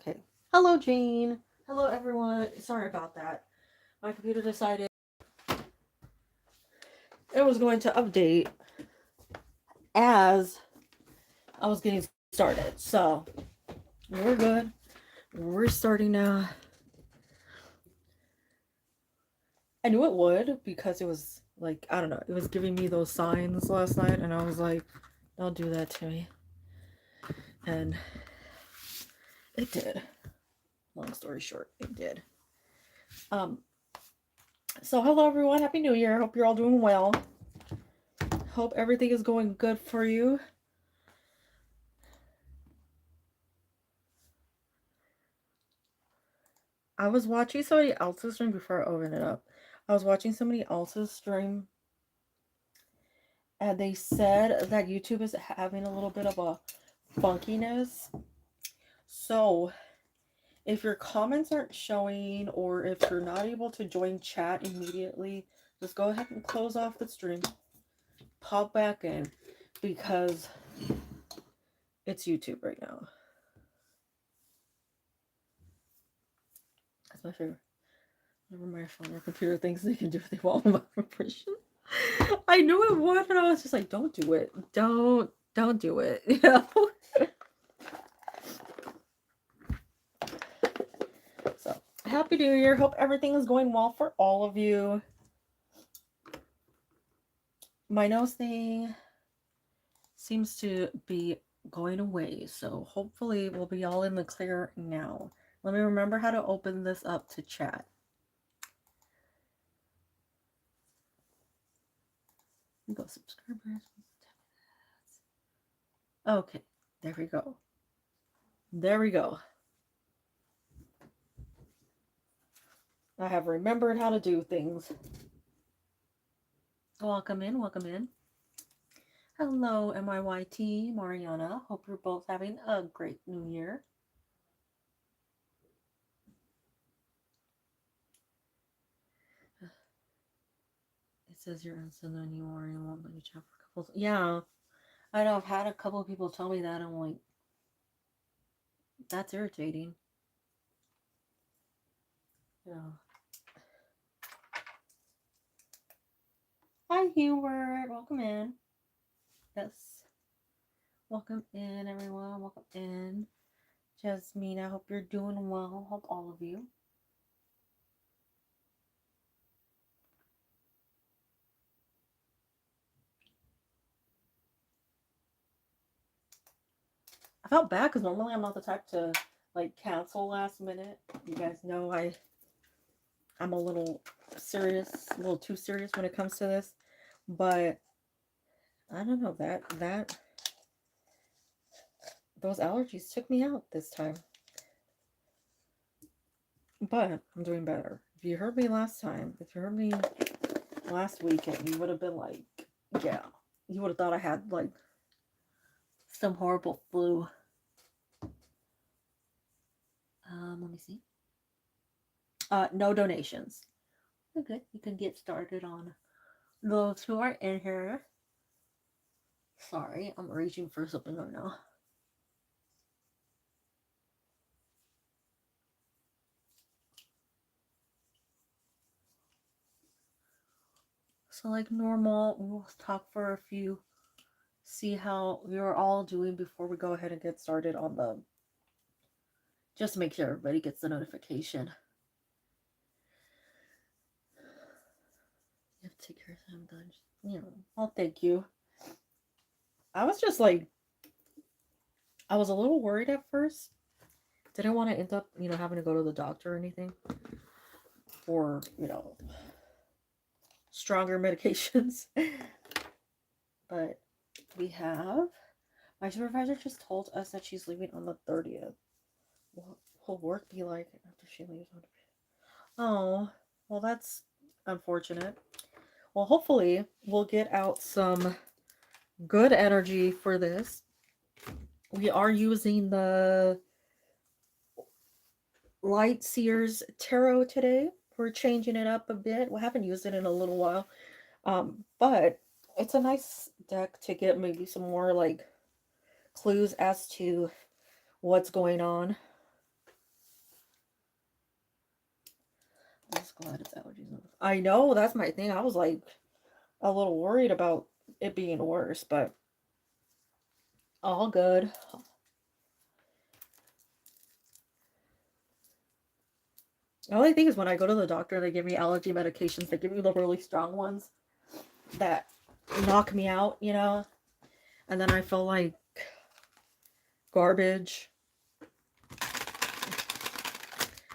Okay. Hello, Jane. Hello, everyone. Sorry about that. My computer decided it was going to update as I was getting started. So, we're good. We're starting now. I knew it would because it was like, I don't know, it was giving me those signs last night, and I was like, don't do that to me. And it did. Long story short, it did. Um, so hello everyone, Happy New Year. Hope you're all doing well. Hope everything is going good for you. I was watching somebody else's stream before I opened it up. I was watching somebody else's stream, and they said that YouTube is having a little bit of a funkiness. So, if your comments aren't showing or if you're not able to join chat immediately, just go ahead and close off the stream. Pop back in because it's YouTube right now. That's my favorite. Whenever my phone or computer thinks they can do what they want with my vibration. I knew it would, but I was just like, don't do it. Don't do it. You know? So, Happy New Year. Hope everything is going well for all of you. My nose thing seems to be going away, so hopefully we'll be all in the clear now. Let me remember how to open this up to chat. Go subscribers. Okay, there we go. There we go. I have remembered how to do things. Welcome in, welcome in. Hello, MIYT, Mariana. Hope you're both having a great new year. It says you're instant and you are and won't let you chat for a couple. Yeah, I know. I've had a couple of people tell me that. I'm like, that's irritating. Yeah. Hi, Hubert. Welcome in. Yes. Welcome in, everyone. Welcome in. Jasmine, I hope you're doing well. Hope all of you. I felt bad because normally I'm not the type to like cancel last minute. You guys know I'm a little serious, a little too serious when it comes to this. But I don't know, that those allergies took me out this time. But I'm doing better. If you heard me last time, if you heard me last weekend, you would have been like, yeah, you would have thought I had like some horrible flu. Let me see. No donations. Okay, you can get started on those who are in here. Sorry, I'm reaching for something right now. So like normal, we'll talk for a few, see how you're all doing before we go ahead and get started on the, just to make sure everybody gets the notification. You have to take care of them, done. You know, well, thank you. I was just like, I was a little worried at first. Didn't want to end up, having to go to the doctor or anything for, stronger medications. But we have, my supervisor just told us that she's leaving on the 30th. What will work be like after she leaves? Oh, well, that's unfortunate. Well, hopefully we'll get out some good energy for this. We are using the Light Seers Tarot today. We're changing it up a bit. We haven't used it in a little while. But it's a nice deck to get maybe some more like clues as to what's going on. glad it's allergies. I know, that's my thing. I was like a little worried about it being worse, but all good. The only thing is when I go to the doctor, they give me allergy medications. They give me the really strong ones that knock me out, you know? And then I feel like garbage.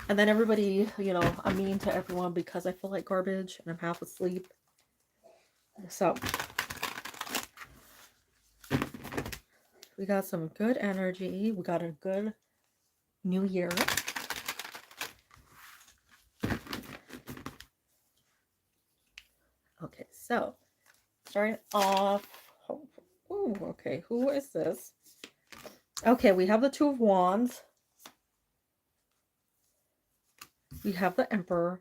And then everybody, you know, I'm mean to everyone because I feel like garbage and I'm half asleep. So, we got some good energy. We got a good new year. Okay, so starting off. Oh, okay, who is this? Okay, we have the Two of Wands. We have the Emperor.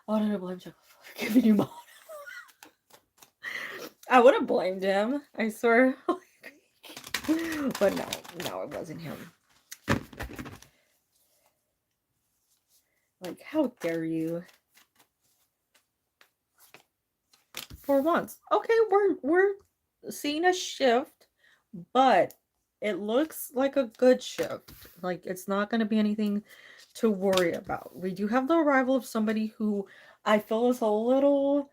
Oh, did I blame Jeff for giving you money? I would have blamed him, I swear. But no, it wasn't him. Like, how dare you? For once. Okay, we're seeing a shift, but it looks like a good shift. Like, it's not going to be anything to worry about. We do have the arrival of somebody who I feel is a little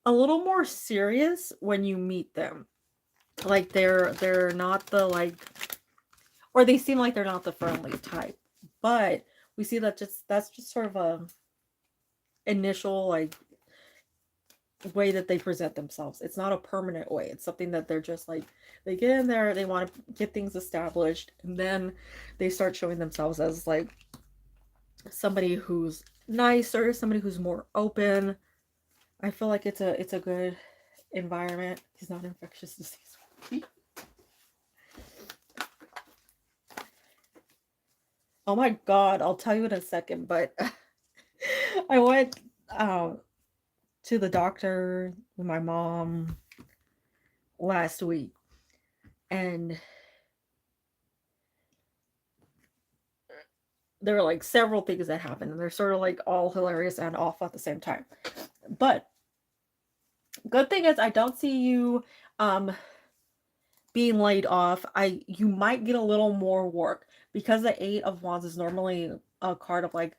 more serious when you meet them. Like, they're not the, like, or they seem like they're not the friendly type. But we see that that's just sort of a initial, like, way that they present themselves. It's not a permanent way. It's something that they're just like, they get in there, they want to get things established, and then they start showing themselves as like somebody who's nicer, somebody who's more open. I feel like it's a good environment. He's not infectious disease. Oh my god, I'll tell you in a second, but I went to the doctor with my mom last week, and there were like several things that happened, and they're sort of like all hilarious and awful at the same time. But good thing is I don't see you being laid off. You might get a little more work because the Eight of Wands is normally a card of like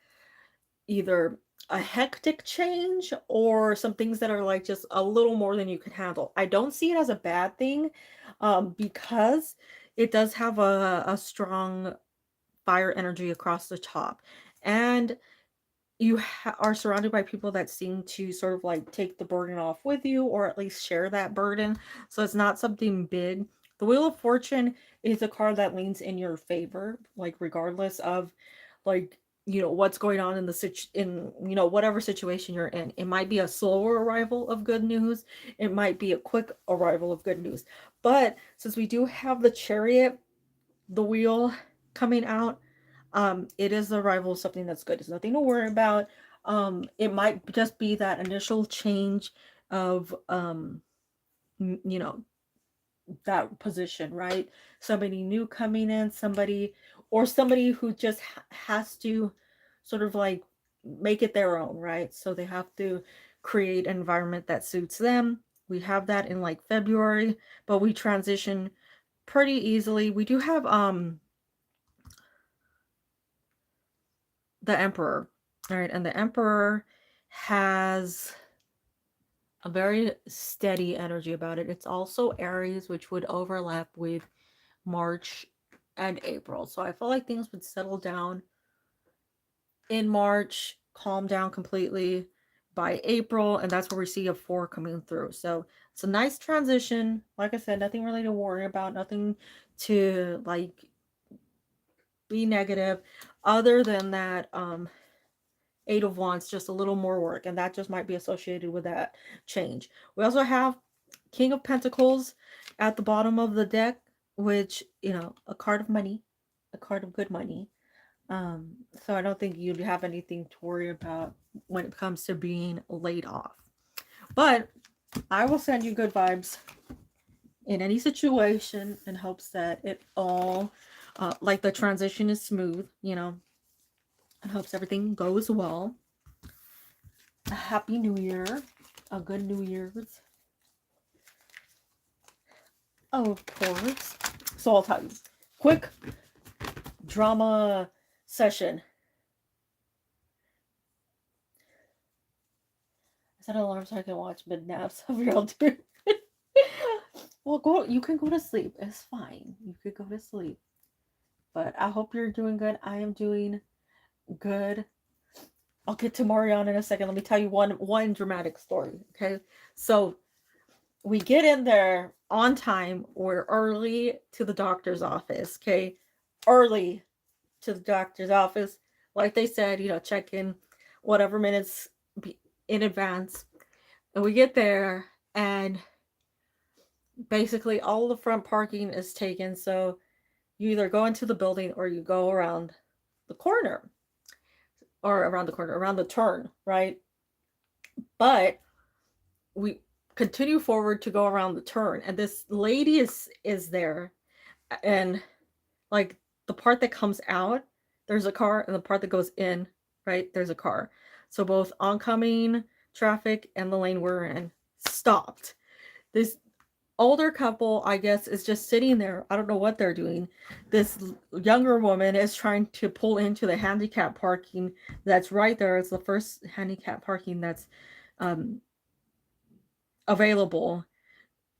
either a hectic change or some things that are like just a little more than you can handle. I don't see it as a bad thing because it does have a strong fire energy across the top, and you are surrounded by people that seem to sort of like take the burden off with you, or at least share that burden, so it's not something big. The Wheel of Fortune is a card that leans in your favor, like regardless of like, you know, what's going on in whatever situation you're in. It might be a slower arrival of good news, it might be a quick arrival of good news, but since we do have the Chariot, the wheel coming out, it is the arrival of something that's good. It's nothing to worry about. It might just be that initial change of you know, that position, right? Somebody new coming in, somebody who just has to sort of like make it their own, right? So they have to create an environment that suits them. We have that in like February, but we transition pretty easily. We do have the Emperor. All right, and the Emperor has a very steady energy about it. It's also Aries, which would overlap with March and April. So I feel like things would settle down in March, calm down completely by April, and that's where we see a 4 coming through. So it's a nice transition. Like I said, nothing really to worry about, nothing to like be negative, other than that Eight of Wands, just a little more work, and that just might be associated with that change. We also have King of Pentacles at the bottom of the deck, which, you know, a card of money, a card of good money. So I don't think you'd have anything to worry about when it comes to being laid off. But I will send you good vibes in any situation in hopes that it all, like the transition is smooth, you know. and hopes everything goes well. A happy New Year. A good New Year's. Oh, of course. So I'll tell you. Quick drama session. I set an alarm so I can watch mid naps of real too. Well, go. You can go to sleep. It's fine. You could go to sleep. But I hope you're doing good. I am doing good. I'll get to Mariana in a second. Let me tell you one dramatic story. Okay, so we get in there on time. We're early to the doctor's office. Okay, early to the doctor's office. Like they said, check in whatever minutes in advance. And we get there, and basically all the front parking is taken. So you either go into the building or you go around the corner. Or around the corner, around the turn, right? But we continue forward to go around the turn, and this lady is there, and like the part that comes out, there's a car, and the part that goes in, right, there's a car. So both oncoming traffic and the lane we're in stopped. This older couple, I guess, is just sitting there. I don't know what they're doing. This younger woman is trying to pull into the handicap parking that's right there. It's the first handicap parking that's available.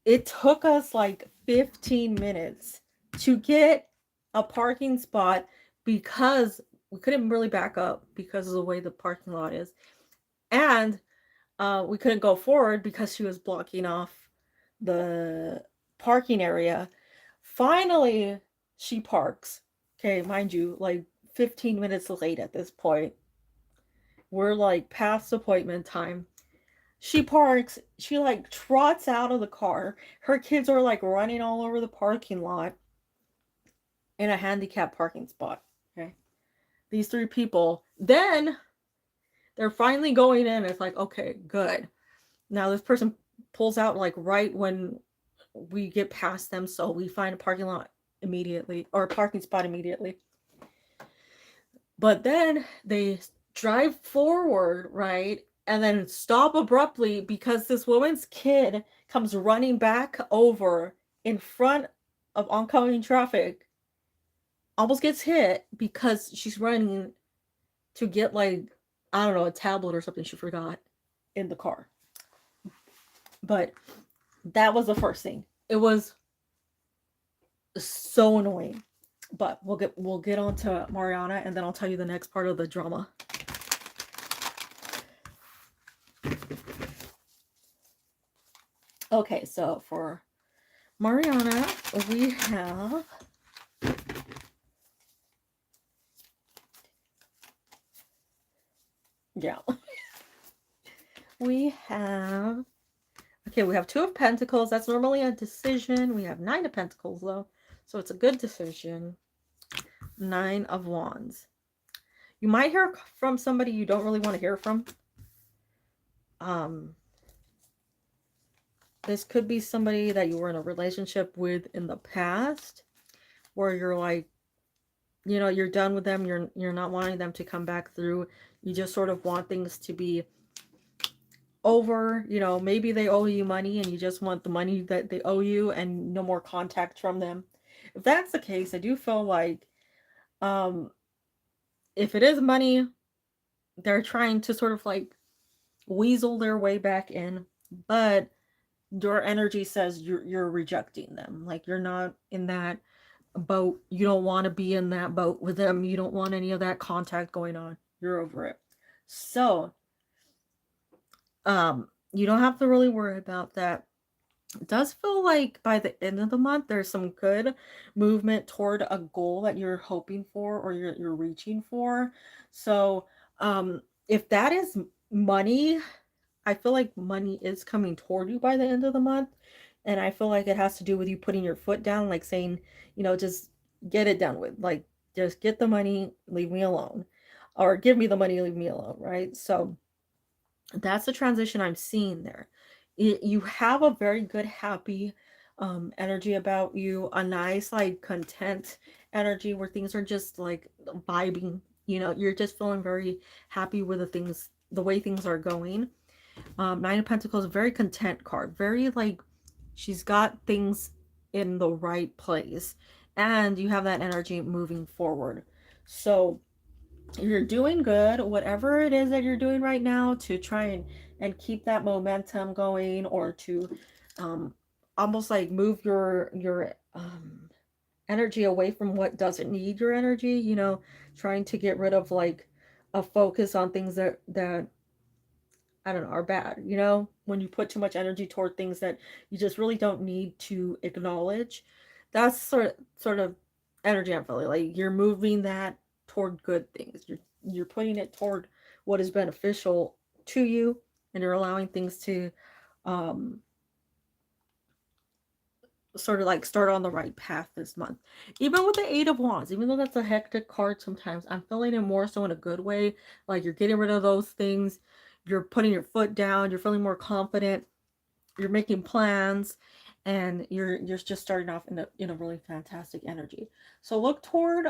It took us like 15 minutes to get a parking spot because we couldn't really back up because of the way the parking lot is. And we couldn't go forward because she was blocking off the parking area. Finally, she parks. Okay, mind you, like 15 minutes late at this point. We're like past appointment time. She parks. She like trots out of the car. Her kids are like running all over the parking lot in a handicap parking spot. Okay. These three people. Then they're finally going in. It's like, okay, good. Now this person pulls out like right when we get past them, so we find a parking lot immediately, or a parking spot immediately. But then they drive forward, right, and then stop abruptly because this woman's kid comes running back over in front of oncoming traffic, almost gets hit because she's running to get like, I don't know, a tablet or something she forgot in the car. But that was the first thing. It was so annoying. But we'll get on to Mariana, and then I'll tell you the next part of the drama. Okay, so for Mariana, we have we have Two of Pentacles. That's normally a decision. We have Nine of Pentacles, though. So it's a good decision. Nine of Wands. You might hear from somebody you don't really want to hear from. This could be somebody that you were in a relationship with in the past, where you're like, you're done with them. You're not wanting them to come back through. You just sort of want things to be over. Maybe they owe you money and you just want the money that they owe you and no more contact from them. If that's the case, I do feel like if it is money, they're trying to sort of like weasel their way back in, but your energy says you're rejecting them. Like, you're not in that boat. You don't want to be in that boat with them. You don't want any of that contact going on. You're over it. So you don't have to really worry about that. It does feel like by the end of the month there's some good movement toward a goal that you're hoping for or you're reaching for. So if that is money, I feel like money is coming toward you by the end of the month. And I feel like it has to do with you putting your foot down, like saying, just get it done with. Like, just get the money, leave me alone. Or give me the money, leave me alone, right? So that's the transition I'm seeing there. You have a very good, happy energy about you. A nice, like, content energy where things are just, like, vibing You know, you're just feeling very happy with the way things are going. Nine of Pentacles, very content card. Very like, she's got things in the right place. And you have that energy moving forward. So you're doing good, whatever it is that you're doing right now to try and keep that momentum going, or to almost like move your energy away from what doesn't need your energy, you know, trying to get rid of like a focus on things that I don't know, are bad, you know, when you put too much energy toward things that you just really don't need to acknowledge. That's sort of energy I'm feeling. Like you're moving that toward good things. You're putting it toward what is beneficial to you, and you're allowing things to um sort of like start on the right path this month. Even with the Eight of Wands, even though that's a hectic card sometimes, I'm feeling it more so in a good way. Like you're getting rid of those things, you're putting your foot down, you're feeling more confident, you're making plans, and you're just starting off in a really fantastic energy. So look toward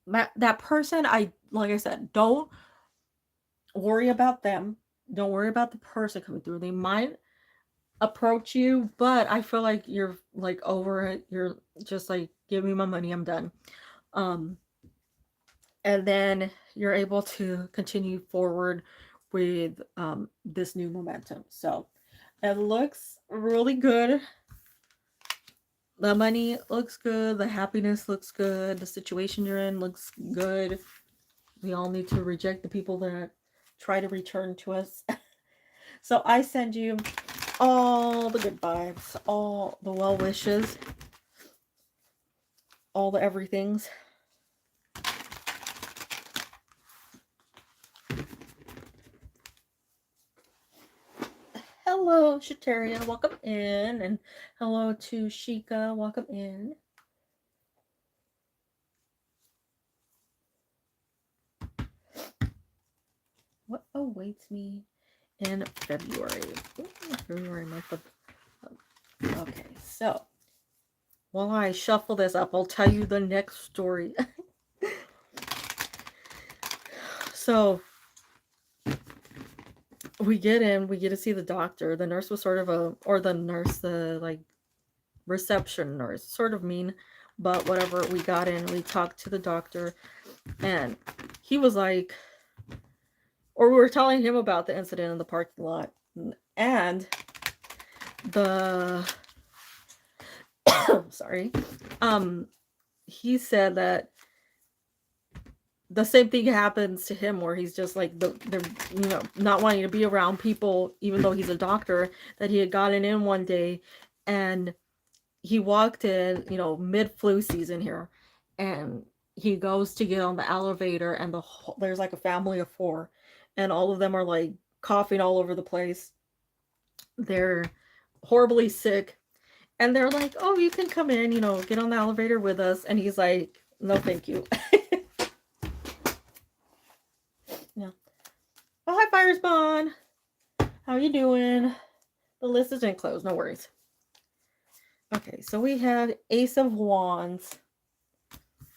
that person. I like I said, don't worry about them. Don't worry about the person coming through. They might approach you, but I feel like you're like over it. You're just like, give me my money, I'm done. Um, and then you're able to continue forward with this new momentum. So it looks really good. The money looks good. The happiness looks good. The situation you're in looks good. We all need to reject the people that try to return to us. So I send you all the good vibes, all the well wishes, all the everythings. Hello, Shateria, welcome in. And hello to Shika, welcome in. What awaits me in February? February month of... Okay, so while I shuffle this up, I'll tell you the next story. So we get to see the doctor. The nurse was sort of the like reception nurse, sort of mean, but whatever. We got in, we talked to the doctor, and he was like, or we were telling him about the incident in the parking lot, and the sorry, he said that the same thing happens to him, where he's just like the not wanting to be around people, even though he's a doctor. That he had gotten in one day, and he walked in, mid flu season here, and he goes to get on the elevator, and there's like a family of 4, and all of them are like coughing all over the place. They're horribly sick, and they're like, "Oh, you can come in, get on the elevator with us." And he's like, "No, thank you." Yeah. Oh, hi, Fire Spawn. How you doing? The list isn't closed. No worries. Okay, so we have Ace of Wands.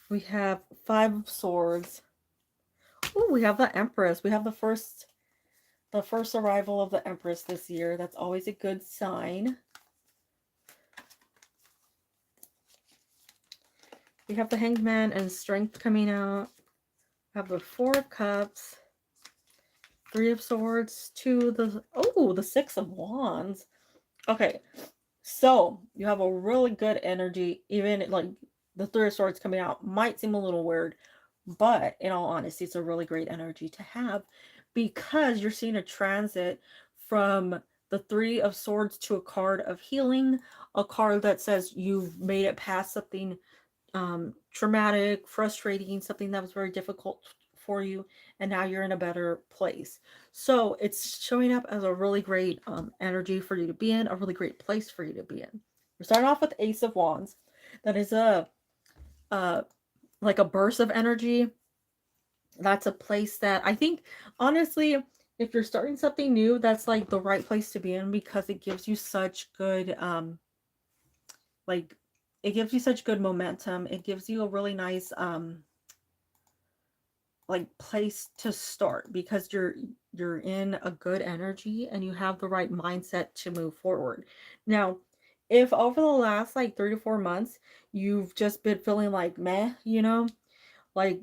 We have 5 of Swords. Oh, we have the Empress. We have the first arrival of the Empress this year. That's always a good sign. We have the Hanged Man and Strength coming out. We have the 4 of Cups, 3 of Swords, the 6 of Wands. Okay, so you have a really good energy. Even like the 3 of Swords coming out might seem a little weird, but in all honesty, it's a really great energy to have, because you're seeing a transit from the 3 of Swords to a card of healing, a card that says you've made it past something traumatic, frustrating, something that was very difficult for you, and now you're in a better place. So it's showing up as a really great energy for you to be in, a really great place for you to be in. We're starting off with Ace of Wands. That is like a burst of energy. That's a place that I think, honestly, if you're starting something new, that's like the right place to be in, because it gives you such good it gives you such good momentum. It gives you a really nice like place to start, because you're in a good energy and you have the right mindset to move forward. Now, if over the last like 3 to 4 months you've just been feeling like meh, like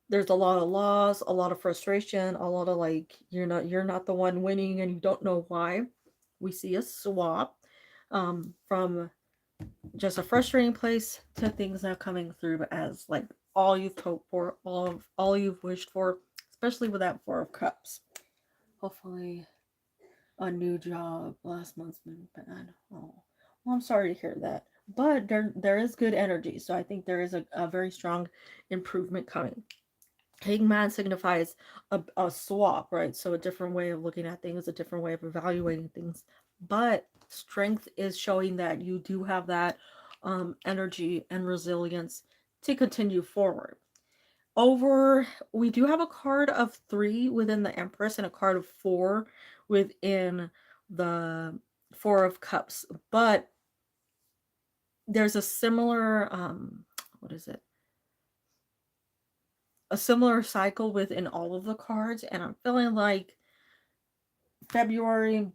there's a lot of loss, a lot of frustration, a lot of like you're not the one winning and you don't know why. We see a swap from just a frustrating place to things now coming through as like all you've hoped for, all you've wished for, especially with that Four of Cups. Hopefully a new job. Last month's been bad. Oh, well, I'm sorry to hear that. But there is good energy, so I think there is a very strong improvement coming. Hangman signifies a swap, right? So a different way of looking at things, a different way of evaluating things. But strength is showing that you do have that energy and resilience to continue forward. We do have a card of 3 within the Empress and a card of 4 within the Four of Cups. But there's a similar, what is it? A similar cycle within all of the cards, and I'm feeling like February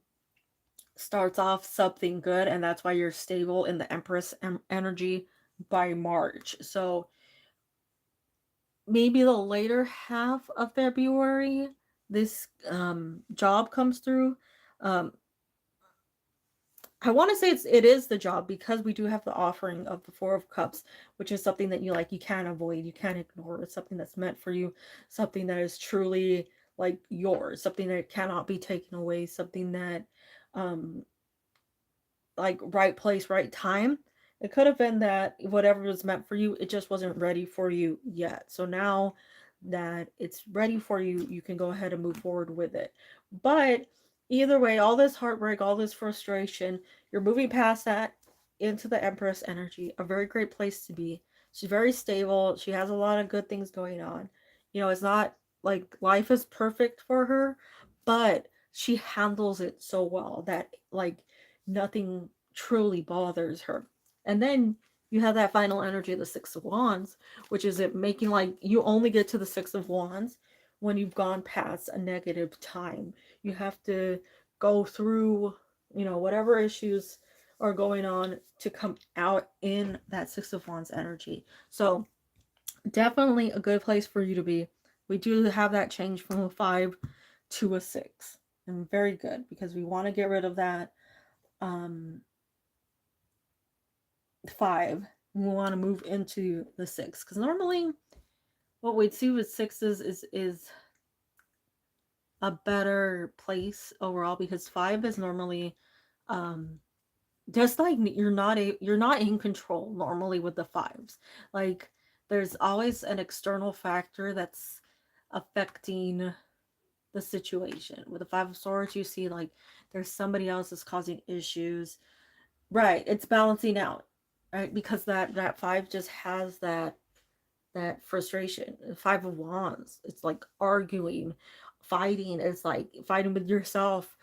starts off something good, and that's why you're stable in the Empress energy by March. So maybe the later half of February, this job comes through. I want to say it is the job, because we do have the offering of the Four of Cups, which is something that you can't avoid, you can't ignore. It's something that's meant for you, something that is truly like yours, something that cannot be taken away, something that like right place, right time. It could have been that whatever was meant for you, it just wasn't ready for you yet. So now that it's ready for you, you can go ahead and move forward with it. But either way, all this heartbreak, all this frustration, you're moving past that into the Empress energy, a very great place to be. She's very stable. She has a lot of good things going on. It's not like life is perfect for her, but she handles it so well that like nothing truly bothers her. And then you have that final energy of the Six of Wands, which is it making like you only get to the Six of Wands when you've gone past a negative time. You have to go through, whatever issues are going on to come out in that Six of Wands energy. So definitely a good place for you to be. We do have that change from a 5 to a 6. And very good, because we want to get rid of that 5. We want to move into the 6, because normally what we'd see with 6s is a better place overall, because 5 is normally just like you're not in control normally with the 5s. Like there's always an external factor that's affecting the situation. With the 5 of Swords, you see like there's somebody else that's causing issues. Right, it's balancing out, right? Because that 5 just has that frustration. 5 of Wands, it's like arguing, fighting. It's like fighting with yourself,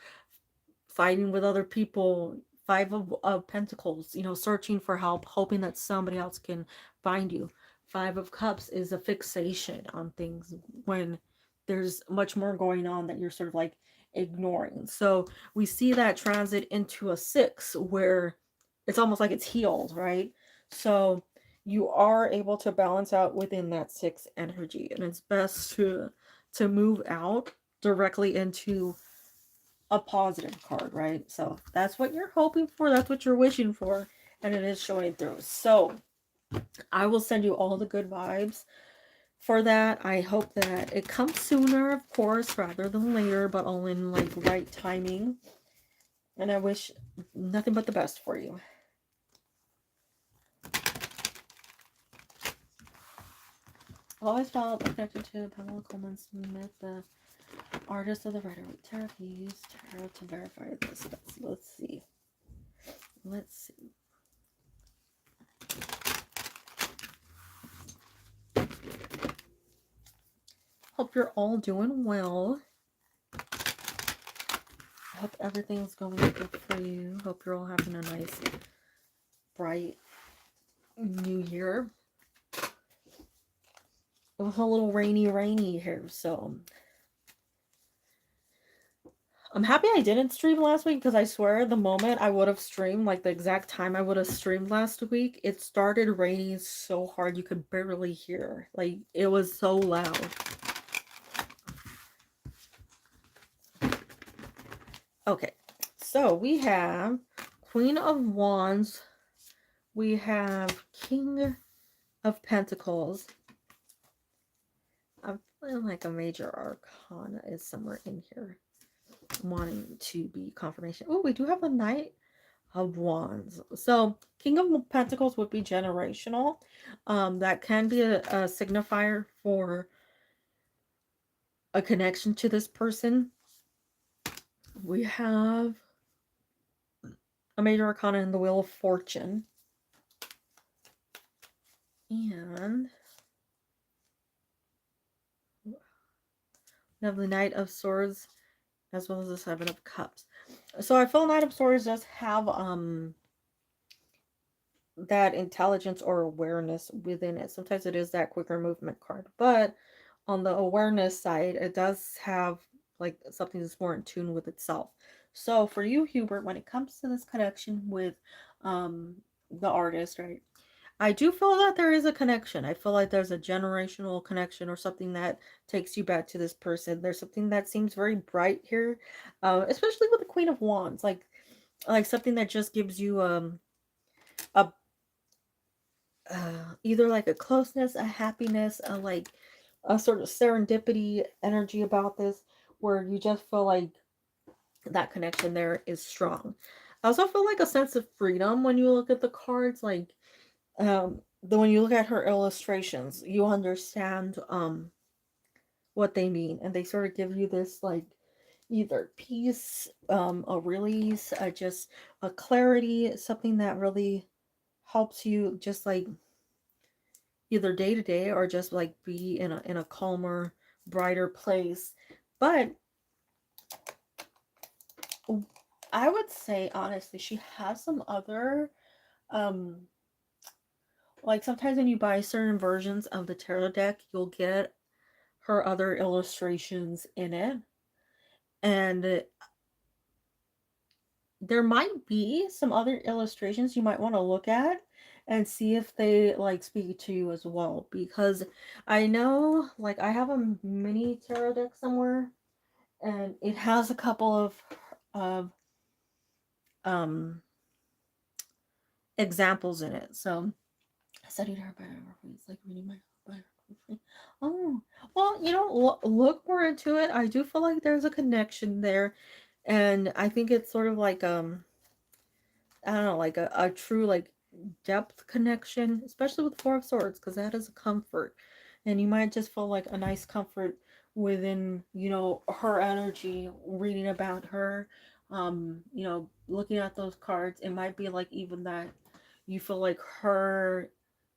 fighting with other people. 5 of Pentacles, searching for help, hoping that somebody else can find you. 5 of Cups is a fixation on things when there's much more going on that you're sort of like ignoring. So we see that transit into a 6 where it's almost like it's healed, right? So you are able to balance out within that 6 energy, and it's best to move out directly into a positive card, right? So that's what you're hoping for, that's what you're wishing for, and it is showing through. So I will send you all the good vibes for that. I hope that it comes sooner, of course, rather than later, but all in like right timing. And I wish nothing but the best for you. I've always felt connected to Pamela Coleman Smith, the artist of the Rider-Waite Tarot. He used tarot to verify this. Let's see. Let's see. Hope you're all doing well. Hope everything's going good for you. Hope you're all having a nice, bright new year. it was a little rainy here, so I'm happy I didn't stream last week because I swear the moment I would have streamed, like the exact time I would have streamed last week, it started raining so hard you could barely hear. Like, it was so loud. Okay, so we have Queen of Wands, we have King of Pentacles. I'm feeling like a major arcana is somewhere in here, wanting to be confirmation. Oh, we do have a Knight of Wands. So King of Pentacles would be generational. That can be a signifier for a connection to this person. We have a major arcana in the Wheel of Fortune. And we have the Knight of Swords as well as the Seven of Cups. So I feel Knight of Swords does have that intelligence or awareness within it. Sometimes it is that quicker movement card, but on the awareness side, it does have like something that's more in tune with itself. So for you, Hubert, when it comes to this connection with the artist, right, I do feel that there is a connection. I feel like there's a generational connection or something that takes you back to this person. There's something that seems very bright here, especially with the Queen of Wands, like something that just gives you a either like a closeness, a happiness, like a sort of serendipity energy about this, where you just feel like that connection there is strong. I also feel like a sense of freedom when you look at the cards, like when you look at her illustrations, you understand what they mean, and they sort of give you this like either peace, a release, just a clarity, something that really helps you just like either day to day or just like be in a calmer, brighter place. But I would say honestly, she has some other like sometimes when you buy certain versions of the tarot deck, you'll get her other illustrations in it. And there might be some other illustrations you might want to look at and see if they like speak to you as well, because I know like I have a mini tarot deck somewhere and it has a couple of um examples in it. So I studied her biography. It's like reading my biography. Oh, well, you know, look more into it. I do feel like there's a connection there, and I think it's sort of like I don't know, like a true like depth connection, especially with Four of Swords, because that is a comfort, and you might just feel like a nice comfort within, you know, her energy, reading about her, you know, looking at those cards. It might be like even that you feel like her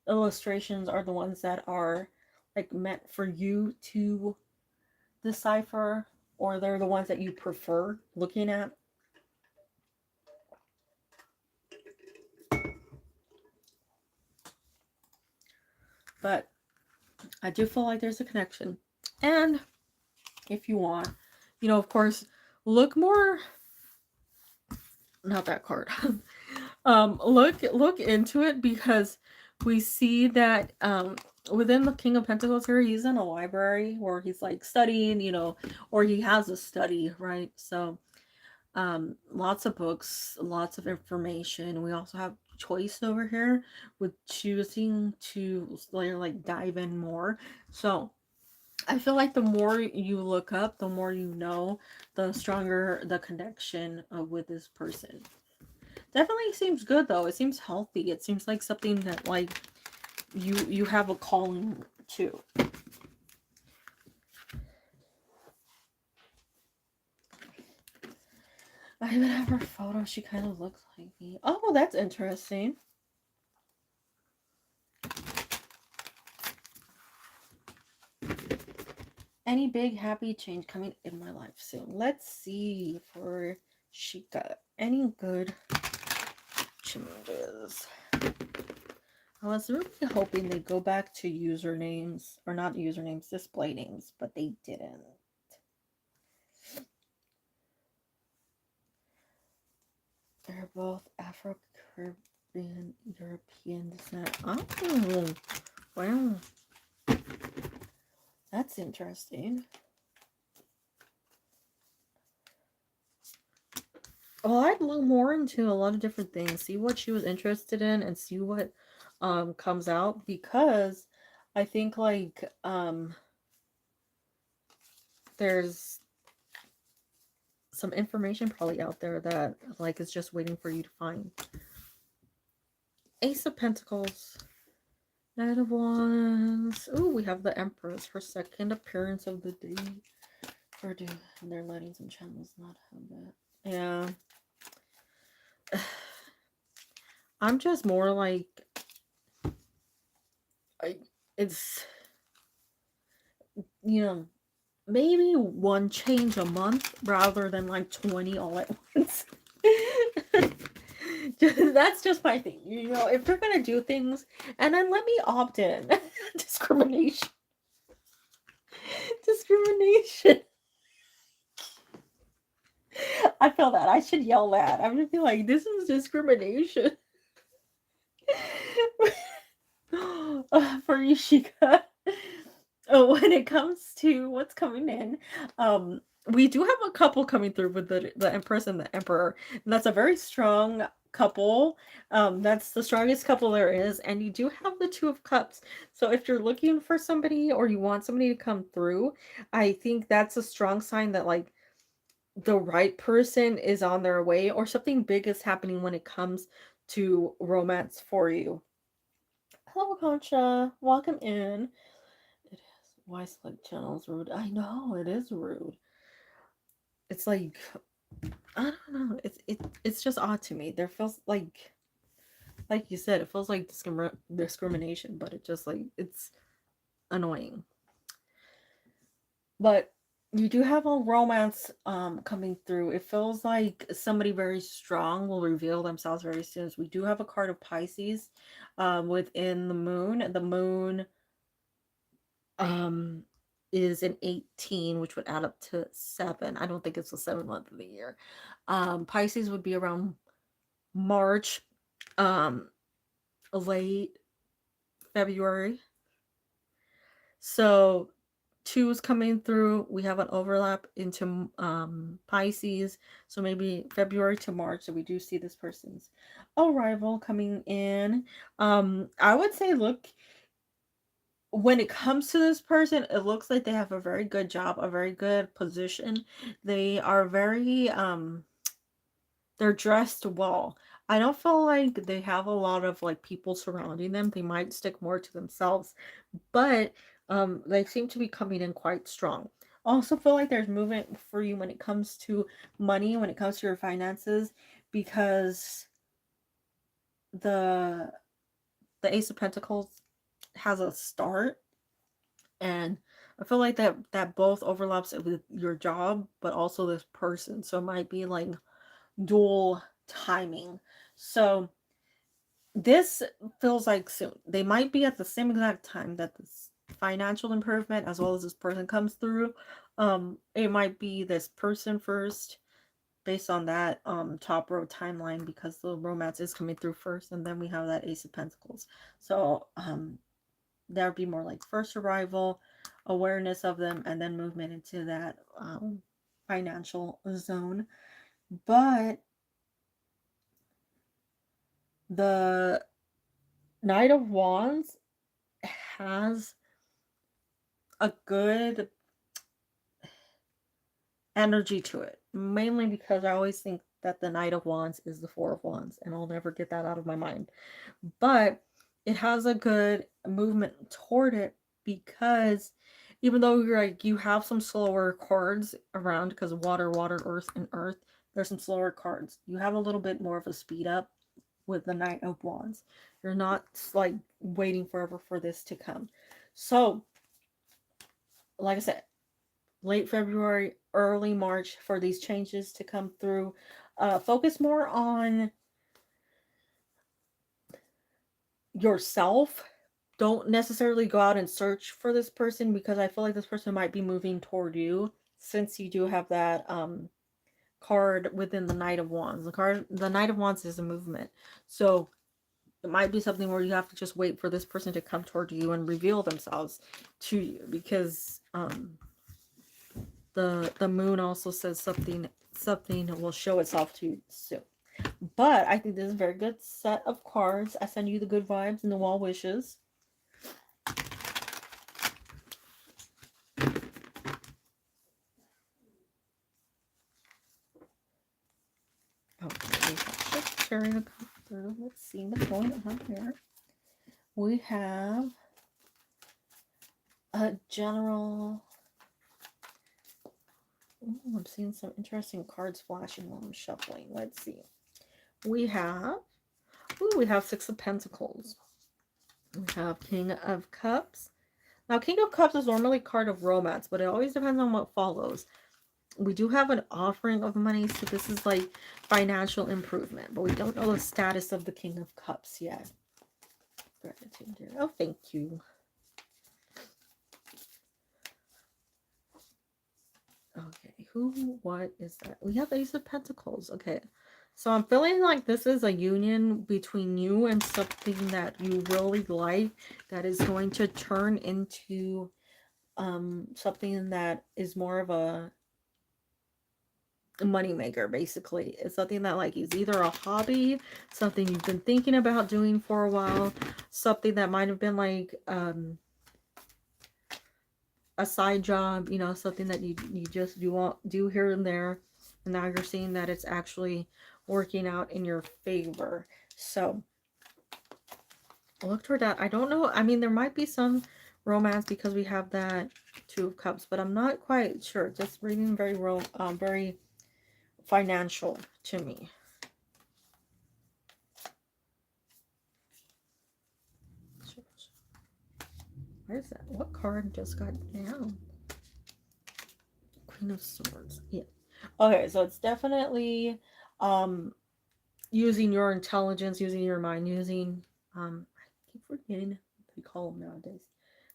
illustrations are the ones that are like meant for you to decipher, or they're the ones that you prefer looking at. But I do feel like there's a connection. And if you want, you know, of course, look more, not that card. Look into it, because we see that within the King of Pentacles here, he's in a library where he's like studying, you know, or he has a study, right? So lots of books, lots of information. We also have choice over here with choosing to like dive in more. So I feel like the more you look up, the more you know, the stronger the connection with this person. Definitely seems good though. It seems healthy. It seems like something that like you have a calling to. I even have her photo. She kind of looks like me. Oh, that's interesting. Any big happy change coming in my life soon? Let's see for Shika. Any good changes? I was really hoping they'd go back to usernames, or not usernames, display names, but they didn't. They're both Afro-Caribbean, European descent. Oh, wow. That's interesting. Well, I'd look more into a lot of different things, see what she was interested in, and see what comes out, because I think like there's some information probably out there that like is just waiting for you to find. Ace of Pentacles, Knight of Wands. Ooh, we have the Empress, her second appearance of the day. And they're letting some channels not have that. Yeah. I'm just more like, it's, you know, maybe one change a month rather than like 20 all at once. That's just my thing. You know, if they're gonna do things, and then let me opt in. Discrimination. Discrimination. I feel that. I should yell that. I'm gonna be like, this is discrimination. For Yushika. Oh, when it comes to what's coming in, we do have a couple coming through with the Empress and the Emperor. And that's a very strong couple. That's the strongest couple there is. And you do have the Two of Cups. So if you're looking for somebody or you want somebody to come through, I think that's a strong sign that like the right person is on their way, or something big is happening when it comes to romance for you. Hello, Concha. Welcome in. It is. Why select channels rude? I know it is rude. It's like, I don't know. It's just odd to me. There feels like you said, it feels like discrimination, but it just like it's annoying. But you do have a romance coming through. It feels like somebody very strong will reveal themselves very soon. So we do have a card of Pisces within the moon. The moon is an 18, which would add up to 7. I don't think it's the 7th month of the year. Pisces would be around March, late February. So 2 is coming through. We have an overlap into Pisces, so maybe February to March. So we do see this person's arrival coming in. I would say, look, when it comes to this person, it looks like they have a very good job, a very good position. They are very they're dressed well. I don't feel like they have a lot of like people surrounding them. They might stick more to themselves, but they seem to be coming in quite strong. Also feel like there's movement for you when it comes to money, when it comes to your finances, because the Ace of Pentacles has a start, and I feel like that both overlaps with your job but also this person, so it might be like dual timing. So this feels like soon. They might be at the same exact time that this financial improvement as well as this person comes through. It might be this person first based on that top row timeline, because the romance is coming through first, and then we have that Ace of Pentacles. So that would be more like first arrival, awareness of them, and then movement into that financial zone. But the Knight of Wands has a good energy to it, mainly because I always think that the Knight of Wands is the Four of Wands, and I'll never get that out of my mind. But it has a good movement toward it, because even though you're like, you have some slower cards around, because water, earth, and earth, there's some slower cards. You have a little bit more of a speed up with the Knight of Wands. You're not like waiting forever for this to come. So, like I said, late February, early March for these changes to come through. Focus more on yourself. Don't necessarily go out and search for this person, because I feel like this person might be moving toward you, since you do have that card within the Knight of Wands. The Knight of Wands is a movement. So it might be something where you have to just wait for this person to come toward you and reveal themselves to you, because the moon also says something will show itself to you soon. But I think this is a very good set of cards. I send you the good vibes and the well wishes. Okay, we have just sharing a come through. Let's see what's going on here. We have a general. Ooh, I'm seeing some interesting cards flashing while I'm shuffling. Let's see. We have Six of Pentacles. We have King of Cups. Now, King of Cups is normally a card of romance, but it always depends on what follows. We do have an offering of money, so this is like financial improvement, but we don't know the status of the King of Cups yet. Gratitude, dear. Oh, thank you. Okay, what is that? We have Ace of Pentacles. Okay, so I'm feeling like this is a union between you and something that you really like, that is going to turn into something that is more of a money maker. Basically, it's something that like is either a hobby, something you've been thinking about doing for a while, something that might have been like a side job, you know, something that you just do here and there, and now you're seeing that it's actually working out in your favor. So look toward that. I don't know, I mean, there might be some romance because we have that Two of Cups, but I'm not quite sure. Just reading very very financial to me. Where is that? What card just got down? Queen of Swords. Yeah. Okay, so it's definitely using your intelligence, using your mind, using I keep forgetting what they call them nowadays.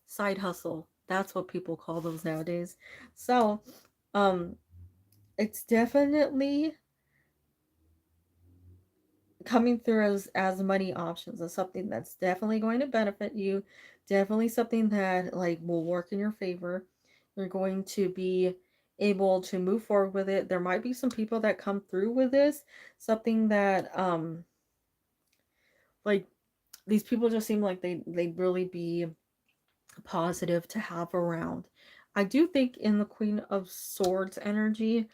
Side hustle. That's what people call those nowadays. So it's definitely coming through as money options, as something that's definitely going to benefit you, definitely something that like will work in your favor. You're going to be able to move forward with it. There might be some people that come through with this, something that like these people just seem like they'd really be positive to have around. I do think in the Queen of Swords energy,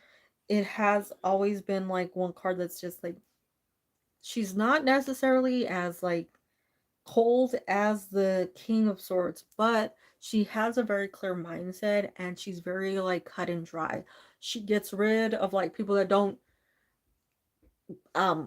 it has always been like one card that's just like, she's not necessarily as like cold as the King of Swords, but she has a very clear mindset, and she's very like cut and dry. She gets rid of like people that don't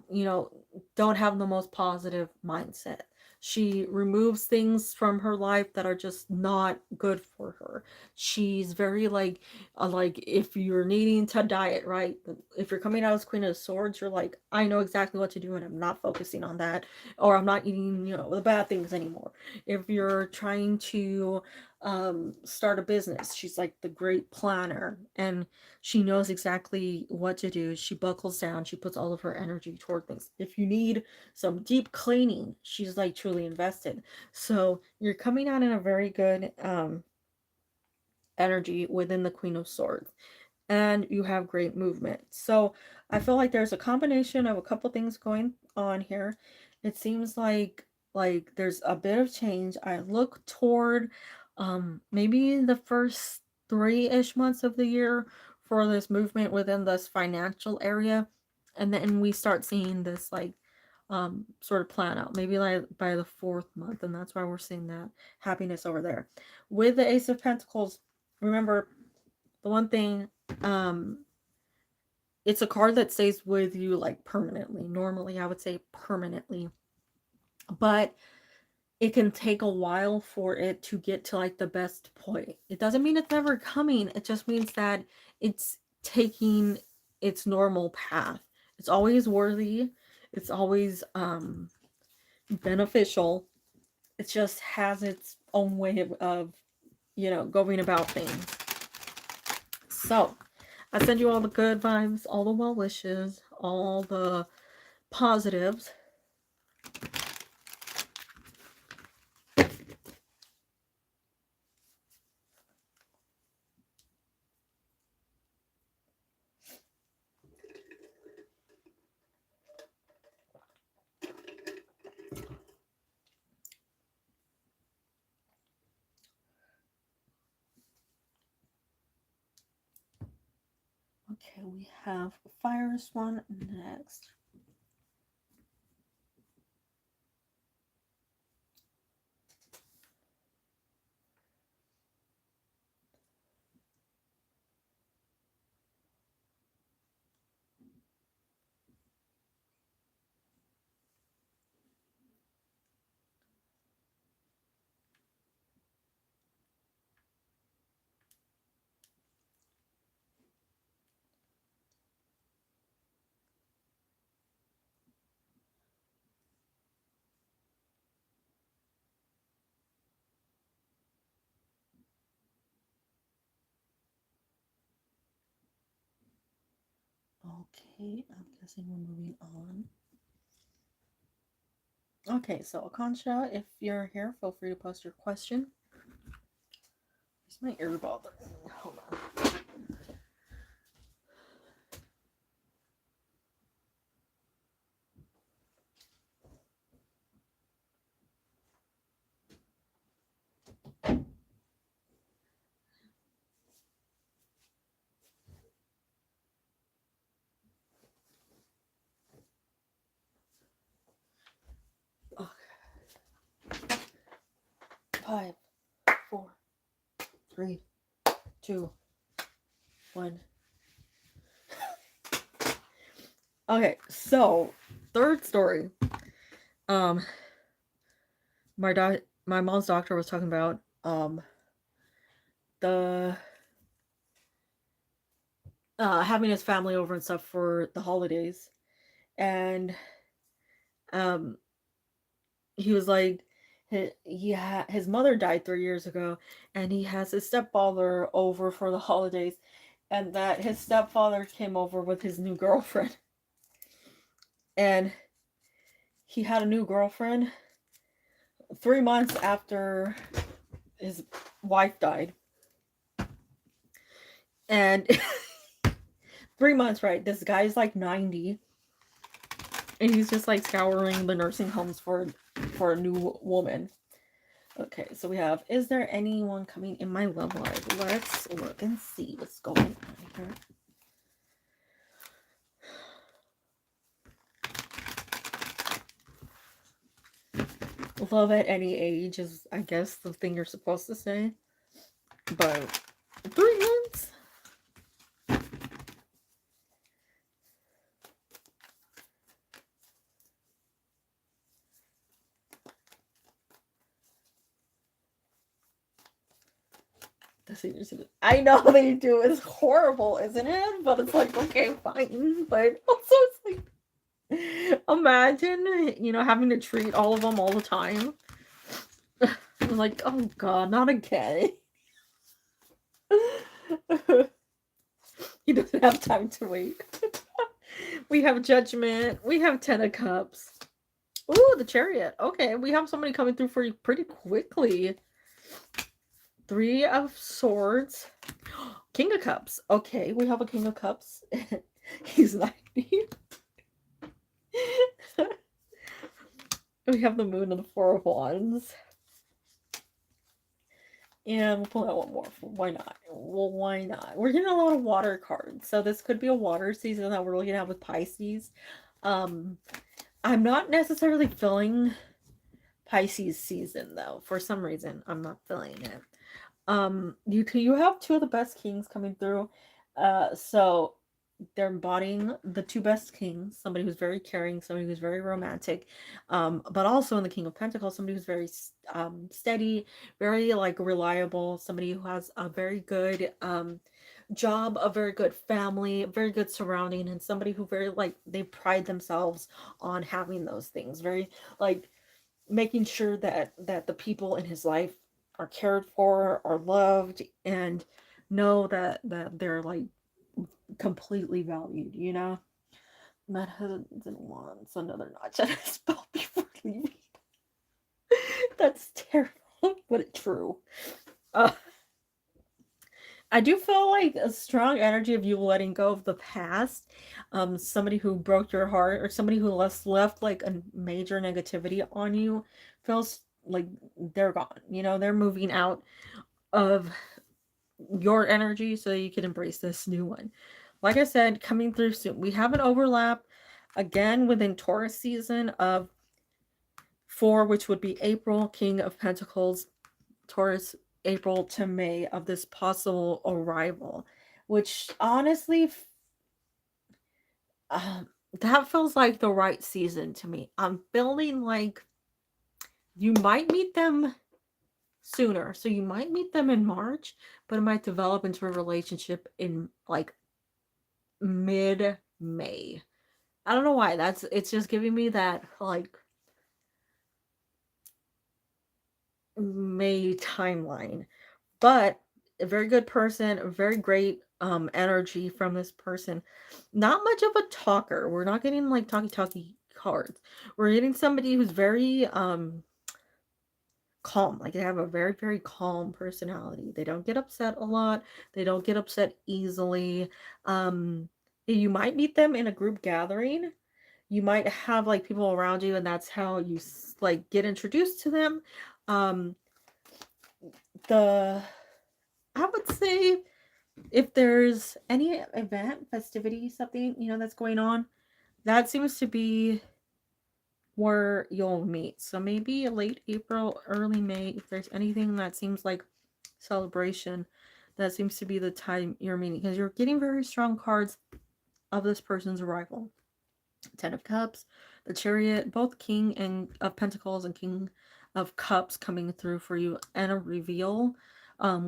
you know, don't have the most positive mindset. She removes things from her life that are just not good for her. She's very like if you're needing to diet, right? If you're coming out as Queen of Swords, you're like, I know exactly what to do, and I'm not focusing on that, or I'm not eating, you know, the bad things anymore. If you're trying to start a business, she's like the great planner, and she knows exactly what to do. She buckles down. She puts all of her energy toward things. If you need some deep cleaning, she's like truly invested. So you're coming out in a very good energy within the Queen of Swords, and you have great movement. So I feel like there's a combination of a couple things going on here. It seems like there's a bit of change. I look toward maybe the first 3-ish months of the year for this movement within this financial area, and then we start seeing this like sort of plan out maybe like by the 4th month, and that's why we're seeing that happiness over there. With the Ace of Pentacles, remember the one thing, it's a card that stays with you like permanently. Normally I would say permanently, but it can take a while for it to get to like the best point. It doesn't mean it's never coming. It just means that it's taking its normal path. It's always worthy. It's always beneficial. it just has its own way of going about things. So I send you all the good vibes, all the well wishes, all the positives. Okay, we have Fire's one next. Okay, I'm guessing we're moving on. Okay, so Akansha, if you're here, feel free to post your question. Where's my earbud? Hold on. Okay. 5, 4, 3, 2, 1. Okay, so third story. My mom's doctor was talking about the having his family over and stuff for the holidays, and he was like, his mother died 3 years ago, and he has his stepfather over for the holidays, and that his stepfather came over with his new girlfriend, and he had a new girlfriend 3 months after his wife died, and 3 months, right? This guy's like 90, and he's just like scouring the nursing homes for a new woman. Okay, so we have, is there anyone coming in my love life? Let's look and see what's going on here. Love at any age is, I guess, the thing you're supposed to say. But 3 months? I know they do. It's horrible, isn't it? But it's like, okay, fine. But also, it's like, imagine, having to treat all of them all the time. I'm like, oh god, not again. He doesn't have time to wait. We have Judgment. We have 10 of Cups. Ooh, the Chariot. Okay, we have somebody coming through for you pretty quickly. 3 of Swords. King of Cups. Okay, we have a King of Cups. He's 90. We have the Moon and the 4 of Wands. And we'll pull out one more. Why not? Well, why not? We're getting a lot of water cards. So this could be a water season that we're looking at with Pisces. I'm not necessarily feeling Pisces season, though. For some reason, I'm not feeling it. You have 2 of the best kings coming through. So they're embodying the 2 best kings, somebody who's very caring, somebody who's very romantic, but also in the King of Pentacles, somebody who's very steady, very like reliable, somebody who has a very good job, a very good family, very good surrounding, and somebody who very like they pride themselves on having those things, very like making sure that the people in his life are cared for, are loved, and know that they're like completely valued, you know. Matt husband wants another notch at his belt before leaving. That's terrible, but it's true. uh, I do feel like a strong energy of you letting go of the past. Somebody who broke your heart or somebody who left like a major negativity on you feels like they're gone. You know, they're moving out of your energy so you can embrace this new one. Like I said, coming through soon. We have an overlap again within Taurus season of 4, which would be April, King of Pentacles, Taurus, April to May of this possible arrival, which honestly, um, that feels like the right season to me. I'm feeling like you might meet them sooner. So you might meet them in March, but it might develop into a relationship in like mid May. I don't know why. It's just giving me that like May timeline. But a very good person, a very great energy from this person. Not much of a talker. We're not getting like talky cards. We're getting somebody who's very calm. Like they have a very calm personality. They don't get upset a lot. They don't get upset easily. Um you might meet them in a group gathering. You might have like people around you and that's how you like get introduced to them. Um the I would say if there's any event, festivity, something, you know, that's going on, that seems to be where you'll meet. So maybe late April, early May, if there's anything that seems like celebration, that seems to be the time you're meeting because you're getting very strong cards of this person's arrival. Ten of Cups, the Chariot, both King and of Pentacles and King of Cups coming through for you, and a reveal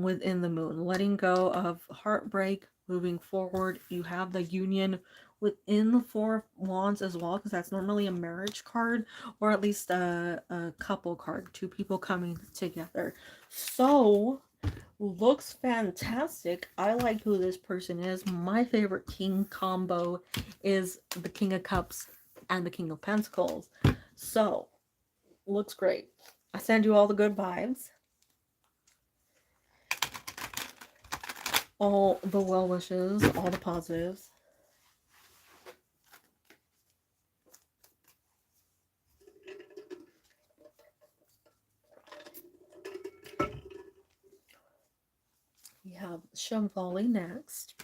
within the moon. Letting go of heartbreak, moving forward. You have the union within the Four of Wands as well, because that's normally a marriage card, or at least a couple card, two people coming together. So looks fantastic. I like who this person is. My favorite king combo is the King of Cups and the King of Pentacles. So, looks great. I send you all the good vibes. All the well wishes, all the positives. We have Shambhali next.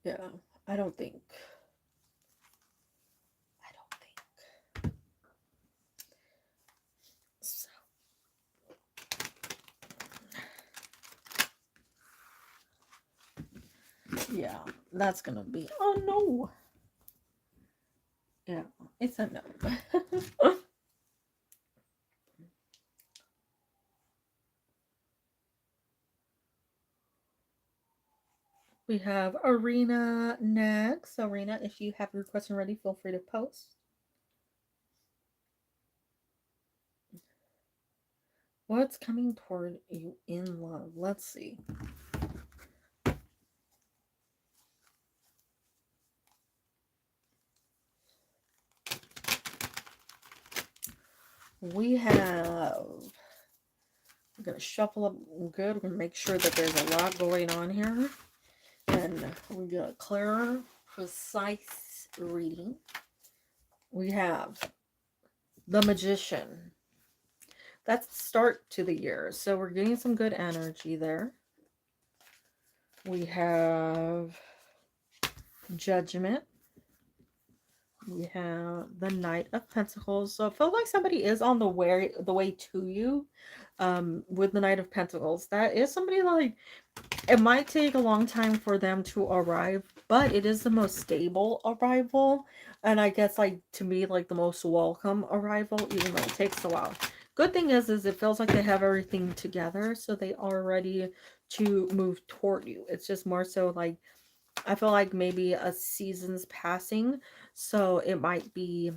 Yeah, I don't think. So. Yeah, that's gonna be. Oh no. Yeah, it's a no. We have Arena next. Arena, if you have your question ready, feel free to post. What's coming toward you in love? Let's see. We have... I'm going to shuffle up good. We're going to make sure that there's a lot going on here. And we got a clearer, precise reading. We have the Magician. That's the start to the year. So we're getting some good energy there. We have Judgment. We have the Knight of Pentacles. So I feel like somebody is on the way to you with the Knight of Pentacles. That is somebody like, it might take a long time for them to arrive, but it is the most stable arrival. And I guess like to me, like the most welcome arrival, even though it takes a while. Good thing is it feels like they have everything together. So they are ready to move toward you. It's just more so like I feel like maybe a season's passing, so it might be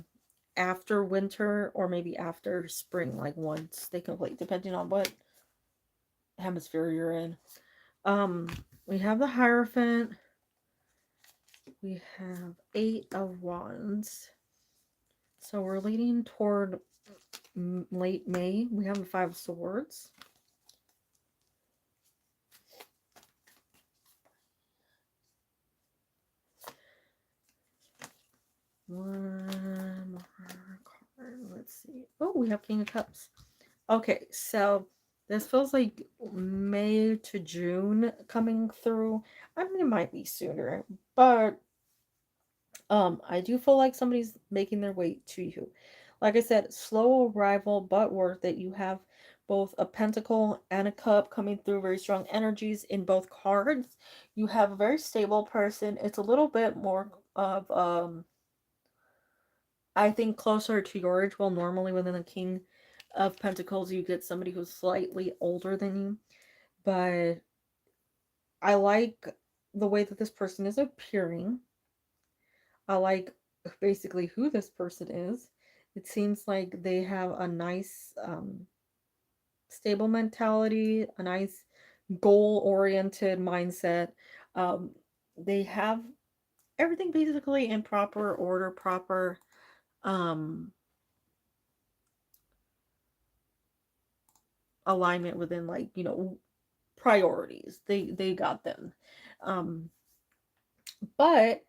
after winter or maybe after spring, like once they complete, depending on what hemisphere you're in. Um, we have the Hierophant. We have 8 of Wands. So we're leading toward late May. We have the 5 of Swords. One more card. Let's see. Oh, we have King of Cups. Okay, so this feels like May to June coming through. I mean, it might be sooner, but I do feel like somebody's making their way to you. Like I said, slow arrival, but worth it. You have both a pentacle and a cup coming through, very strong energies in both cards. You have a very stable person. It's a little bit more of I think closer to your age. Well, normally within the King of Pentacles, you get somebody who's slightly older than you. But I like the way that this person is appearing. I like basically who this person is. It seems like they have a nice, stable mentality, a nice goal-oriented mindset. Um, they have everything basically in proper order, proper um, alignment within, like, priorities. They got them. Um, but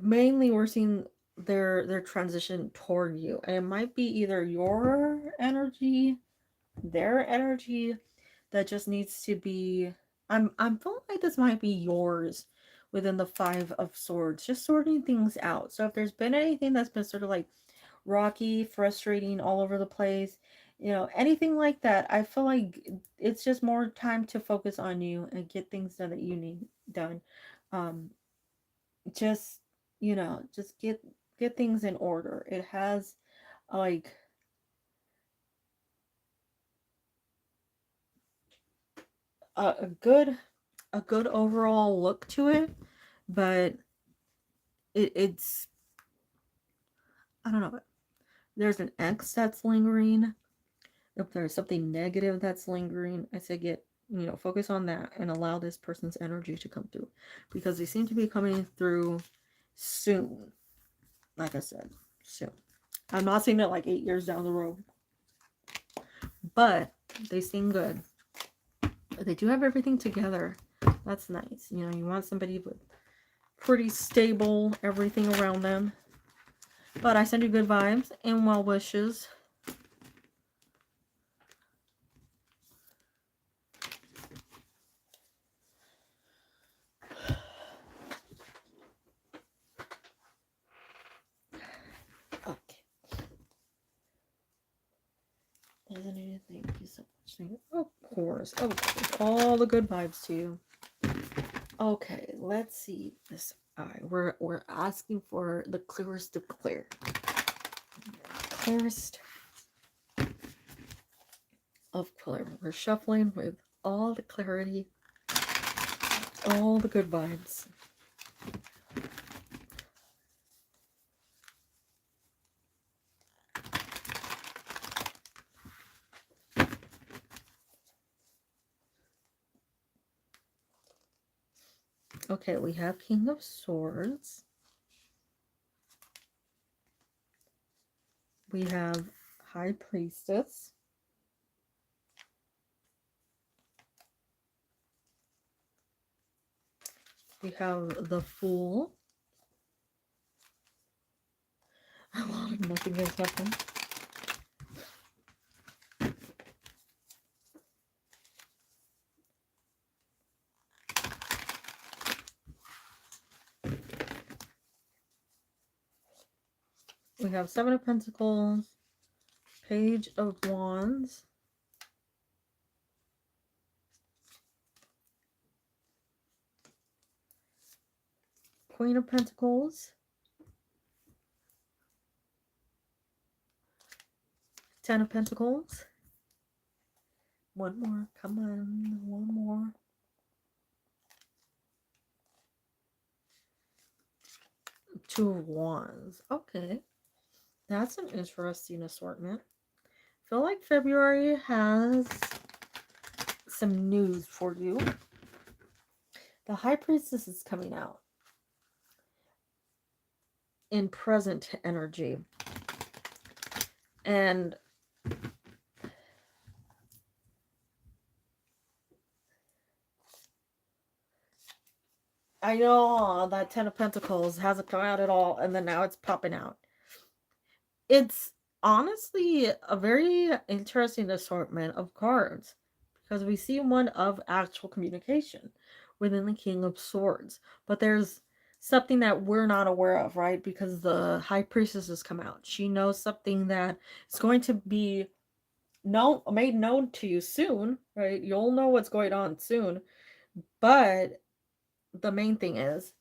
mainly we're seeing their transition toward you, and it might be either your energy, their energy, that just needs to be, I'm feeling like this might be yours within the 5 of Swords, just sorting things out. So if there's been anything that's been sort of like rocky, frustrating, all over the place, anything like that, I feel like it's just more time to focus on you and get things done that you need done. um just just get things in order. It has like a good overall look to it, but it's I don't know. There's an X that's lingering. If there's something negative that's lingering, I say focus on that and allow this person's energy to come through, because they seem to be coming through soon. Like I said, soon. I'm not saying it like 8 years down the road, but they seem good. They do have everything together. That's nice. You want somebody with pretty stable everything around them. But I send you good vibes and well wishes. Okay. Isn't it? Thank you so much. Of course. All the good vibes to you. Okay, let's see this eye. We're asking for the clearest of clear. Clearest of clear. We're shuffling with all the clarity, all the good vibes. Okay, we have King of Swords. We have High Priestess. We have the Fool. A lot of nothing has happened. We have 7 of Pentacles, Page of Wands, Queen of Pentacles, 10 of Pentacles. One more, come on, one more. Two of Wands. Okay. That's an interesting assortment. I feel like February has some news for you. The High Priestess is coming out in present energy. And I know that Ten of Pentacles hasn't come out at all, and then now it's popping out. It's honestly a very interesting assortment of cards because we see one of actual communication within the King of Swords, but there's something that we're not aware of, right? Because the High Priestess has come out. She knows something that is going to be made known to you soon, right? You'll know what's going on soon, but the main thing is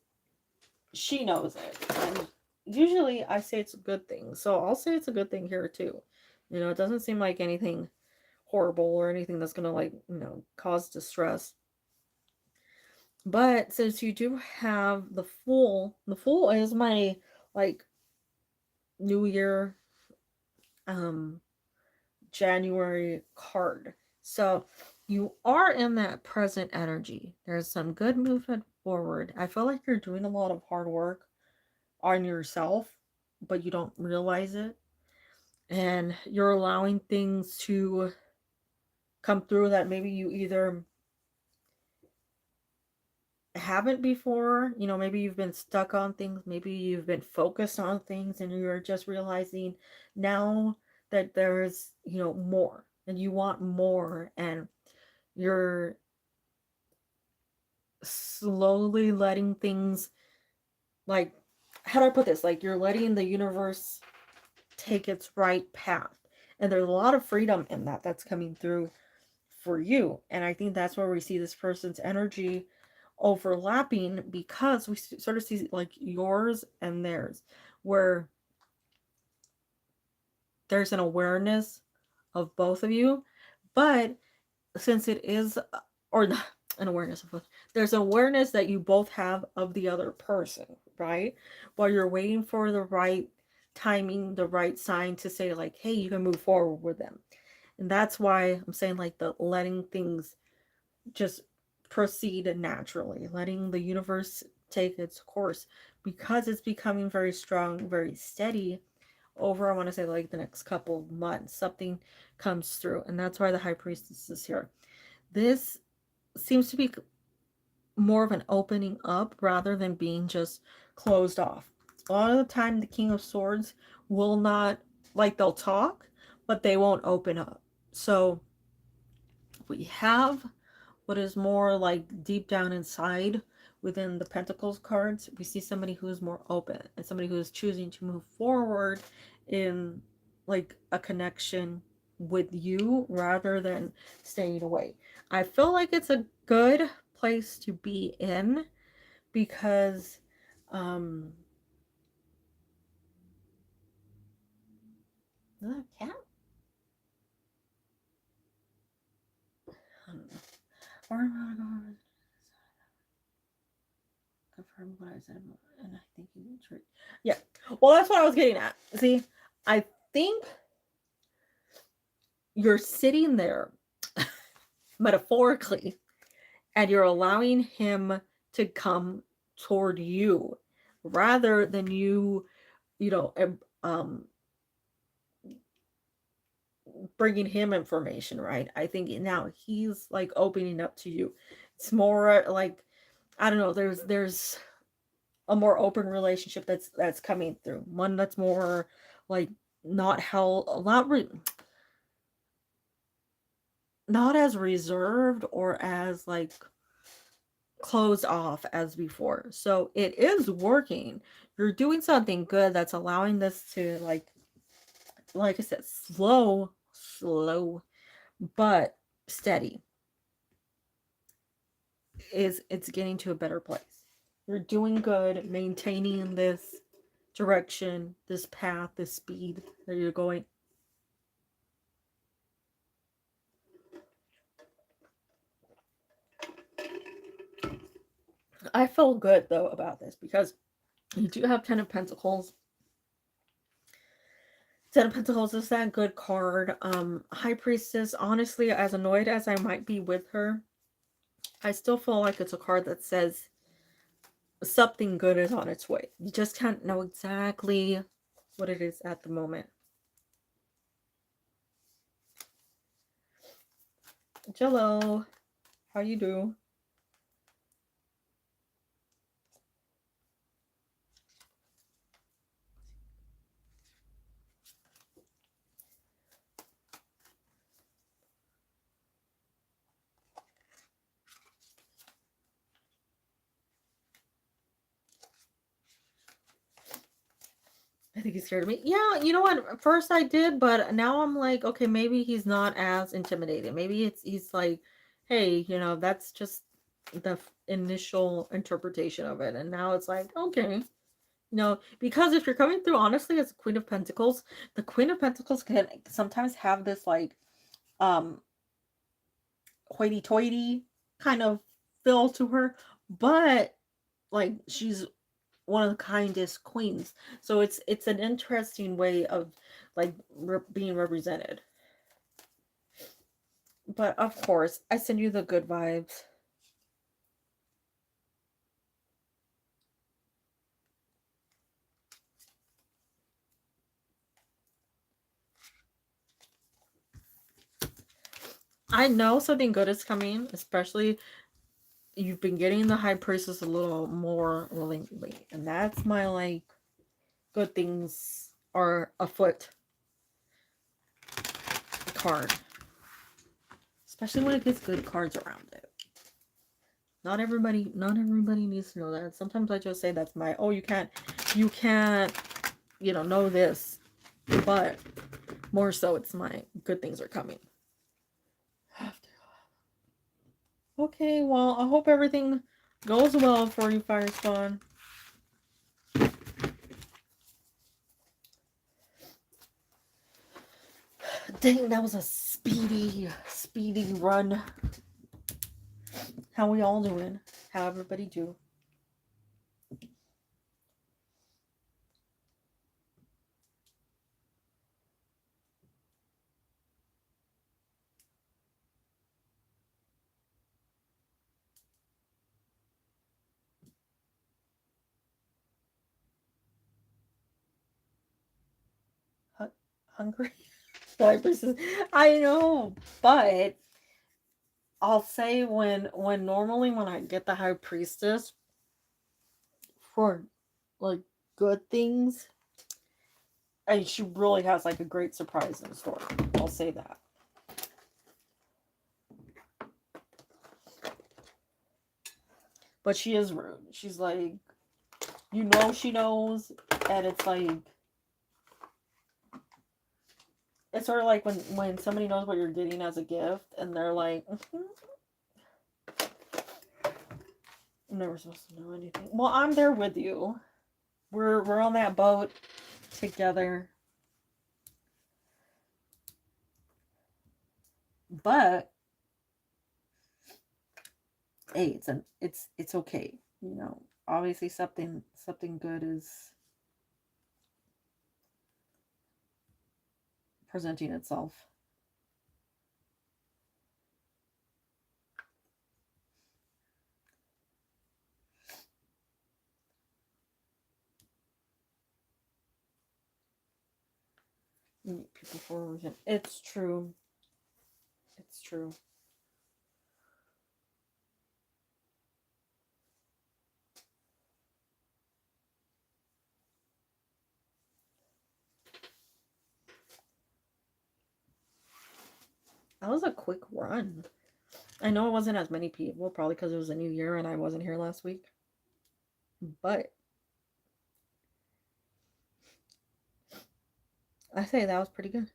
she knows it, and usually I say it's a good thing, so I'll say it's a good thing here too. You know, it doesn't seem like anything horrible or anything that's gonna, like, you know, cause distress. But since you do have the Fool is my, like, New Year January card. So you are in that present energy. There's some good movement forward. I feel like you're doing a lot of hard work on yourself, but you don't realize it. And you're allowing things to come through that maybe you either haven't before. You know, maybe you've been stuck on things, maybe you've been focused on things, and you're just realizing now that there's, you know, more, and you want more, and you're slowly letting things, like, how do I put this? Like, you're letting the universe take its right path. And there's a lot of freedom in that that's coming through for you. And I think that's where we see this person's energy overlapping, because we sort of see, like, yours and theirs, where there's an awareness of both of you. But since it is, or not an awareness of both, there's awareness that you both have of the other person, right? While you're waiting for the right timing, the right sign to say, like, hey, you can move forward with them. And that's why I'm saying, like, the letting things just proceed naturally, letting the universe take its course, because it's becoming very strong, very steady over, I want to say, like, the next couple of months. Something comes through, and that's why the High Priestess is here. This seems to be more of an opening up rather than being just closed off. A lot of the time, the King of Swords will not, like, they'll talk, but they won't open up. So we have what is more like deep down inside within the Pentacles cards. We see somebody who is more open, and somebody who is choosing to move forward in, like, a connection with you rather than staying away. I feel like it's a good place to be in, because is that a cat? I don't know. Confirm what I said, and I think you true. Yeah. Well, that's what I was getting at. See, I think you're sitting there metaphorically, and you're allowing him to come toward you rather than you know, bringing him information, right? I think now he's, like, opening up to you. It's more like, I don't know, there's a more open relationship that's coming through, one that's more, like, not held a lot, not as reserved or as, like, closed off as before. So it is working. You're doing something good that's allowing this to, like I said, slow but steady. It's getting to a better place. You're doing good, maintaining this direction, this path, this speed that you're going. I feel good though about this, because You do have Ten of Pentacles. Ten of Pentacles is that good card. High Priestess, honestly, as annoyed as I might be with her, I still feel like it's a card that says something good is on its way. You just can't know exactly what it is at the moment. Jello, how you do? I think he's scared of me. Yeah, you know what? At first I did, but now I'm like, okay, maybe he's not as intimidating. Maybe he's like, hey, that's just the initial interpretation of it. And now it's like, okay. Because if you're coming through honestly as a Queen of Pentacles, the Queen of Pentacles can sometimes have this like hoity-toity kind of feel to her, but like she's one of the kindest queens. So it's an interesting way of like being represented. But of course, I send you the good vibes. I know something good is coming, especially you've been getting the High Priestess a little more lately, and that's my like good things are afoot card, especially when it gets good cards around it. Not everybody needs to know that. Sometimes I just say that's my, oh, you can't know this, but more so it's my good things are coming. Okay, well, I hope everything goes well for you, Firespawn. Dang, that was a speedy run. How we all doing? How everybody do? Hungry? I know, but I'll say when normally when I get the High Priestess for like good things, and she really has like a great surprise in store. I'll say that. But she is rude. She's like, she knows, and it's like, it's sort of like when somebody knows what you're getting as a gift, and they're like, I'm never supposed to know anything. Well, I'm there with you. We're on that boat together. But hey, it's okay. Obviously something good is presenting itself. People for a reason. It's true. It's true. That was a quick run. I know it wasn't as many people, probably because it was a new year and I wasn't here last week. But I say that was pretty good.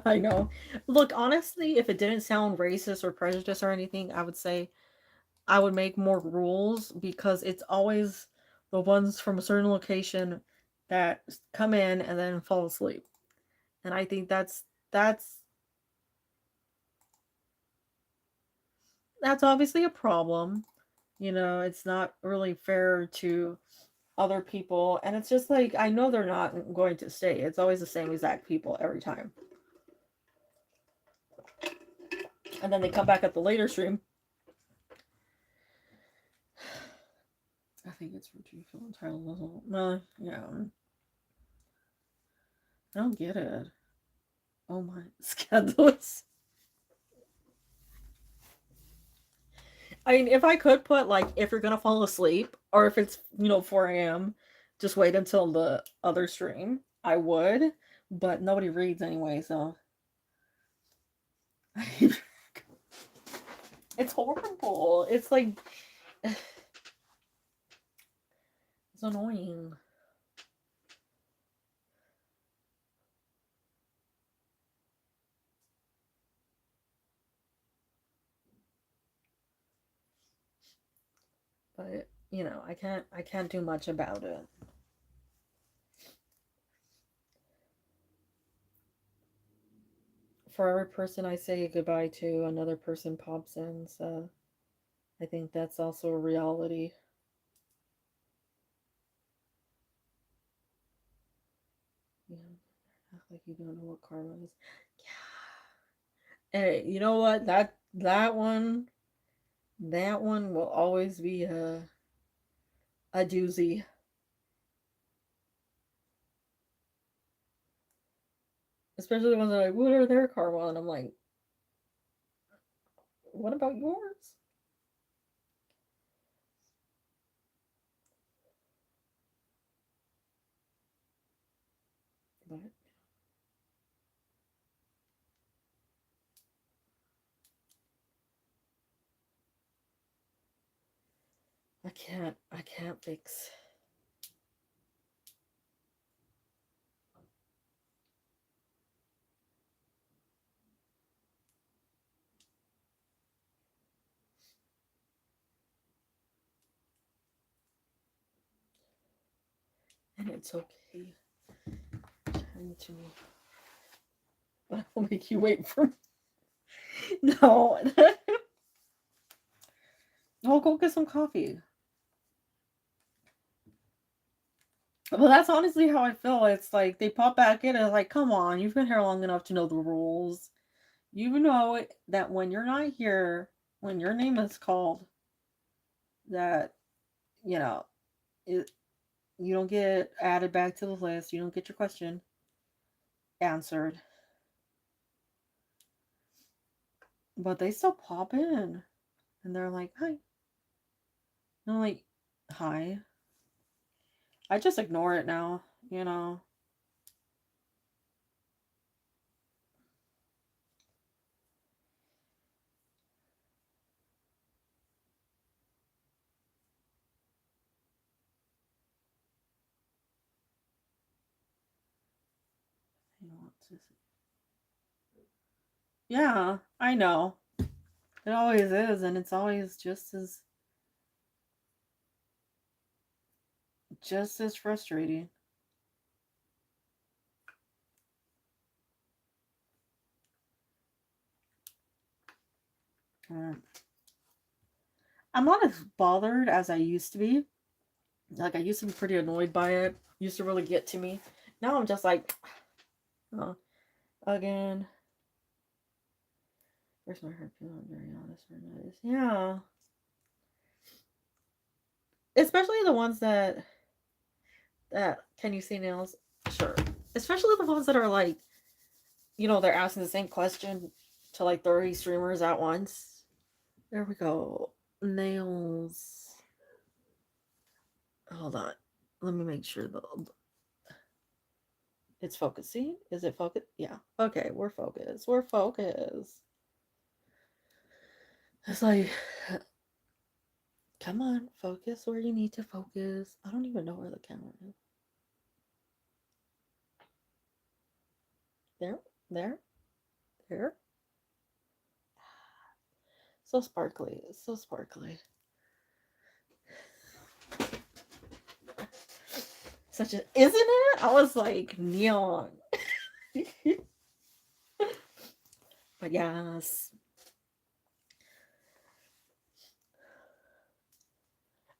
I know. Look, honestly, if it didn't sound racist or prejudiced or anything, I would say I would make more rules because it's always the ones from a certain location that come in and then fall asleep. And I think that's that's obviously a problem. You know, it's not really fair to other people, and it's just like I know they're not going to stay. It's always the same exact people every time. And then they come back at the later stream. I think it's for you feel entitled. No, yeah. I don't get it. Oh my, scandalous. I mean, if I could put like if you're gonna fall asleep or if it's 4 a.m., just wait until the other stream. I would, but nobody reads anyway, so it's horrible. It's like it's annoying. But I can't do much about it. For every person I say goodbye to, another person pops in, so I think that's also a reality. Yeah, act like you don't know what karma is. Yeah. Hey, you know what? That one will always be a doozy. Especially the ones that are like, what are their karma? And I'm like, what about yours? But I can't fix. And it's okay. Turn to me. But I'll make you wait for me. No. I'll go get some coffee. Well, that's honestly how I feel. It's like they pop back in and it's like, come on, you've been here long enough to know the rules. You know that when you're not here, when your name is called, that, you know, it, you don't get added back to the list. You don't get your question answered. But they still pop in and they're like, hi. And I'm like, hi. I just ignore it now, you know. Yeah, I know. It always is, and it's always just as frustrating. I'm not as bothered as I used to be. Like I used to be pretty annoyed by it. Used to really get to me. Now I'm just like, oh, again. Where's my heart feeling? Very honest, very nice. Yeah, especially the ones that can you see nails? Sure. Especially the ones that are like, they're asking the same question to like 30 streamers at once. There we go. Nails. Hold on. Let me make sure it's focusing. Is it focused? Yeah. Okay, we're focused. We're focused. It's like, come on, focus where you need to focus. I don't even know where the camera is. There. There. There. So sparkly. So sparkly. Such a, isn't it? I was like neon. But yes.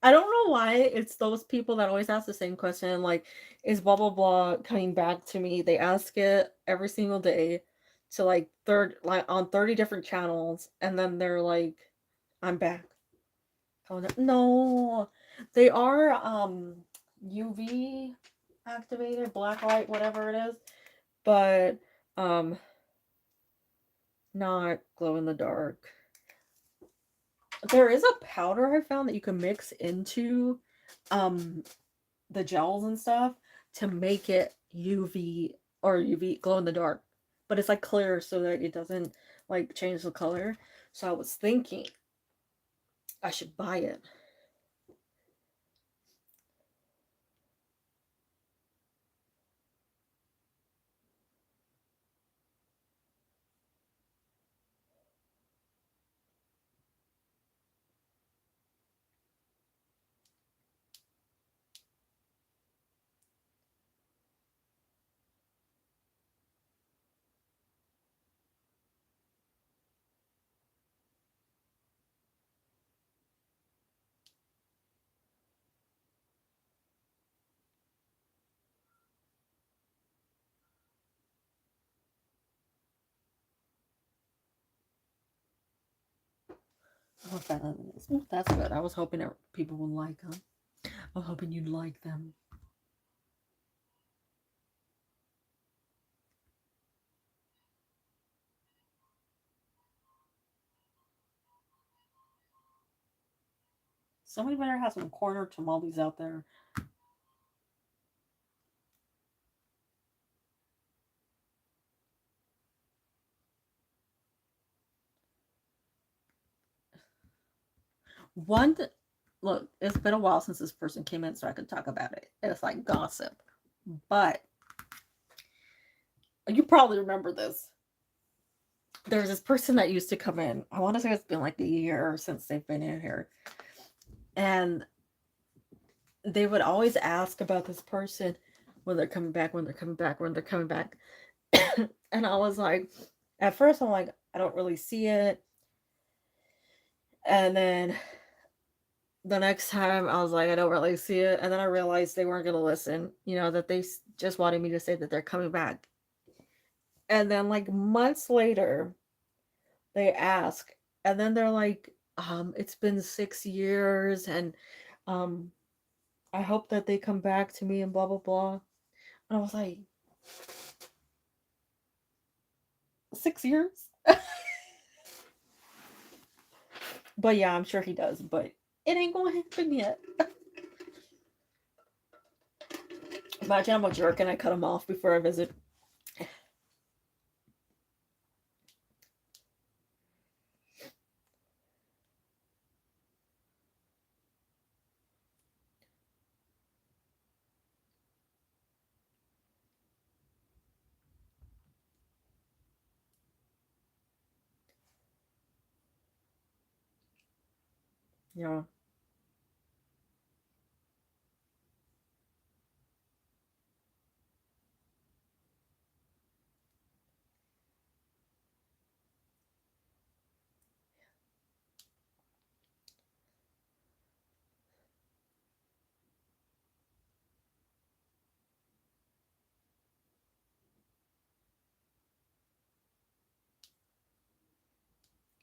I don't know why it's those people that always ask the same question, like, is blah blah blah coming back to me? They ask it every single day to like third like on 30 different channels, and then they're like, I'm back. No. They are UV activated, black light, whatever it is, but um not glow in the dark. There is a powder I found that you can mix into um the gels and stuff to make it UV or UV glow in the dark. But it's like clear so that it doesn't like change the color. So I was thinking I should buy it. I'm a fan of this. That's good. I was hoping that people would like them. I was hoping you'd like them. Somebody better have some corner tamales out there. One, look, it's been a while since this person came in, so I could talk about it. It's like gossip, but you probably remember this. There's this person that used to come in. I want to say it's been like a year since they've been in here, and they would always ask about this person when they're coming back, when they're coming back, when they're coming back. And I was like, at first, I'm like, I don't really see it. And then the next time, I was like, I don't really see it. And then I realized they weren't going to listen, that they just wanted me to say that they're coming back. And then, like, months later, they ask, and then they're like, it's been 6 years, and um, I hope that they come back to me, and blah, blah, blah. And I was like, 6 years? But yeah, I'm sure he does, but it ain't gonna happen yet. Imagine I'm a jerk and I cut him off before I visit. Yeah.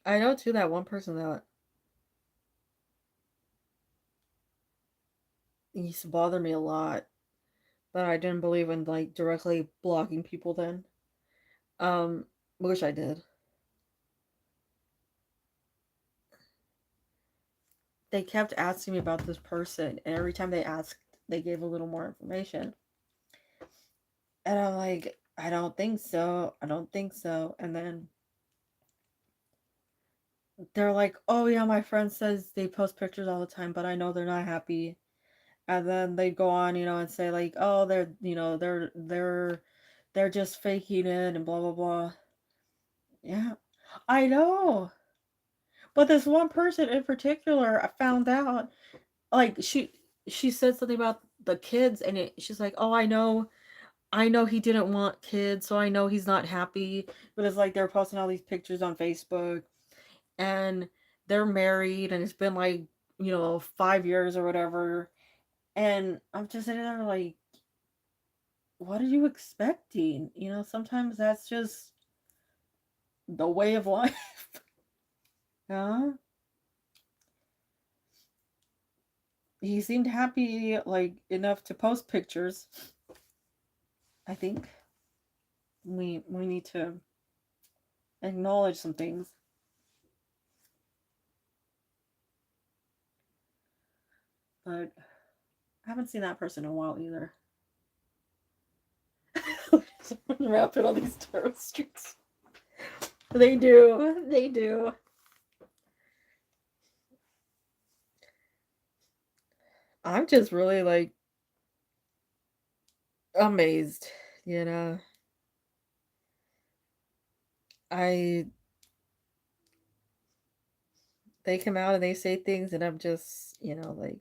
I know too that one person that used to bother me a lot, but I didn't believe in like directly blocking people then. Um, Wish I did. They kept asking me about this person, and every time they asked, they gave a little more information. And I'm like, I don't think so. I don't think so. And then they're like, oh yeah, my friend says they post pictures all the time, but I know they're not happy. And then they go on, and say like, oh, they're they're just faking it and blah blah blah. Yeah, I know. But this one person in particular, I found out, like she said something about the kids, and she's like, "Oh, I know he didn't want kids, so I know he's not happy." But it's like they're posting all these pictures on Facebook, and they're married, and it's been like 5 years or whatever. And I'm just sitting there like, what are you expecting? Sometimes that's just the way of life. Yeah. He seemed happy, like, enough to post pictures. I think we need to acknowledge some things. But I haven't seen that person in a while either. Rapid on these tarot streets. They do. They do. I'm just really like amazed, you know. I They come out and they say things, and I'm just, like,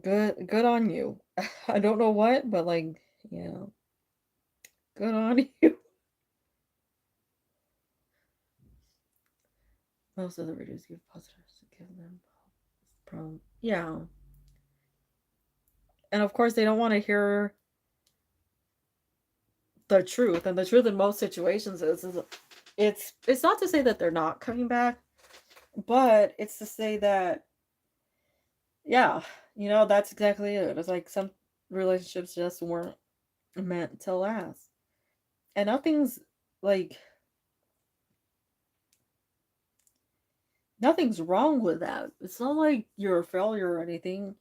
good on you. I don't know what, but like, you know, good on you. Most of the readers give positives to give them problem. Yeah. And of course they don't want to hear the truth. And the truth in most situations is it's not to say that they're not coming back, but it's to say that, yeah, that's exactly it. It's like some relationships just weren't meant to last. And like nothing's wrong with that. It's not like you're a failure or anything.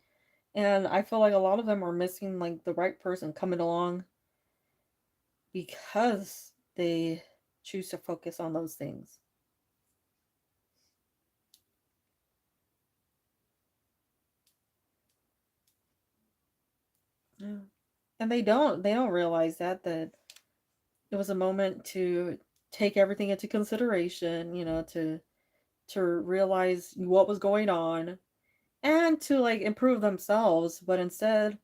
And I feel like a lot of them are missing like the right person coming along because they choose to focus on those things. Yeah. And they don't realize that it was a moment to take everything into consideration, to realize what was going on and to like improve themselves, but instead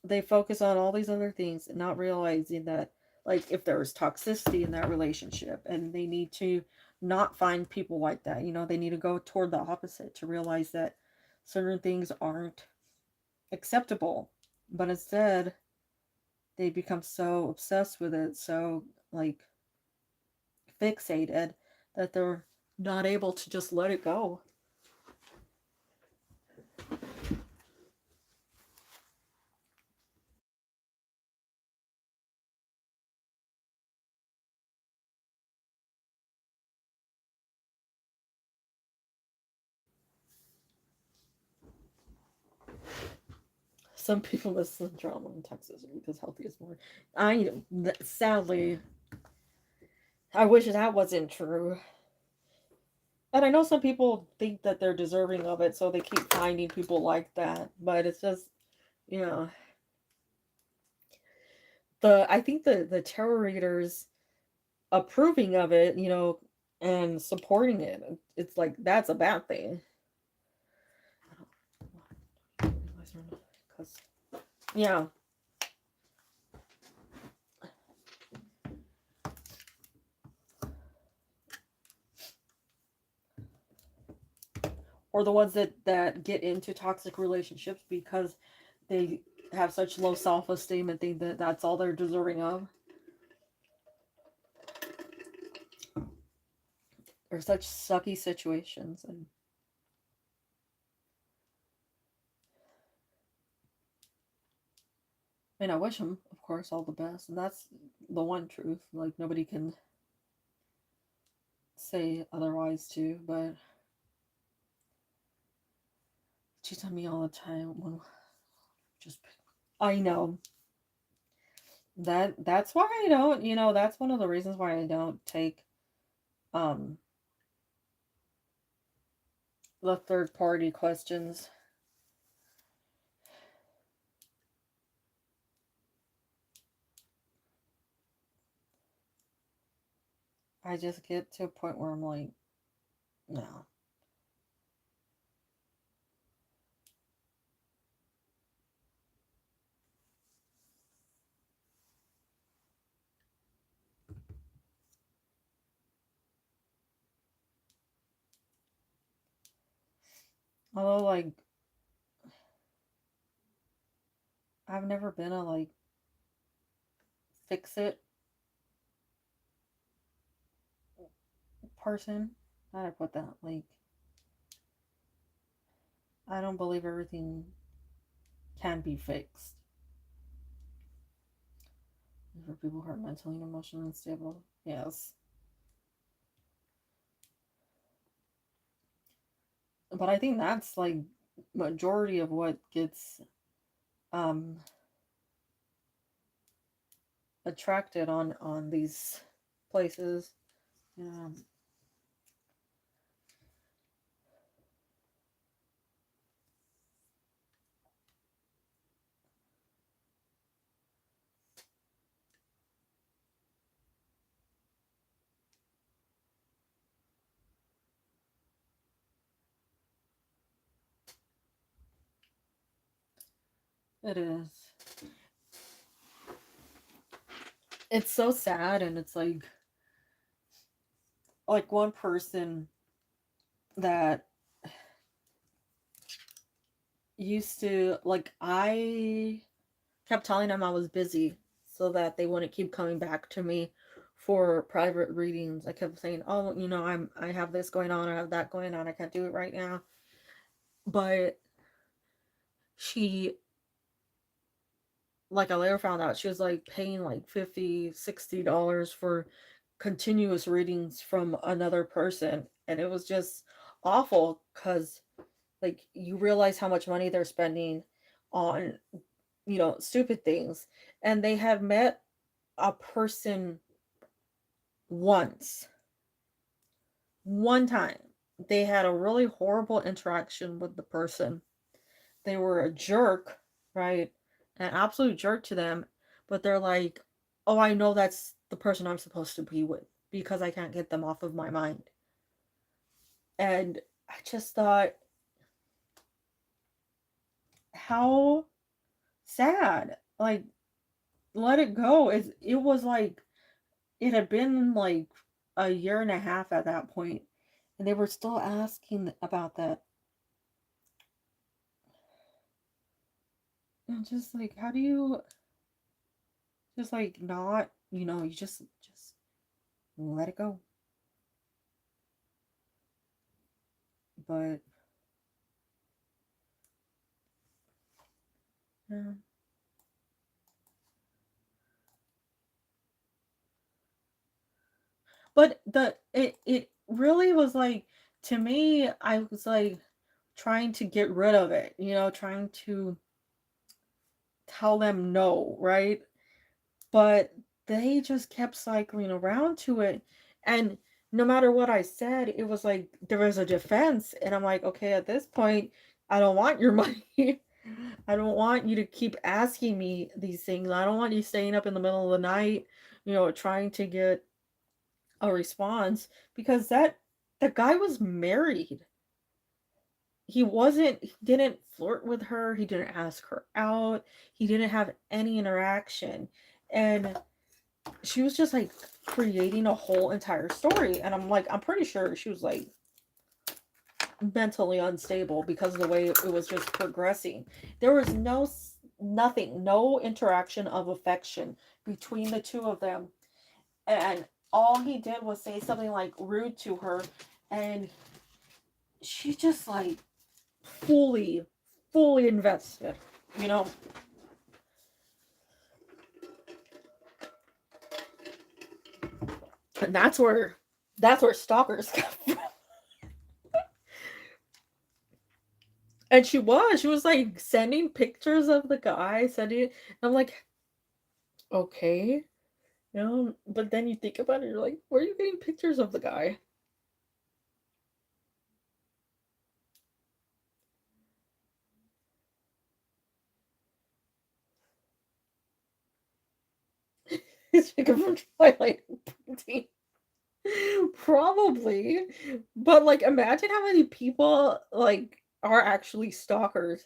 they focus on all these other things and not realizing that, like, if there's toxicity in that relationship, and they need to not find people like that, they need to go toward the opposite to realize that certain things aren't acceptable, but instead they become so obsessed with it, so like fixated, that they're not able to just let it go. Some people miss the drama and toxicity because healthy is more. Sadly, I wish that wasn't true. And I know some people think that they're deserving of it, so they keep finding people like that. But it's just, you know, I think the tarot readers approving of it, and supporting it, it's like that's a bad thing. Because, yeah. Or the ones that get into toxic relationships because they have such low self-esteem and think that that's all they're deserving of. Or such sucky situations. And I mean, I wish them, of course, all the best. And that's the one truth. Like, nobody can say otherwise, too. But she tell me all the time, well, just, I know. That's why I don't, that's one of the reasons why I don't take um the third party questions. I just get to a point where I'm like, no. Although, like, I've never been a, like, fix it person. How do I put that? Like, I don't believe everything can be fixed. For people who are mentally and emotionally unstable, yes. But I think that's, like, majority of what gets um attracted on these places. Yeah. It is. It's so sad, and it's like one person that used to, like, I kept telling them I was busy so that they wouldn't keep coming back to me for private readings. I kept saying, "Oh, I have this going on, I have that going on, I can't do it right now." But she, like, I later found out she was, like, paying like $50, $60 for continuous readings from another person, and it was just awful because, like, you realize how much money they're spending on, stupid things. And they had met a person once, one time. They had a really horrible interaction with the person. They were a jerk, right? An absolute jerk to them. But they're like, oh, I know that's the person I'm supposed to be with because I can't get them off of my mind. And I just thought, how sad. Like, let it go. It was like, it had been like a year and a half at that point, and they were still asking about that. And just like, how do you just, like, not, you just let it go. But yeah. But it really was like, to me, I was like trying to get rid of it, trying to tell them no, right? But they just kept cycling around to it. And no matter what I said, it was like there was a defense. And I'm like, okay, at this point, I don't want your money. I don't want you to keep asking me these things. I don't want you staying up in the middle of the night, trying to get a response, because the guy was married. He didn't flirt with her, he didn't ask her out, he didn't have any interaction. And she was just like creating a whole entire story. And I'm like, I'm pretty sure she was like mentally unstable because of the way it was just progressing. There was nothing, no interaction of affection between the two of them. And all he did was say something like rude to her, and she just like fully, fully invested, you know? And that's where stalkers come from. And she was like sending pictures of the guy, sending it. I'm like, okay, but then you think about it, you're like, where are you getting pictures of the guy? It's like from Twilight painting. Probably. But like imagine how many people like are actually stalkers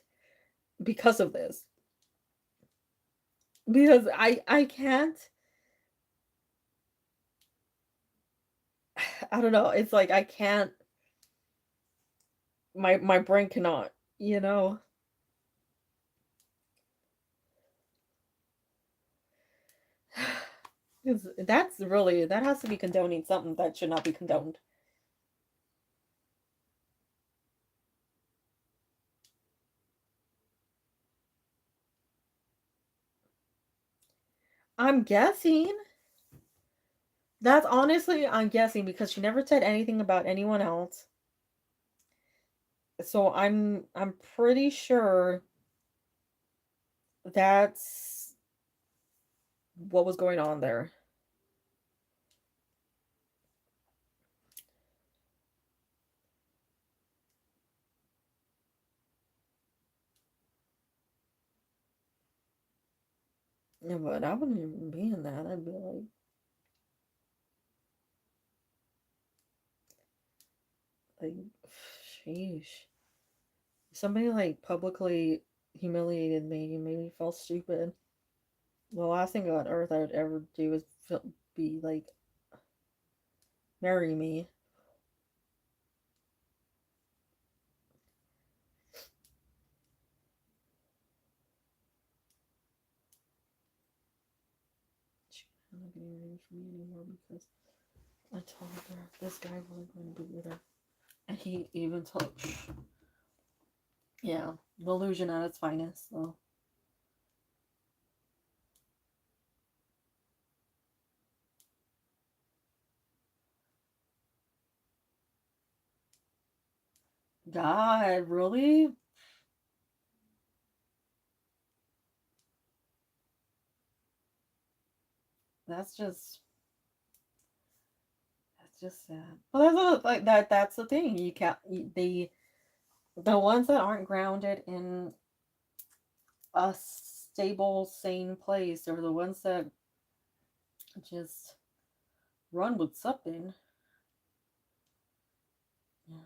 because of this. Because I can't, I don't know, it's like I can't, my brain cannot, you know. 'Cause that's really, that has to be condoning something that should not be condoned. I'm guessing. That's honestly, I'm guessing because she never said anything about anyone else. So I'm pretty sure that's what was going on there. Yeah, but I wouldn't even be in that. I'd be like, sheesh. Somebody like publicly humiliated me and made me feel stupid. The last thing on earth I would ever do is be like, marry me. She's not getting ready for me anymore because I told her this guy wasn't going to be with her. And he even told, yeah, delusion at its finest. So, God, really? That's just, that's just sad. Well, that's like that. That's the thing. You can't. The ones that aren't grounded in a stable, sane place are the ones that just run with something. Yeah.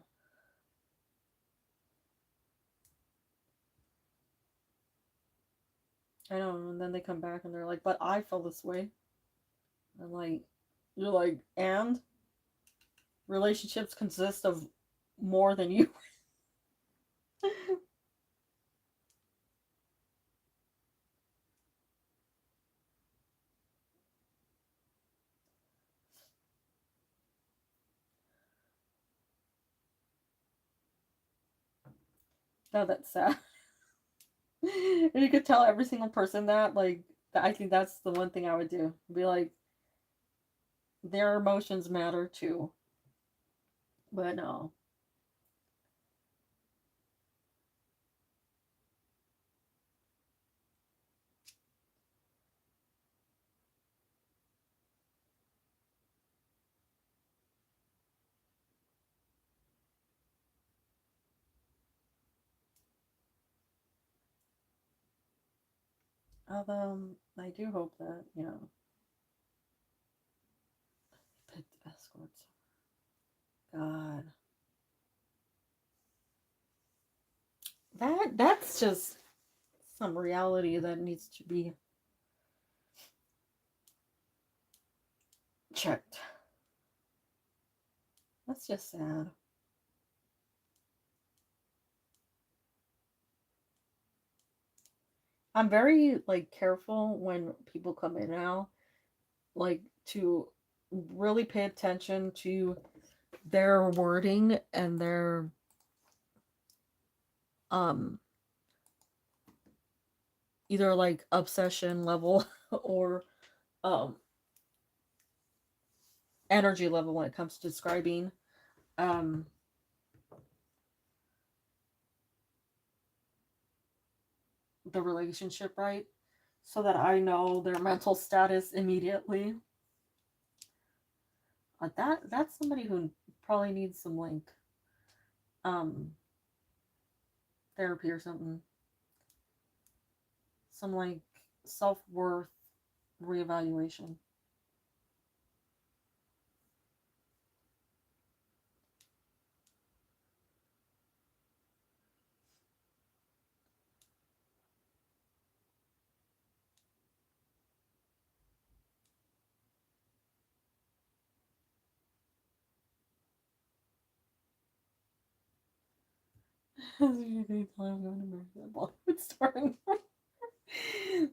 I know, and then they come back and they're like, "But I feel this way." I'm like, you're like, and relationships consist of more than you. No, that's sad. And you could tell every single person that, like, I think that's the one thing I would do. Be like, their emotions matter too. But no. I do hope that, pet escorts. God. That's just some reality that needs to be checked. That's just sad. I'm very like careful when people come in now, like to really pay attention to their wording and their um either like obsession level or um energy level when it comes to describing um the relationship, right? So that I know their mental status immediately. That's somebody who probably needs some like um therapy or something. Some like self-worth reevaluation.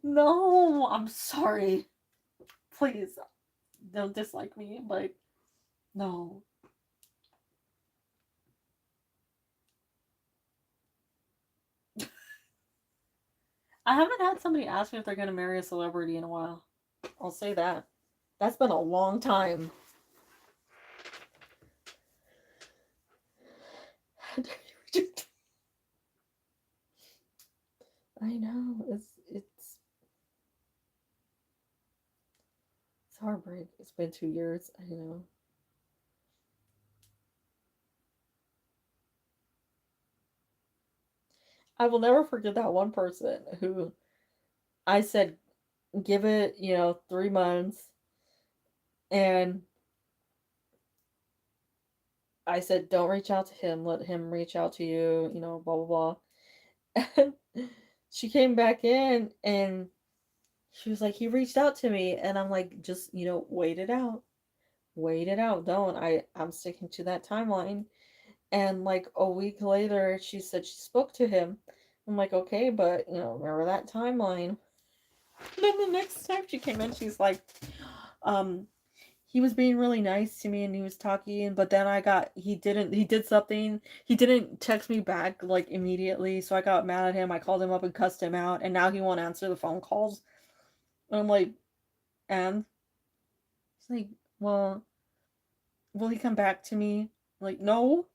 No, I'm sorry. Please, don't dislike me, but no. I haven't had somebody ask me if they're going to marry a celebrity in a while. I'll say that. That's been a long time. I know. It's heartbreak. It's been 2 years. I know. I will never forget that one person who I said, give it, 3 months. And I said, don't reach out to him. Let him reach out to you, blah, blah, blah. And she came back in and she was like, he reached out to me. And I'm like, just, wait it out. Wait it out. Don't. I'm sticking to that timeline. And like a week later, she said she spoke to him. I'm like, okay, but, remember that timeline. And then the next time she came in, she's like, um, he was being really nice to me and he was talking, but then he did something. He didn't text me back like immediately, so I got mad at him. I called him up and cussed him out, and now he won't answer the phone calls. And I'm like, and he's like, well, will he come back to me? I'm like, no.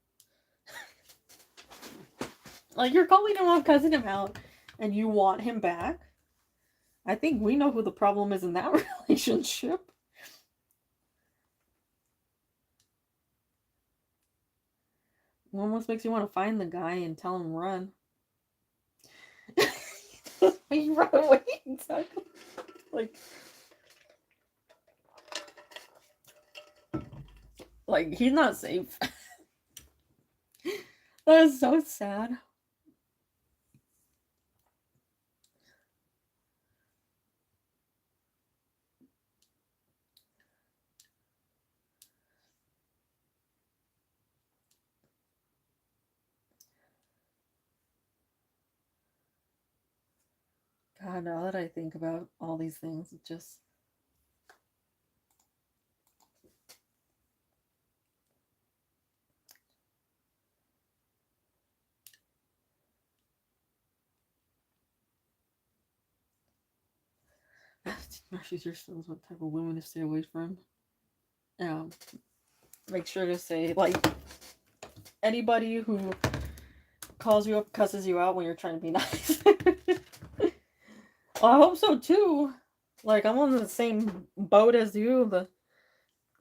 Like, you're calling him up, cussing him out, and you want him back? I think we know who the problem is in that relationship. It almost makes you want to find the guy and tell him run. You run away, exactly. Like he's not safe. That is so sad. God, now that I think about all these things, it just teach your students what type of women to stay away from. Make sure to say like anybody who calls you up, cusses you out when you're trying to be nice. Well, I hope so too. Like I'm on the same boat as you, the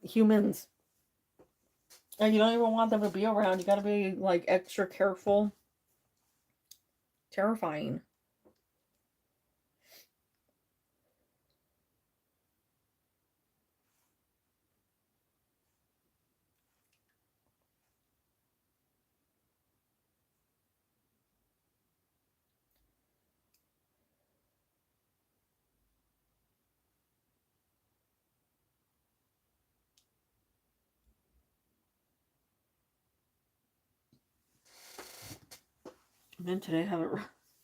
humans. And you don't even want them to be around. You gotta be like extra careful. Terrifying. And then today I have it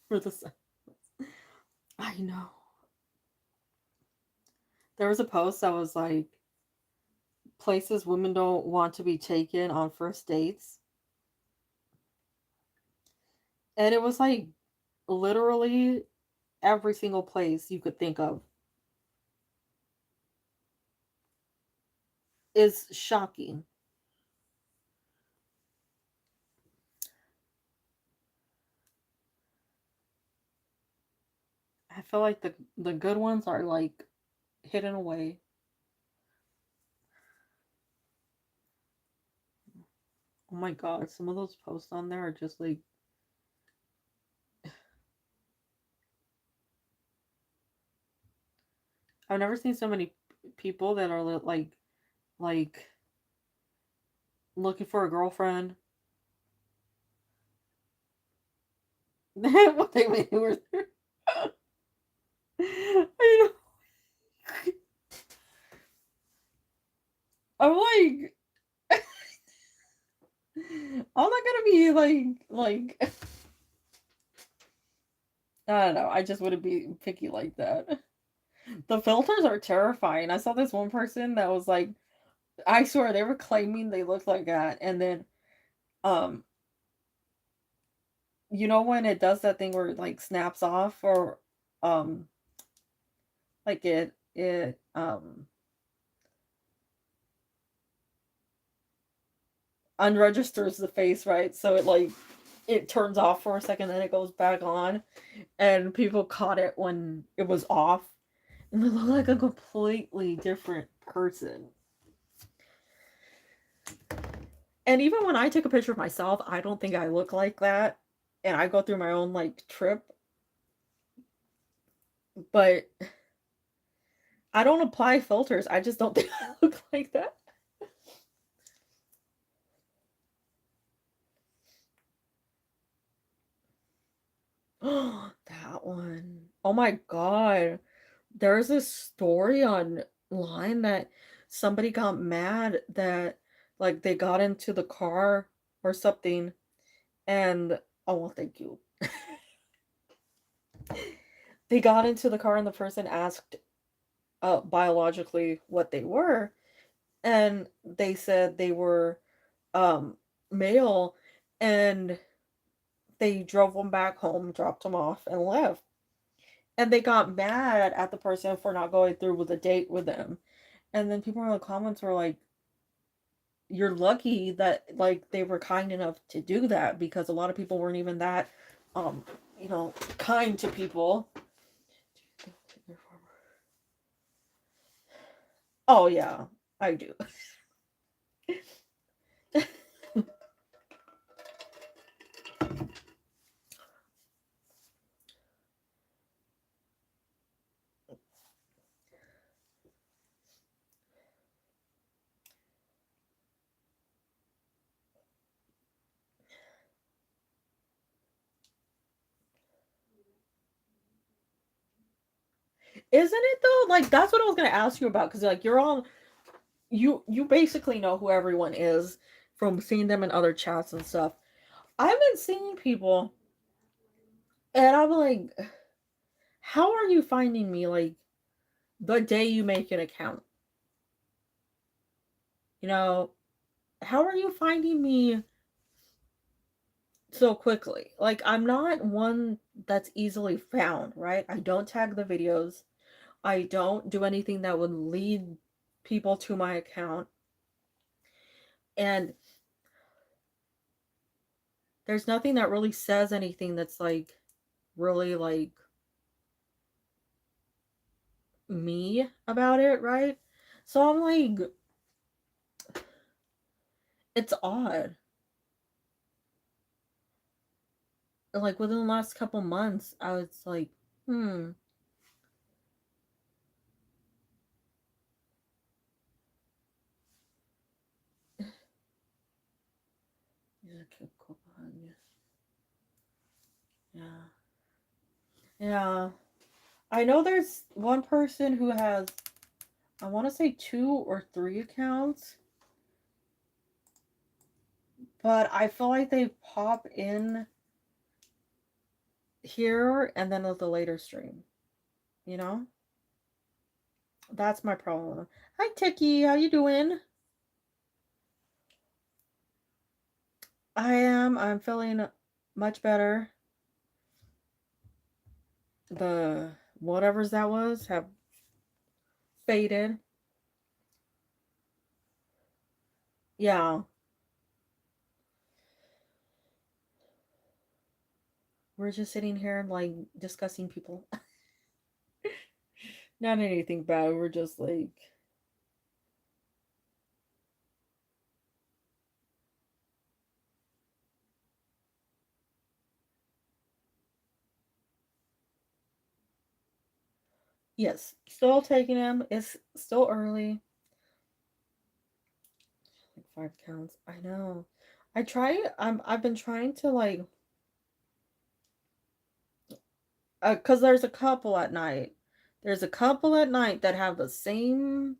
for the sun. I know. There was a post that was like places women don't want to be taken on first dates. And it was like literally every single place you could think of. Is shocking. I feel like the good ones are like hidden away. Oh my god, some of those posts on there are just like I've never seen so many people that are like looking for a girlfriend. What they were there. I know. I'm like I'm not gonna be like I don't know. I just wouldn't be picky like that. The filters are terrifying. I saw this one person that was like, I swear they were claiming they looked like that, and then um you know when it does that thing where it like snaps off or um like it unregisters the face, right? So it like it turns off for a second, then it goes back on, and people caught it when it was off, and they look like a completely different person. And even when I take a picture of myself, I don't think I look like that, and I go through my own like trip, but I don't apply filters. I just don't think I look like that. Oh, that one. Oh my god. There's a story online that somebody got mad that like they got into the car or something and oh well thank you. They got into the car and the person asked biologically what they were and they said they were um male and they drove them back home, dropped them off and left. And they got mad at the person for not going through with a date with them. And then people in the comments were like, "You're lucky that like they were kind enough to do that because a lot of people weren't even that, um, kind to people." Oh yeah, I do. Isn't it though? Like that's what I was gonna ask you about because like you're all you basically know who everyone is from seeing them in other chats and stuff. I've been seeing people, and I'm like, how are you finding me? Like the day you make an account, you know, how are you finding me so quickly? Like I'm not one that's easily found, right? I don't tag the videos. I don't do anything that would lead people to my account. And there's nothing that really says anything that's like really like me about it, right? So I'm like, it's odd. Like within the last couple months, I was like, hmm. Yeah. Yeah. I know there's one person who has, I want to say 2 or 3 accounts, but I feel like they pop in here and then at the later stream, you know? That's my problem. Hi, Tiki. How you doing? I am. I'm feeling much better. The whatever's that was have faded. Yeah. We're just sitting here like discussing people. Not anything bad. We're just like, yes, still taking them. It's still early. Like 5 counts. I know. I've been trying to like cuz there's a couple at night. There's a couple at night that have the same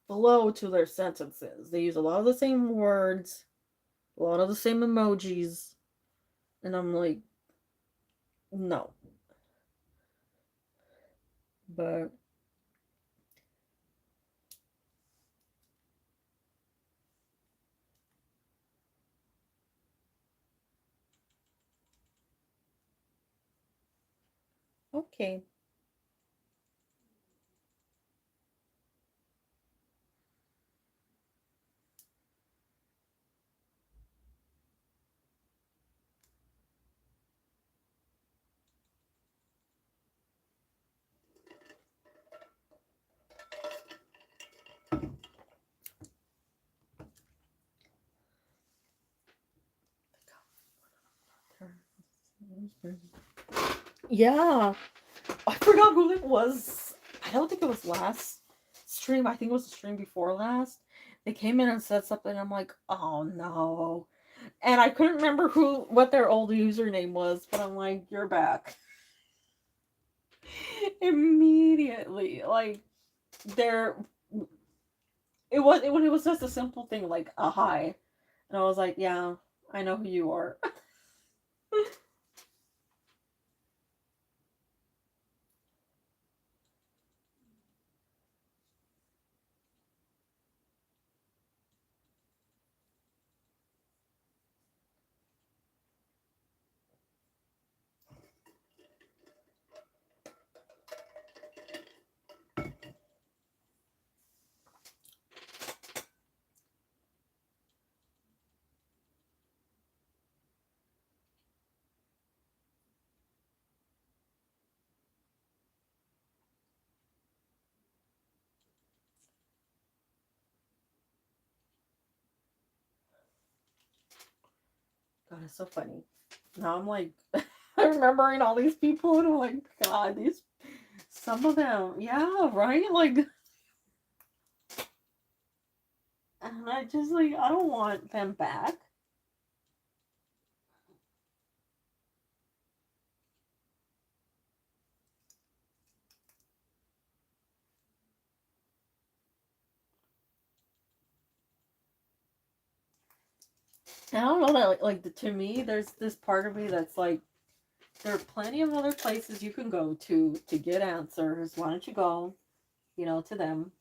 flow to their sentences. They use a lot of the same words, a lot of the same emojis. And I'm like, no. But okay. Yeah. I forgot who it was. I don't think it was last stream. I think it was the stream before last. They came in and said something. I'm like, oh no. And I couldn't remember what their old username was, but I'm like, you're back. Immediately. Like they're it was just a simple thing like a hi. And I was like, yeah, I know who you are. God, it's so funny. Now I'm like remembering all these people and I'm like, God, these some of them, yeah, right? Like and I just like I don't want them back. And I don't know that to me, there's this part of me that's like, there are plenty of other places you can go to get answers. Why don't you go, to them?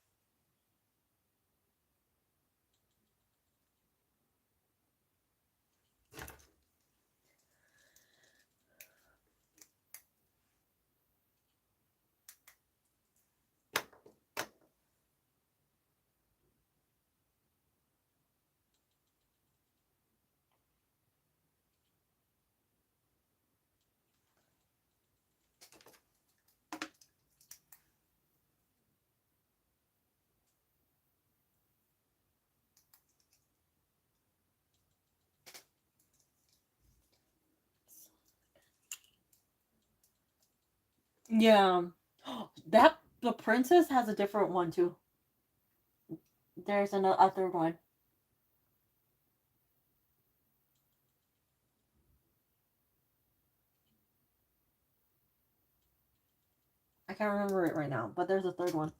Yeah. That the princess has a different one too. There's a third one. I can't remember it right now, but there's a third one.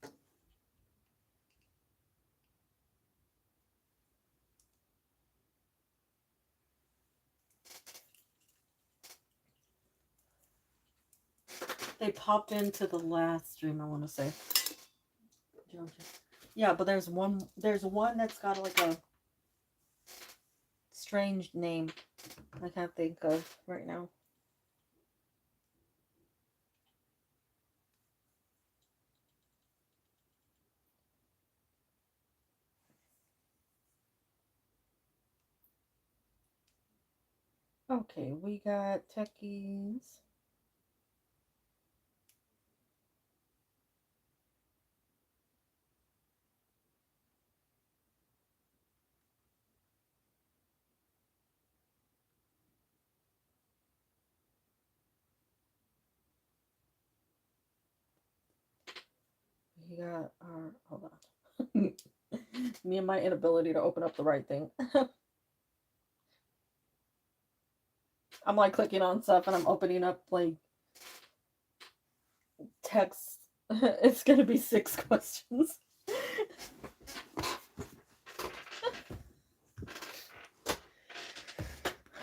They popped into the last stream, I want to say. Yeah, but there's one. There's one that's got like a strange name. I can't think of right now. Okay, we got techies. We got our. Hold on. Me and my inability to open up the right thing. I'm like clicking on stuff and I'm opening up like text. It's gonna be 6 questions.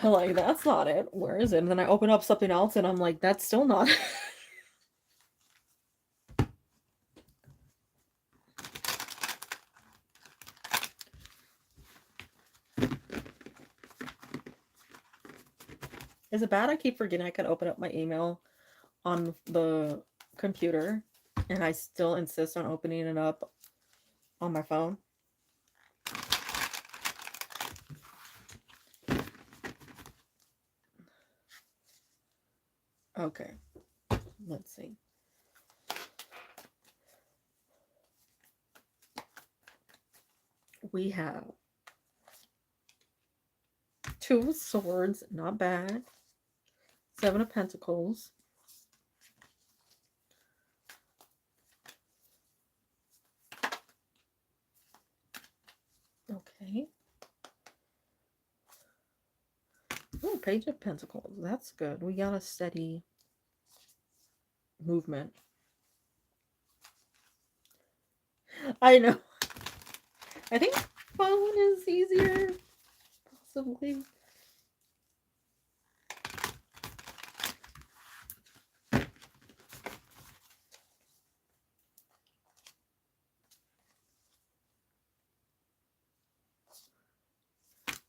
Like, that's not it. Where is it? And then I open up something else and I'm like, that's still not it. Is it bad I keep forgetting I can open up my email on the computer and I still insist on opening it up on my phone? Okay, let's see. We have 2 of Swords, not bad. 7 of Pentacles. Okay. Oh, Page of Pentacles. That's good. We got a steady movement. I know. I think phone is easier, possibly.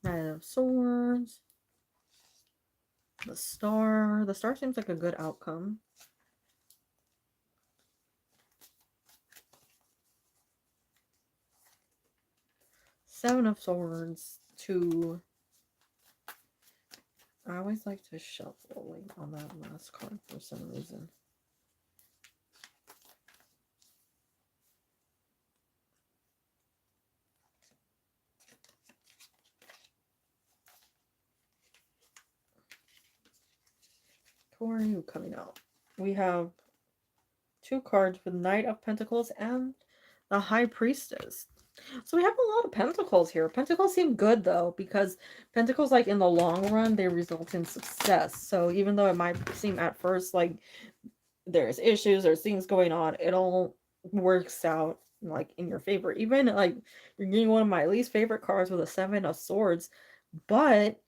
Knight of Swords. The Star. The Star seems like a good outcome. Seven of Swords. 2. I always like to shuffle on that last card for some reason. Who are you coming out? We have 2 cards with Knight of Pentacles and the High Priestess. So we have a lot of Pentacles here. Pentacles seem good though, because Pentacles, like in the long run, they result in success. So even though it might seem at first like there's issues, there's things going on, it all works out like in your favor. Even like you're getting one of my least favorite cards with a 7 of Swords, but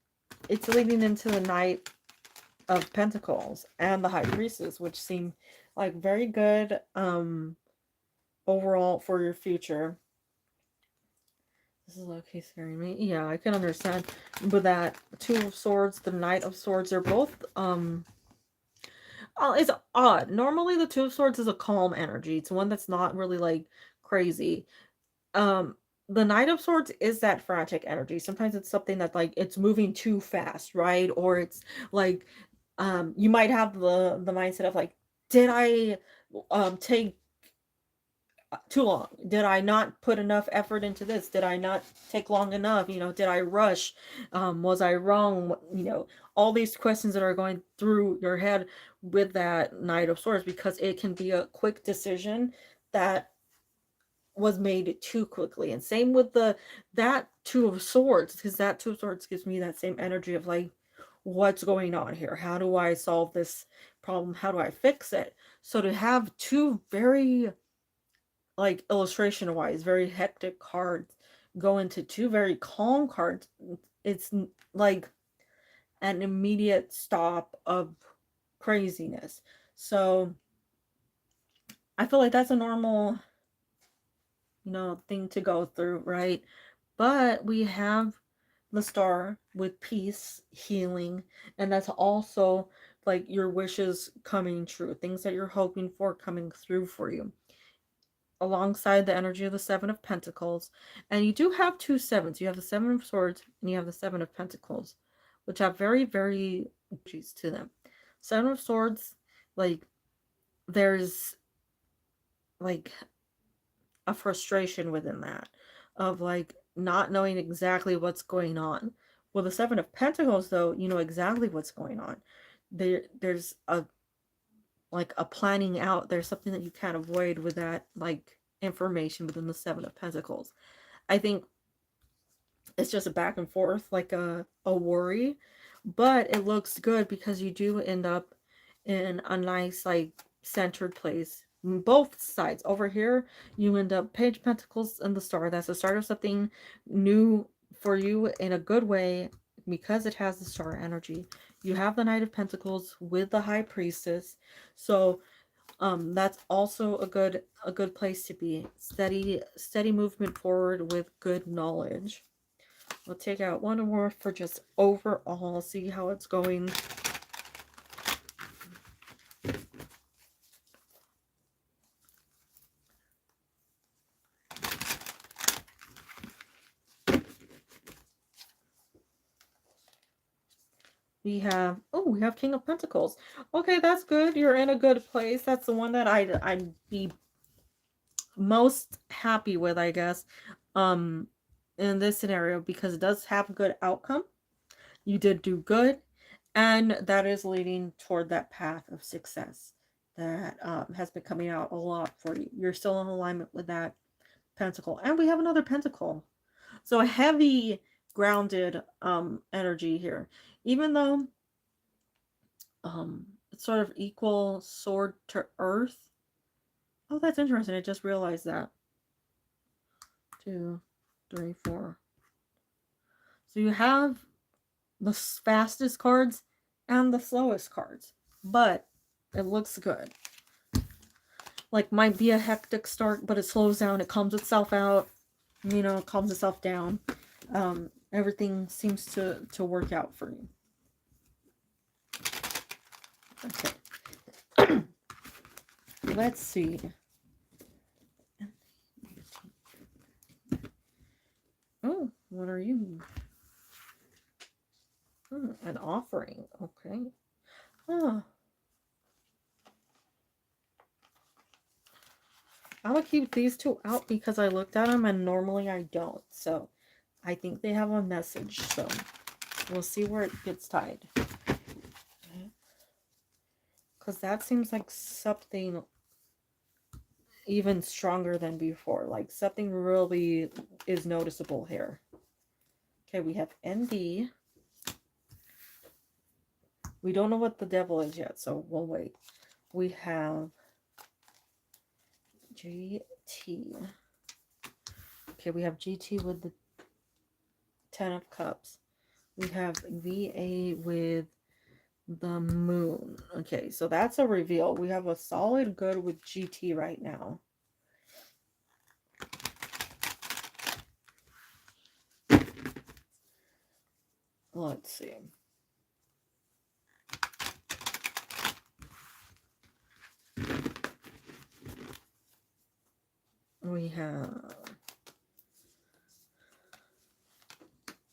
it's leading into the Knight of Pentacles and the High Priestess, which seem like very good overall for your future. This is okay scaring me. Yeah, I can understand. But that 2 of Swords, the Knight of Swords, they're both it's odd. Normally the 2 of Swords is a calm energy. It's one that's not really like crazy. The Knight of Swords is that frantic energy. Sometimes it's something that like it's moving too fast, right? Or it's like you might have the mindset of like, did I take too long? Did I not put enough effort into this? Did I not take long enough? You know, did I rush? Was I wrong? You know, all these questions that are going through your head with that Knight of Swords, because it can be a quick decision that was made too quickly. And same with that 2 of Swords, because that 2 of Swords gives me that same energy of like, what's going on here? How do I solve this problem? How do I fix it? So to have 2 very, like illustration wise, very hectic cards go into 2 very calm cards, it's like an immediate stop of craziness. So I feel like that's a normal, you know, thing to go through, right? But we have the Star with peace, healing, and that's also like your wishes coming true, things that you're hoping for coming through for you, alongside the energy of the 7 of Pentacles. And you do have 2 sevens. You have the 7 of Swords and you have the 7 of Pentacles, which have very, very energies to them. 7 of Swords, like, there's like a frustration within that of like not knowing exactly what's going on. Well, the 7 of Pentacles, though, you know exactly what's going on. There's a like a planning out. There's something that you can't avoid with that like information within the 7 of Pentacles. I think it's just a back and forth, like a worry, but it looks good because you do end up in a nice like centered place. Both sides. Over here you end up Page of Pentacles and the Star. That's the start of something new for you in a good way, because it has the star energy. You have the Knight of Pentacles with the High Priestess. So that's also a good place to be. Steady movement forward with good knowledge. We'll take out one more for just overall, see how it's going. We have King of Pentacles. Okay, that's good. You're in a good place. That's the one that I'd be most happy with, I guess, in this scenario, because it does have a good outcome. You did do good, and that is leading toward that path of success that has been coming out a lot for you. You're still in alignment with that pentacle, and we have another pentacle. So a heavy grounded energy here, even though it's sort of equal sword to earth. Oh, that's interesting. I just realized that. 2, 3, 4. So you have the fastest cards and the slowest cards, but it looks good. Like, might be a hectic start, but it slows down, it calms itself out, you know, it calms itself down. Everything seems to work out for you. Okay. Let's see. Oh, what are you? An offering. Okay. Huh. I'm gonna keep these two out because I looked at them and normally I don't. So I think they have a message. So we'll see where it gets tied. Because that seems like something even stronger than before. Like something really is noticeable here. Okay, we have ND. We don't know what the devil is yet, so we'll wait. We have GT. Okay, we have GT with the 10 of Cups. We have VA with the Moon. Okay, so that's a reveal. We have a solid good with GT right now. Let's see. We have...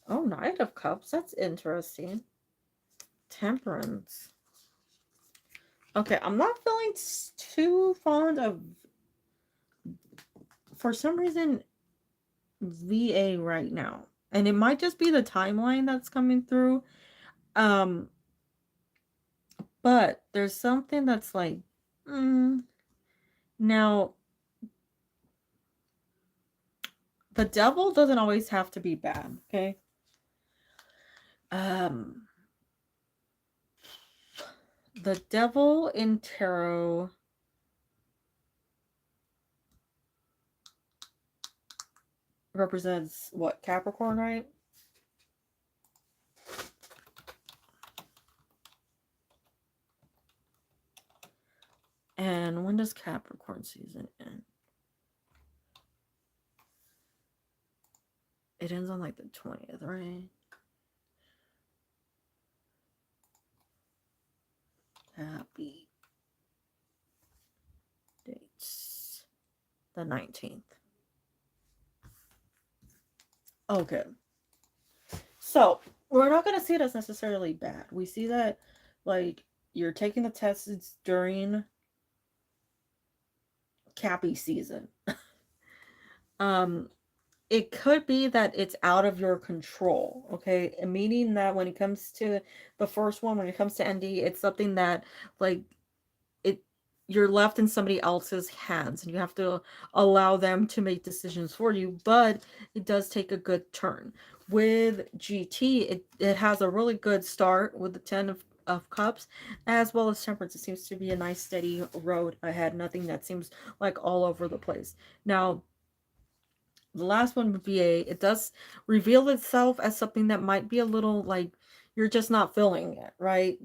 Oh, Knight of Cups. That's interesting. Temperance. Okay, I'm not feeling too fond of... For some reason, VA right now. And it might just be the timeline that's coming through. But there's something that's like... Now... The devil doesn't always have to be bad, okay? The devil in tarot represents what? Capricorn, right? And when does Capricorn season end? It ends on like the 20th, right? Happy dates. The 19th. Okay. So, we're not going to see it as necessarily bad. We see that, like, you're taking the tests during Cappy season. It could be that it's out of your control, okay? Meaning that when it comes to the first one, when it comes to ND, it's something that, like, you're left in somebody else's hands, and you have to allow them to make decisions for you, but it does take a good turn. With GT, it has a really good start with the 10 of Cups, as well as Temperance. It seems to be a nice steady road ahead, nothing that seems like all over the place. Now, The last one would be it does reveal itself as something that might be a little like you're just not feeling it, right?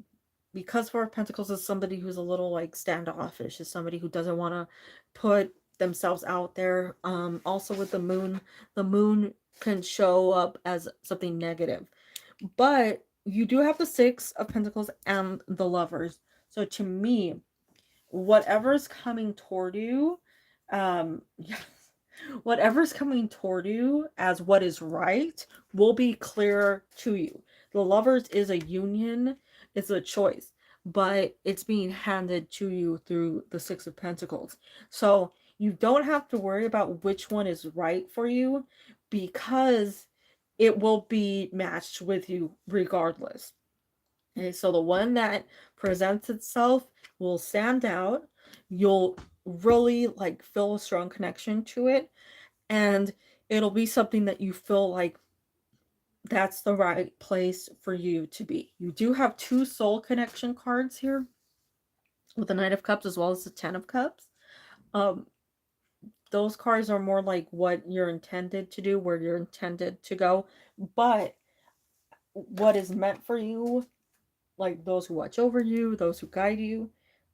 Because Four of Pentacles is somebody who's a little like standoffish, is somebody who doesn't want to put themselves out there. Also with the moon can show up as something negative. But you do have the Six of Pentacles and the Lovers. So to me, whatever's coming toward you, yes, whatever's coming toward you as what is right will be clear to you. The Lovers is a union, it's a choice, but it's being handed to you through the Six of Pentacles. So you don't have to worry about which one is right for you, because it will be matched with you regardless. Okay, so the one that presents itself will stand out. You'll really like feel a strong connection to it, and it'll be something that you feel like that's the right place for you to be. You do have two soul connection cards here with the Knight of Cups as well as the Ten of Cups. Those cards are more like what you're intended to do, where you're intended to go. But what is meant for you, like those who watch over you, those who guide you,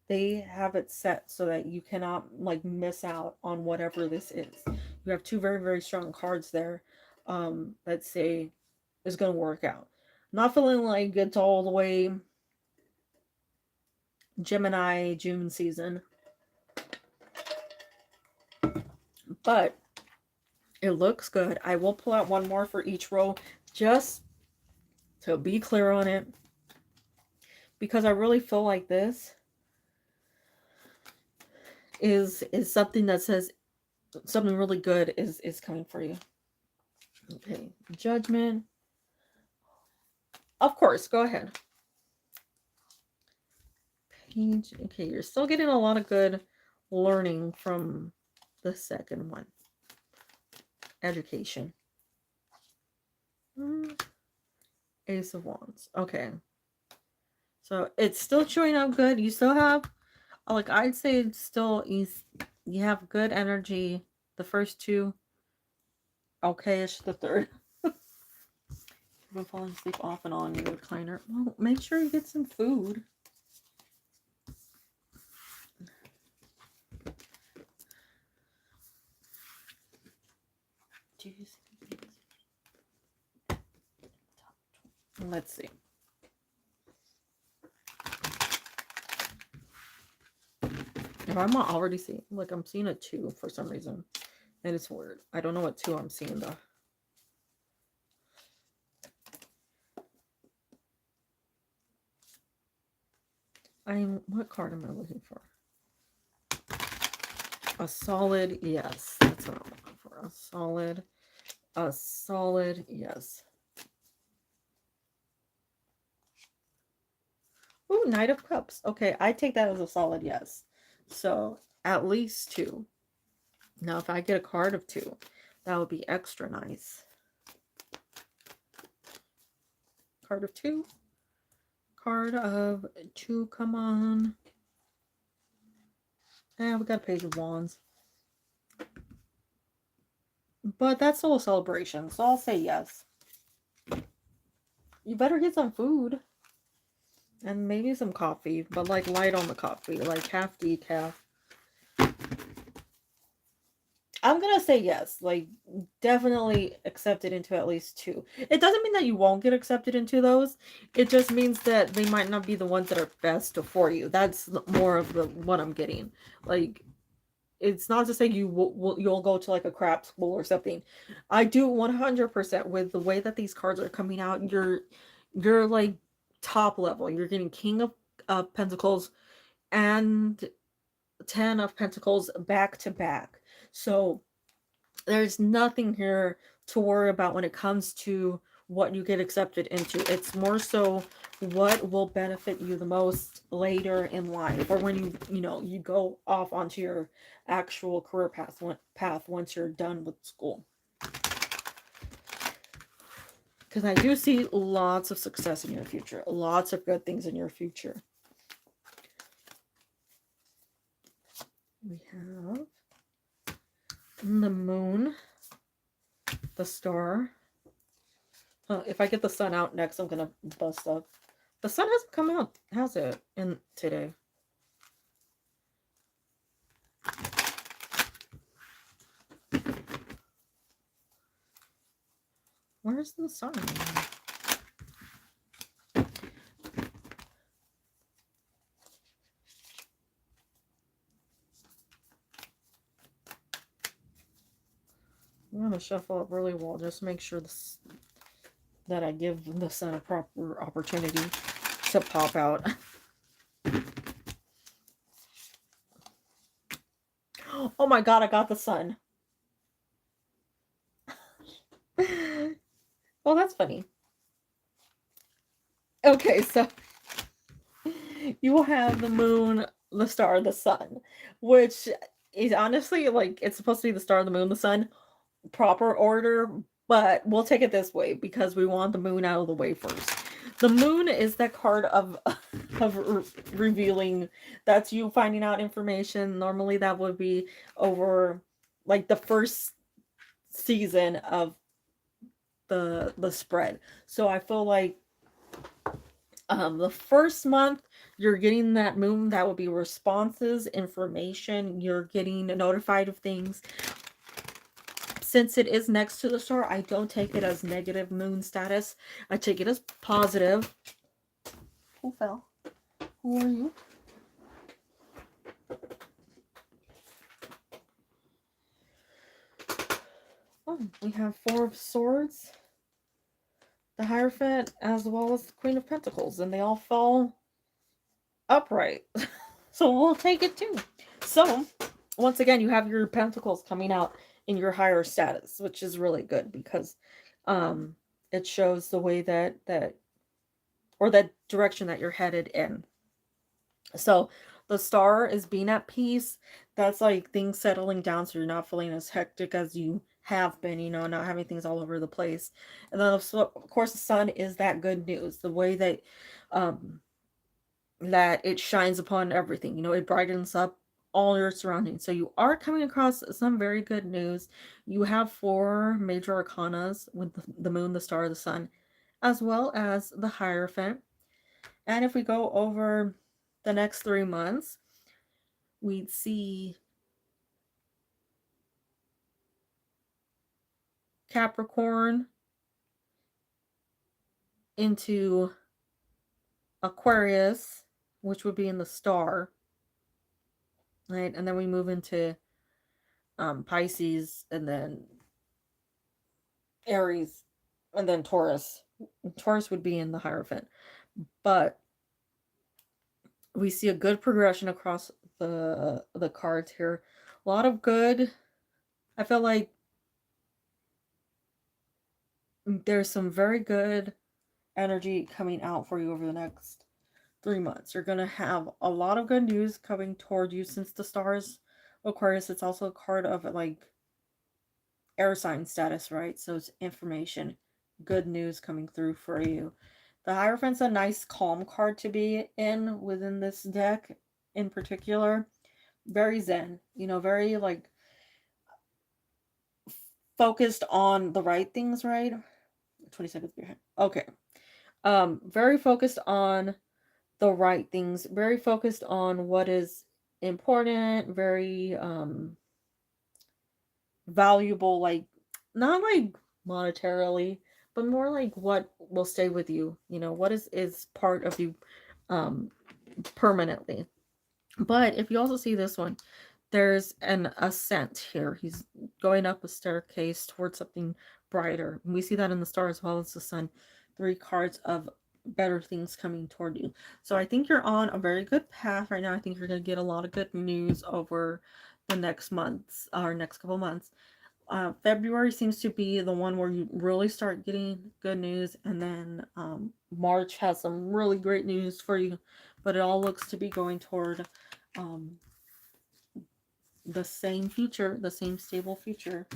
they have it set so that you cannot like miss out on whatever this is. You have two very, very strong cards there that say is going to work out. Not feeling like it's all the way Gemini June season, but it looks good. I will pull out one more for each row just to be clear on it, because I really feel like this is something that says something really good is coming for you. Okay, Judgment. Of course, go ahead. Page. Okay, you're still getting a lot of good learning from the second one. Education. Ace of Wands. Okay. So it's still showing up good. You still have, like, I'd say it's still, you have good energy. The first two, okay-ish. The third. You've been falling asleep off and on in your recliner. Well, make sure you get some food. Let's see. If I'm not already seeing, like, I'm seeing a 2 for some reason. And it's weird. I don't know what 2 I'm seeing though. What card am I looking for? A solid yes. That's what I'm looking for. A solid yes. Ooh, Knight of Cups. Okay, I take that as a solid yes. So at least 2. Now, if I get a card of 2, that would be extra nice. Card of 2. Card of 2, come on. And we got a Page of Wands. But that's still a celebration, so I'll say yes. You better get some food. And maybe some coffee, but like light on the coffee, like half decaf. I'm gonna say yes, like definitely accepted into at least 2. It doesn't mean that you won't get accepted into those. It just means that they might not be the ones that are best for you. That's more of what I'm getting. Like, it's not to say you'll go to like a crap school or something. I do 100% with the way that these cards are coming out. You're like top level. You're getting King of Pentacles and 10 of Pentacles back to back. So there's nothing here to worry about when it comes to what you get accepted into. It's more so what will benefit you the most later in life, or when you go off onto your actual career path once you're done with school. Because I do see lots of success in your future, lots of good things in your future. We have the Moon. the star. If I get the sun out next, I'm gonna bust up. The sun hasn't come out, has it? In today. Where's the sun? I'm gonna shuffle up really well, just make sure that I give the sun a proper opportunity to pop out. Oh my god, I got the sun. Well, that's funny. Okay, so you will have the moon, the star, the sun, which is honestly like it's supposed to be the star, the moon, the sun, proper order, but we'll take it this way because we want the moon out of the way first. The moon is that card of revealing. That's you finding out information. Normally, that would be over like the first season of the spread. So I feel like the first month you're getting that moon, that would be responses, information, you're getting notified of things. Since it is next to the star, I don't take it as negative moon status. I take it as positive. Who fell? Who are you? Oh, we have Four of Swords, the Hierophant, as well as the Queen of Pentacles, and they all fall upright. So we'll take it too. So, once again, you have your Pentacles coming out in your higher status, which is really good because it shows the way that or that direction that you're headed in. So the star is being at peace. That's like things settling down so you're not feeling as hectic as you have been, you know, not having things all over the place. And then of course the sun is that good news, the way that that it shines upon everything, you know, it brightens up all your surroundings. So you are coming across some very good news. You have four major arcanas with the moon, the star, the sun, as well as the Hierophant. And if we go over the next 3 months, we'd see Capricorn into Aquarius, which would be in the star, right? And then we move into Pisces, and then Aries, and then Taurus. Taurus would be in the Hierophant. But we see a good progression across the cards here. A lot of good. I feel like there's some very good energy coming out for you over the next 3 months. You're going to have a lot of good news coming toward you since the stars Aquarius. It's also a card of like air sign status, right? So it's information, good news coming through for you. The Hierophant's a nice calm card to be in within this deck in particular. Very zen, you know, very like focused on the right things, right? 20 seconds behind. Okay. Very focused on the right things, very focused on what is important, very valuable, like not like monetarily, but more like what will stay with you, you know, what is part of you um permanently. But if you also see this one, there's an ascent here. He's going up a staircase towards something brighter. We see that in the star as well as the sun. 3 cards of better things coming toward you. So I think you're on a very good path right now. I think you're going to get a lot of good news over the next months or next couple months. February seems to be the one where you really start getting good news, and then March has some really great news for you, but it all looks to be going toward the same future, the same stable future.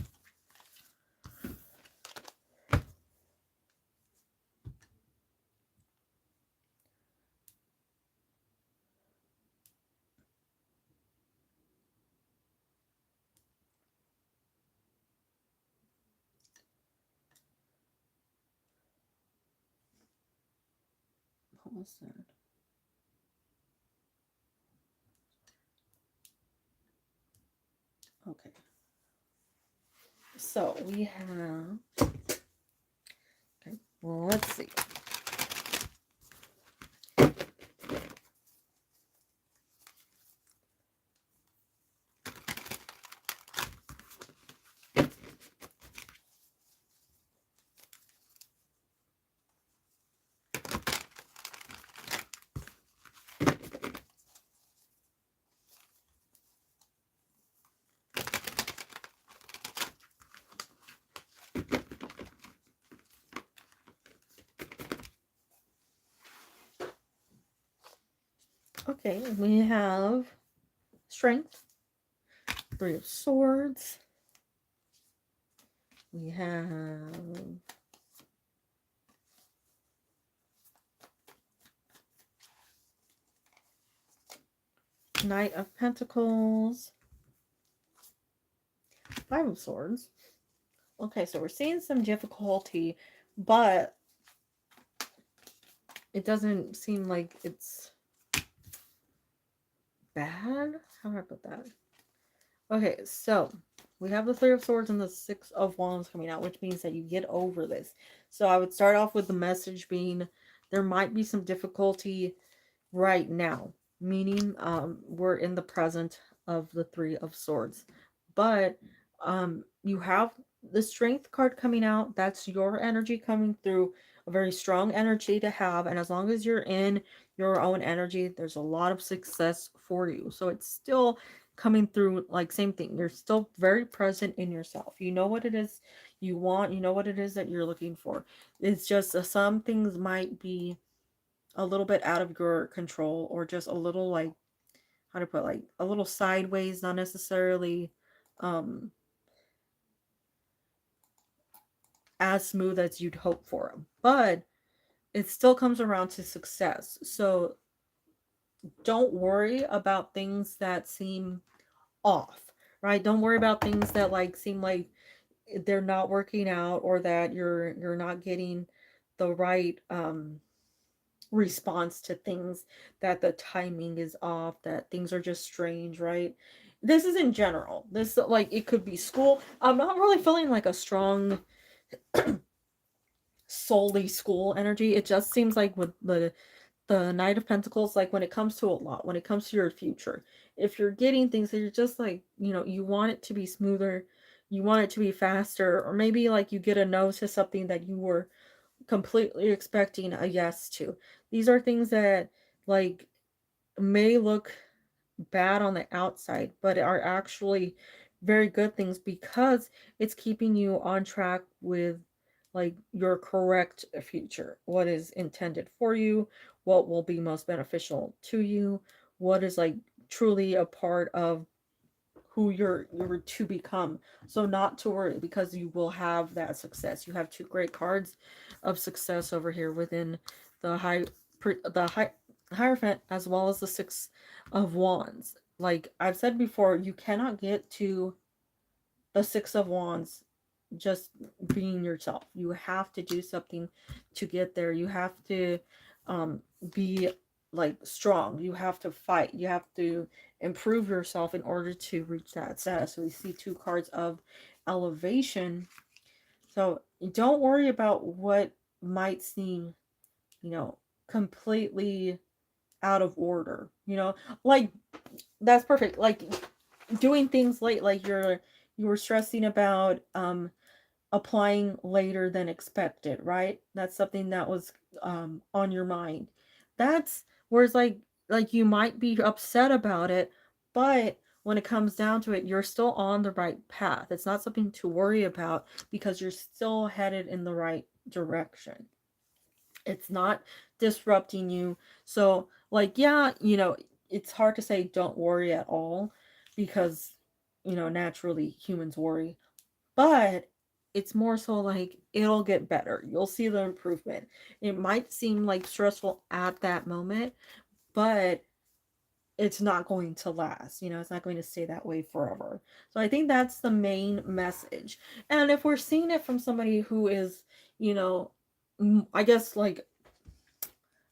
what's that? Okay. So we have. Okay. Well, let's see. Okay, we have strength, 3 of swords. We have Knight of Pentacles, 5 of swords. Okay, so we're seeing some difficulty, but it doesn't seem like it's bad. How do I put that? Okay, so we have the 3 of swords and the 6 of wands coming out, which means that you get over this. So I would start off with the message being there might be some difficulty right now, meaning we're in the present of the 3 of swords, but you have the strength card coming out. That's your energy coming through, a very strong energy to have, and as long as you're in your own energy, there's a lot of success for you. So it's still coming through, like, same thing, you're still very present in yourself, you know what it is you want, you know what it is that you're looking for. It's just some things might be a little bit out of your control, or just a little, like, how to put, like, a little sideways, not necessarily um as smooth as you'd hope for, but it still comes around to success. So don't worry about things that seem off, right? Don't worry about things that, like, seem like they're not working out, or that you're not getting the right response to things, that the timing is off, that things are just strange, right? This is in general. This, like, it could be school. I'm not really feeling like a strong solely school energy. It just seems like with the Knight of Pentacles, like, when it comes to a lot, when it comes to your future, if you're getting things that you're just like, you want it to be smoother, you want it to be faster, or maybe like you get a no to something that you were completely expecting a yes to. These are things that, like, may look bad on the outside, but are actually very good things, because it's keeping you on track with, like, your correct future, what is intended for you, what will be most beneficial to you, what is, like, truly a part of who you're to become. So not to worry, because you will have that success. You have 2 great cards of success over here within the high Hierophant, as well as the 6 of wands. Like I've said before, you cannot get to the 6 of wands just being yourself. You have to do something to get there. You have to be, like, strong. You have to fight. You have to improve yourself in order to reach that status. So we see 2 cards of elevation. So don't worry about what might seem, completely out of order. Like, that's perfect. Like, doing things late, like you were stressing about applying later than expected, right? That's something that was on your mind. That's where it's like you might be upset about it, but when it comes down to it, you're still on the right path. It's not something to worry about, because you're still headed in the right direction. It's not disrupting you. So, like, yeah, it's hard to say don't worry at all, because naturally humans worry, but it's more so like it'll get better. You'll see the improvement. It might seem like stressful at that moment, but it's not going to last. It's not going to stay that way forever. So I think that's the main message. And if we're seeing it from somebody who is, I guess, like,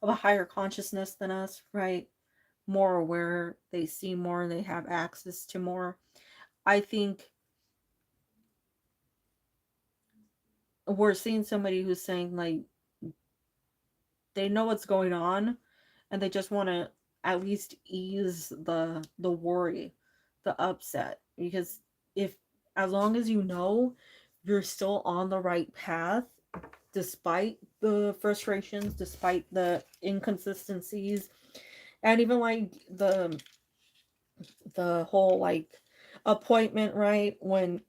of a higher consciousness than us, right? More aware, they see more, they have access to more. I think we're seeing somebody who's saying like they know what's going on and they just want to at least ease the worry, the upset, because if as long as you know you're still on the right path despite the frustrations, despite the inconsistencies, and even like the whole like appointment, right, when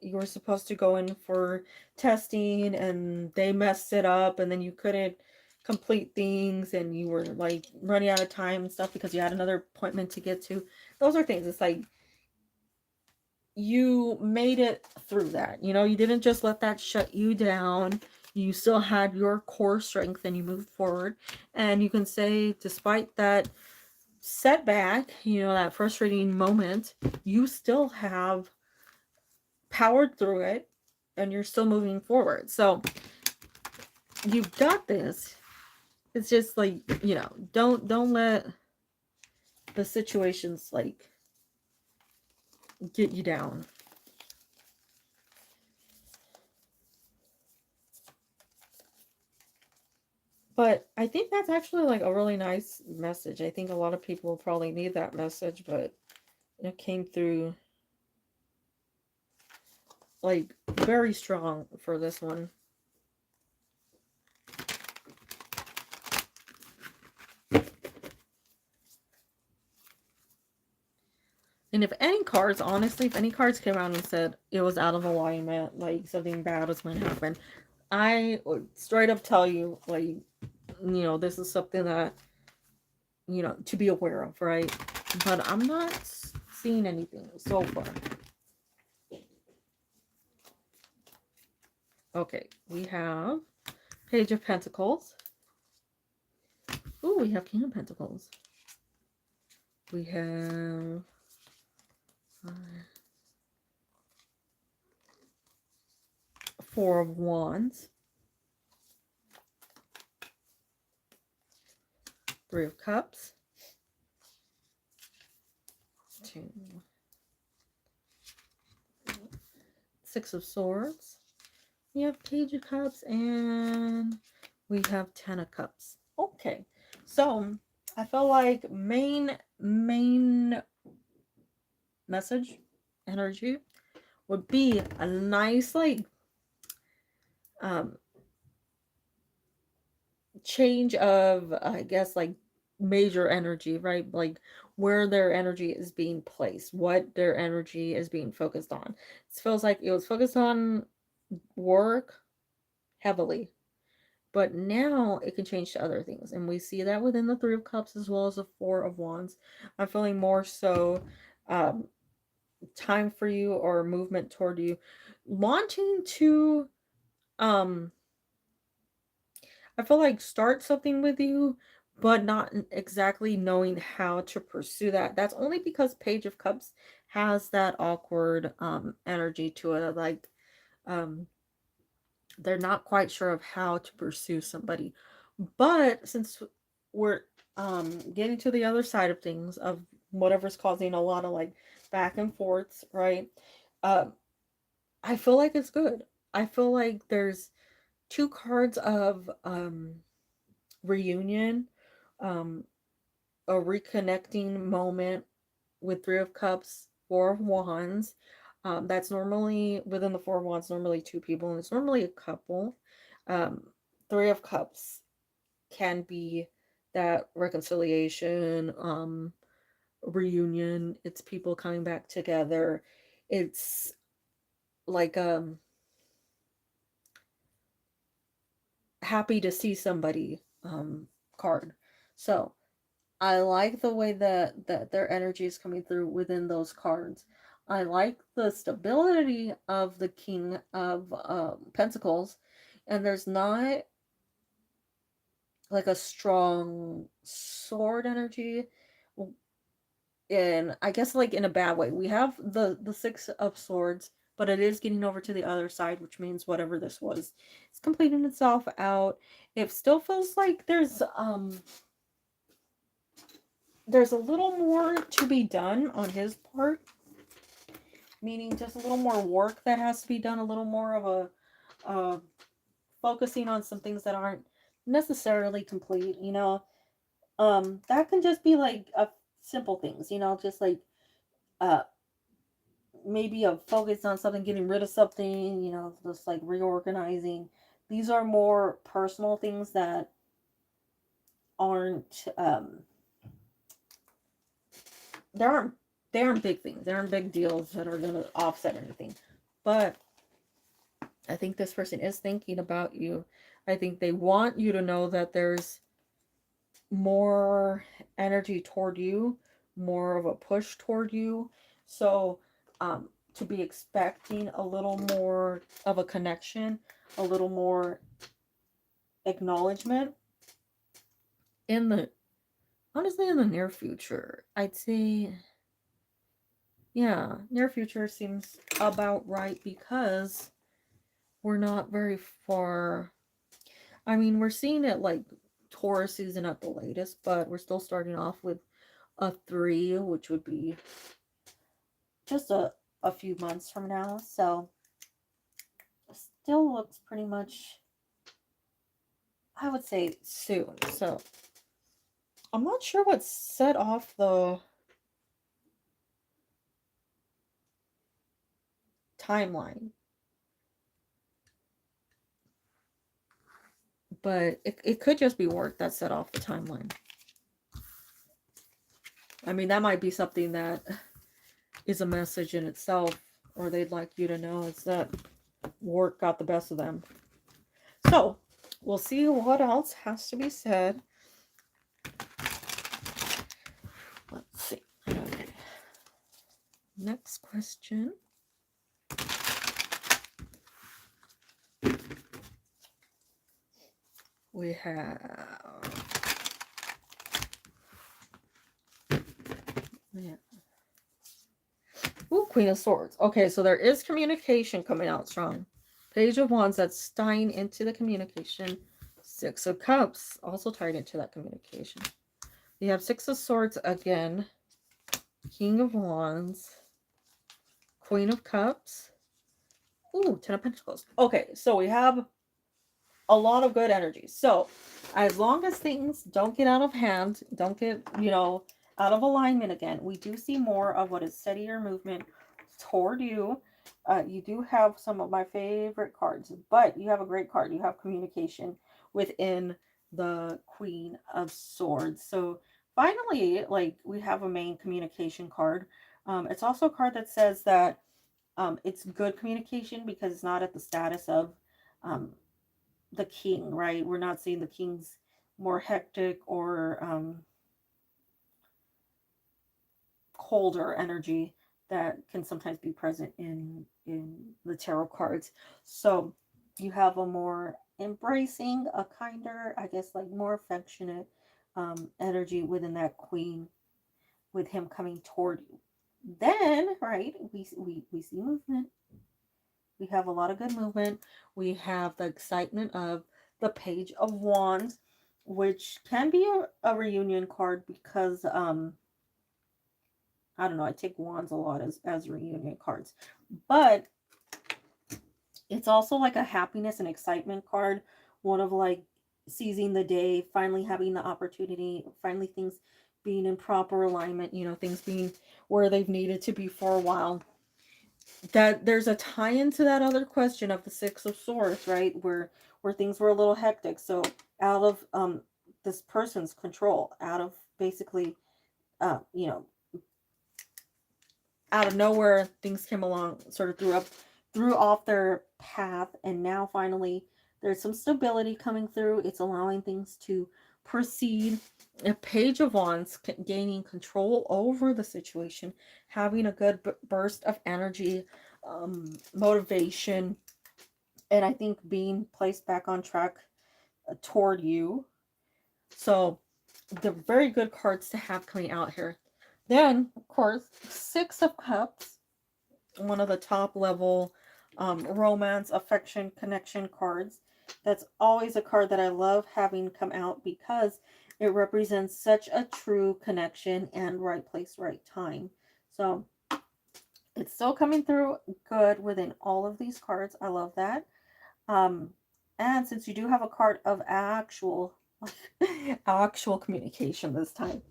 you were supposed to go in for testing and they messed it up and then you couldn't complete things and you were like running out of time and stuff because you had another appointment to get to. Those are things, it's like you made it through that, you know, you didn't just let that shut you down. You still had your core strength and you moved forward, and you can say despite that setback, you know, that frustrating moment, you still have powered through it and you're still moving forward. So you've got this. It's just like, you know, don't let the situations like get you down. But I think that's actually like a really nice message. I think a lot of people probably need that message, but it came through like very strong for this one. And if any cards, honestly, if any cards came out and said it was out of alignment, like something bad was going to happen, I would straight up tell you, like, you know, this is something that, you know, to be aware of, right? But I'm not seeing anything so far. Okay, we have Page of Pentacles. Ooh, we have King of Pentacles. We have Four of Wands. Three of Cups. Two. Six of Swords. We have Page of Cups and we have Ten of Cups. Okay, so I feel like main message energy would be a nice like um change of, I guess, like major energy, right? Like where their energy is being placed, what their energy is being focused on. It feels like it was focused on work heavily, but now it can change to other things. And we see that within the Three of Cups as well as the Four of Wands. I'm feeling more so um, time for you or movement toward you, wanting to, um, I feel like start something with you, but not exactly knowing how to pursue that. That's only because Page of Cups has that awkward energy to it. Like, um, they're not quite sure of how to pursue somebody. But since we're getting to the other side of things, of whatever's causing a lot of like back and forths, right? Um, I feel like it's good. I feel like there's two cards of reunion, um, a reconnecting moment with Three of Cups, Four of Wands. That's normally within the Four of Wands, normally two people, and it's normally a couple. Um, Three of Cups can be that reconciliation, reunion. It's people coming back together. It's like happy to see somebody card. So I like the way that their energy is coming through within those cards. I like the stability of the King of Pentacles, and there's not like a strong sword energy. And I guess like in a bad way. We have the Six of Swords, but it is getting over to the other side, which means whatever this was, it's completing itself out. It still feels like there's a little more to be done on his part, meaning just a little more work that has to be done, a little more of a focusing on some things that aren't necessarily complete, you know. That can just be like simple things, you know, just like uh maybe a focus on something, getting rid of something, you know, just like reorganizing. These are more personal things that aren't there aren't they aren't big things. They aren't big deals that are gonna offset anything. But I think this person is thinking about you. I think they want you to know that there's more energy toward you, more of a push toward you. So, to be expecting a little more of a connection, a little more acknowledgement in the honestly in the near future. I'd say, yeah, near future seems about right because we're not very far. I mean, we're seeing it like Taurus season at the latest, but we're still starting off with a 3, which would be just a few months from now. So still looks pretty much, I would say, soon. So I'm not sure what set off the timeline, but it could just be work that set off the timeline. I mean, that might be something that is a message in itself, or they'd like you to know it's that work got the best of them. So we'll see what else has to be said. Let's see. Okay. Next question. We have, yeah. Ooh, Queen of Swords. Okay, so there is communication coming out strong. Page of Wands, that's tying into the communication. Six of Cups, also tied into that communication. You have Six of Swords again. King of Wands. Queen of Cups. Ooh, Ten of Pentacles. Okay, so we have a lot of good energy. So, as long as things don't get out of hand, don't get, you know, out of alignment again, we do see more of what is steadier movement toward you. You do have some of my favorite cards, but you have a great card. You have communication within the Queen of Swords. So finally, like, we have a main communication card. It's also a card that says that it's good communication because it's not at the status of the king, right? We're not seeing the king's more hectic or colder energy that can sometimes be present in the tarot cards. So you have a more embracing, a kinder, I guess, like more affectionate energy within that queen, with him coming toward you. Then, right, we see movement. We have a lot of good movement. We have the excitement of the Page of Wands, which can be a reunion card because I don't know, I take wands a lot as reunion cards. But it's also like a happiness and excitement card. One of like seizing the day, finally having the opportunity, finally things being in proper alignment, you know, things being where they've needed to be for a while. That there's a tie into that other question of the Six of Swords, right? Where things were a little hectic. So out of this person's control, out of basically you know, out of nowhere things came along, sort of threw off their path, and now finally there's some stability coming through. It's allowing things to proceed. A Page of Wands, gaining control over the situation, having a good burst of energy, motivation, and I think being placed back on track toward you. So they're very good cards to have coming out here. Then, of course, Six of Cups. one of the top level romance, affection, connection cards. That's always a card that I love having come out because it represents such a true connection and right place, right time. So it's still coming through good within all of these cards. I love that. Um, and since you do have a card of actual actual communication this time,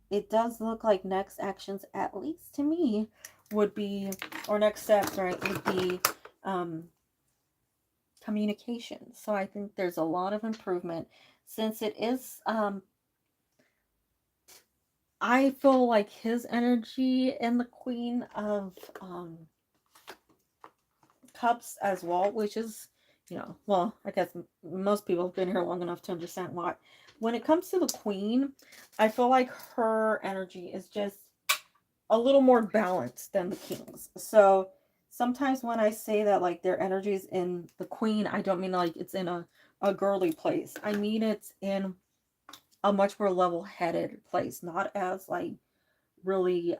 it does look like next actions, at least to me, would be, or next steps, right, would be communication. So I think there's a lot of improvement since it is I feel like his energy and the Queen of Cups as well, which is, well, I guess most people have been here long enough to understand why. When it comes to the Queen, I feel like her energy is just a little more balanced than the King's. So sometimes when I say that, like, their energy is in the Queen, I don't mean like it's in a girly place. I mean it's in a much more level-headed place, not as like really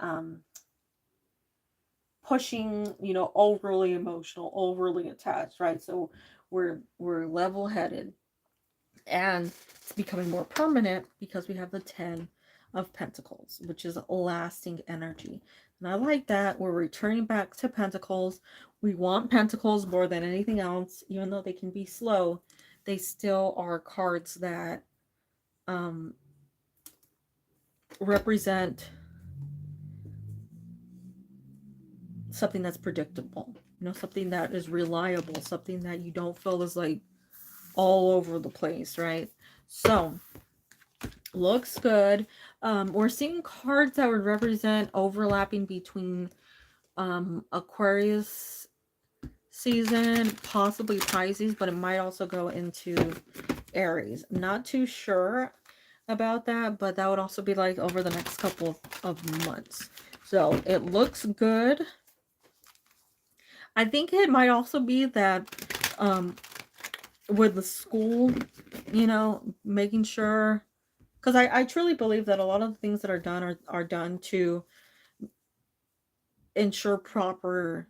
pushing, overly emotional, overly attached, right? So we're level-headed, and it's becoming more permanent because we have the 10 of Pentacles, which is lasting energy. And I like that. We're returning back to Pentacles. We want Pentacles more than anything else. Even though they can be slow, they still are cards that represent something that's predictable, something that is reliable, something that you don't feel is like all over the place, right? So looks good. We're seeing cards that would represent overlapping between Aquarius season, possibly Pisces, but it might also go into Aries. Not too sure about that, but that would also be like over the next couple of months. So it looks good. I think it might also be that with the school, making sure, because I truly believe that a lot of the things that are done are done to ensure proper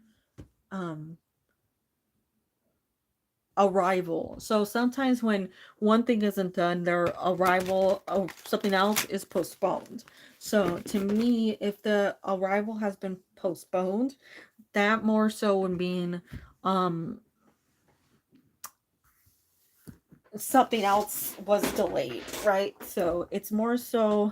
arrival. So sometimes when one thing isn't done, their arrival of something else is postponed. So to me, if the arrival has been postponed, that more so would mean something else was delayed, right? So it's more so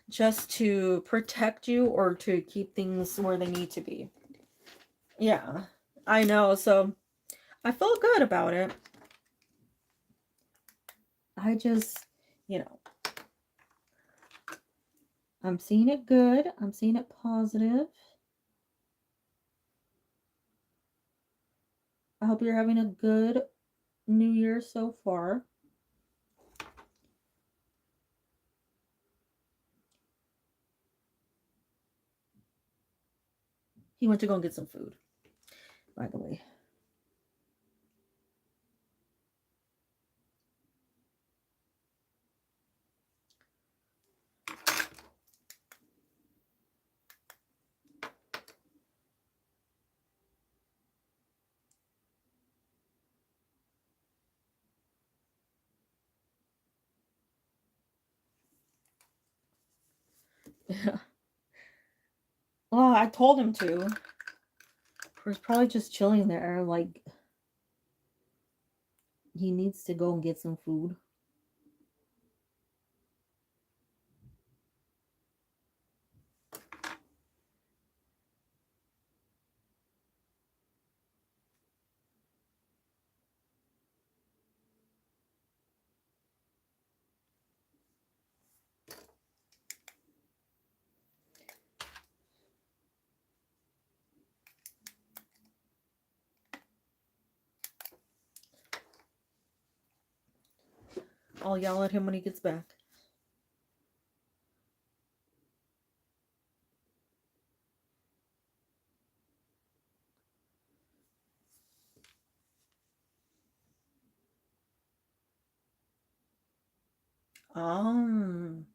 just to protect you or to keep things where they need to be. Yeah, I know. So I feel good about it. I just, you know, I'm seeing it good. I'm seeing it positive. I hope you're having a good New Year so far. He went to go and get some food, by the way. Yeah. Well, I told him to. He's probably just chilling there. Like, he needs to go and get some food. I'll yell at him when he gets back. Um,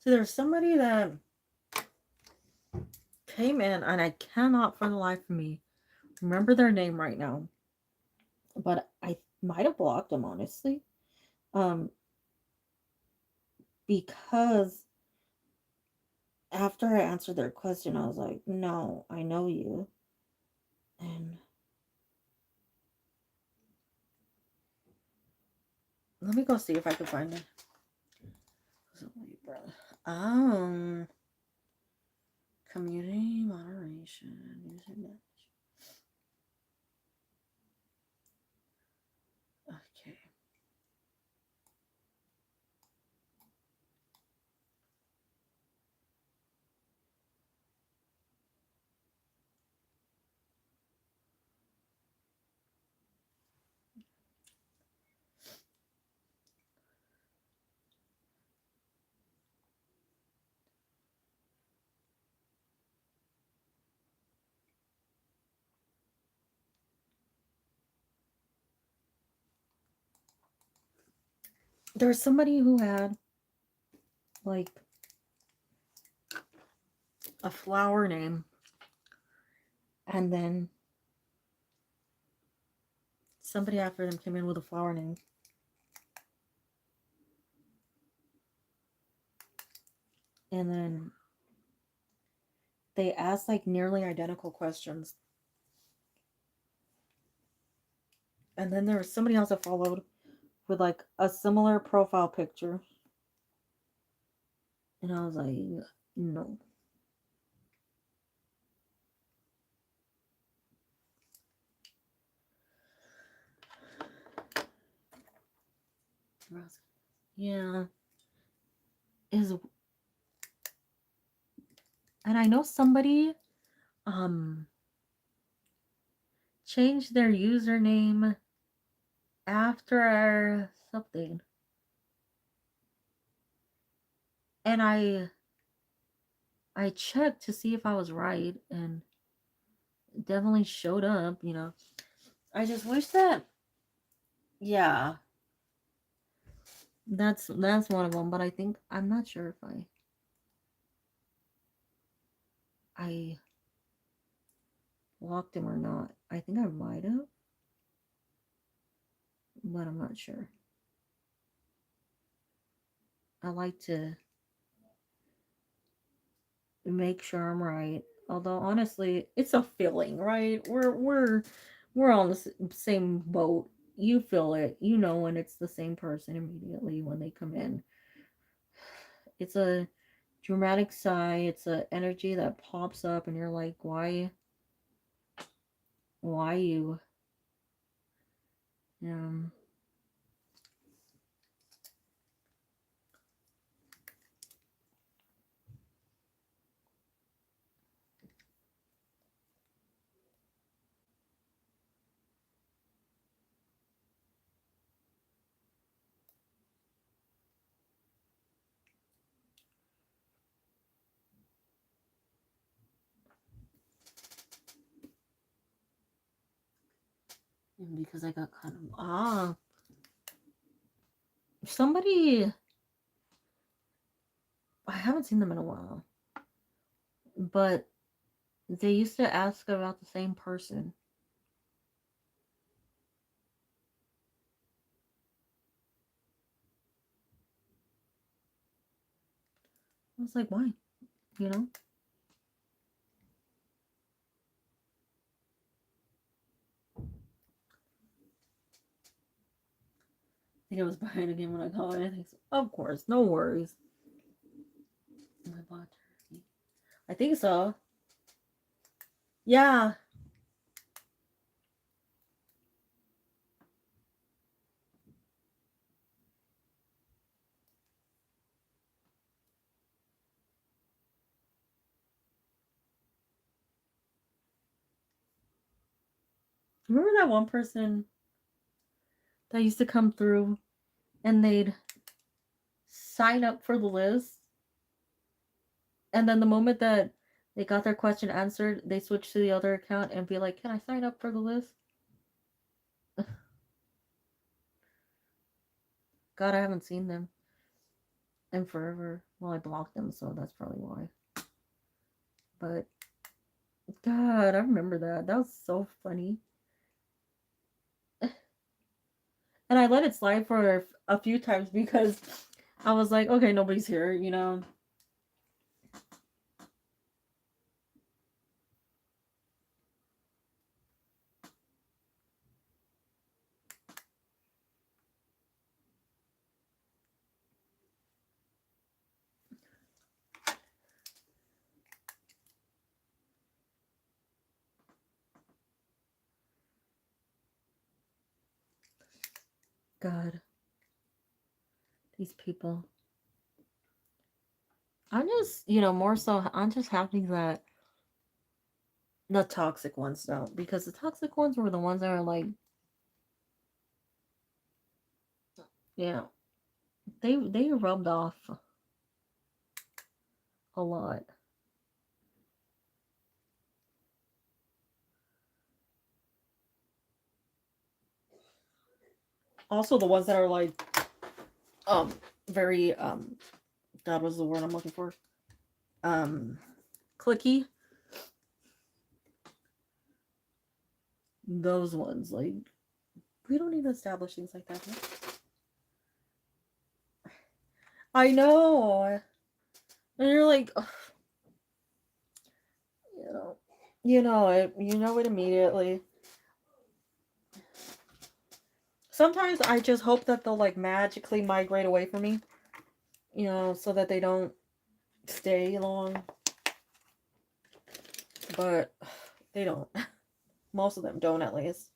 So there's somebody that came in, and I cannot for the life of me remember their name right now, but I might have blocked them, honestly. Um, because after I answered their question, I was like, no, I know you. And let me go see if I can find it. Community moderation. Okay. There's somebody who had like a flower name, and then somebody after them came in with a flower name. And then they asked like nearly identical questions. And then there was somebody else that followed with like a similar profile picture. And I was like, no. Yeah. And I know somebody changed their username after something. And I checked to see if I was right, and it definitely showed up, you know. I just wish that, yeah, that's one of them. But I think I'm not sure if I blocked him or not. I think I might have, but I'm not sure. I like to make sure I'm right. Although honestly, it's a feeling, right? We're on the same boat. You feel it. You know when it's the same person immediately when they come in. It's a dramatic sigh. It's a energy that pops up, and you're like, why you? Because I got kind of somebody. I haven't seen them in a while, but they used to ask about the same person. I was like, why? You know? I think I was behind again when I called it. I think so. Of course, no worries. I bought turkey. I think so. Yeah. Remember that one person that used to come through and they'd sign up for the list, and then the moment that they got their question answered, they switch to the other account and be like, "Can I sign up for the list?" God, I haven't seen them. And forever. Well, I blocked them, so that's probably why. But God, I remember that. That was so funny. And I let it slide for a few times because I was like, okay, nobody's here, you know. God, these people. I'm just, more so, I'm just happy that the toxic ones don't. Because the toxic ones were the ones that are like, yeah, they rubbed off a lot. Also, the ones that are like, very, God, what's the word I'm looking for? Clicky. Those ones, like, we don't need to establish things like that. Huh? I know. And you're like, ugh, you know, you know it immediately. Sometimes I just hope that they'll like magically migrate away from me, so that they don't stay long. But they don't. Most of them don't, at least.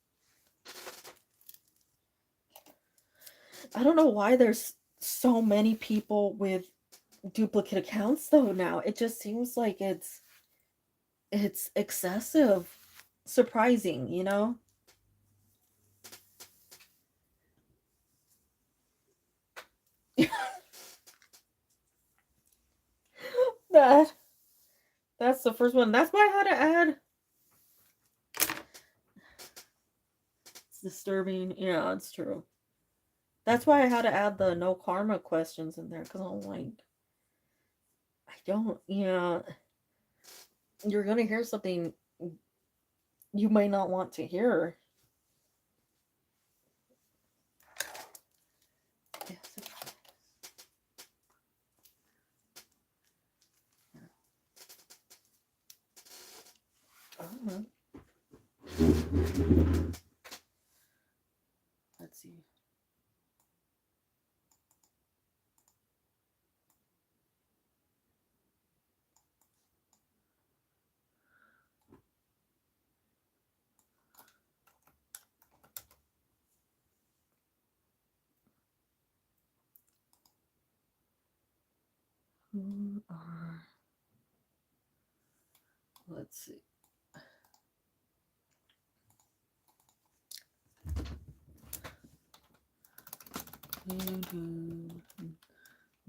I don't know why there's so many people with duplicate accounts though now. It just seems like it's excessive, surprising, that that's the first one. That's why I had to add. It's disturbing. Yeah, it's true. That's why I had to add the no karma questions in there, because I'm like, I don't, you're gonna hear something you might not want to hear. Yes. Uh-huh. Let's see. Who are? Let's see.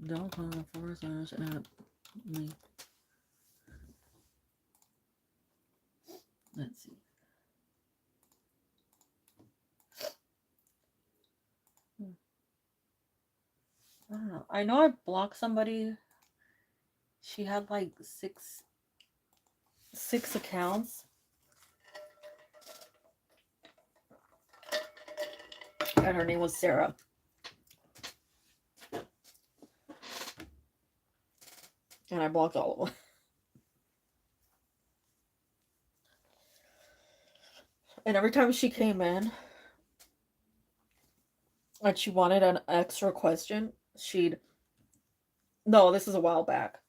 Don't call the forces at me. Let's see. I don't know. I know I blocked somebody. She had like six accounts. And her name was Sarah. And I blocked all of them. And every time she came in and she wanted an extra question, she'd. No, this is a while back.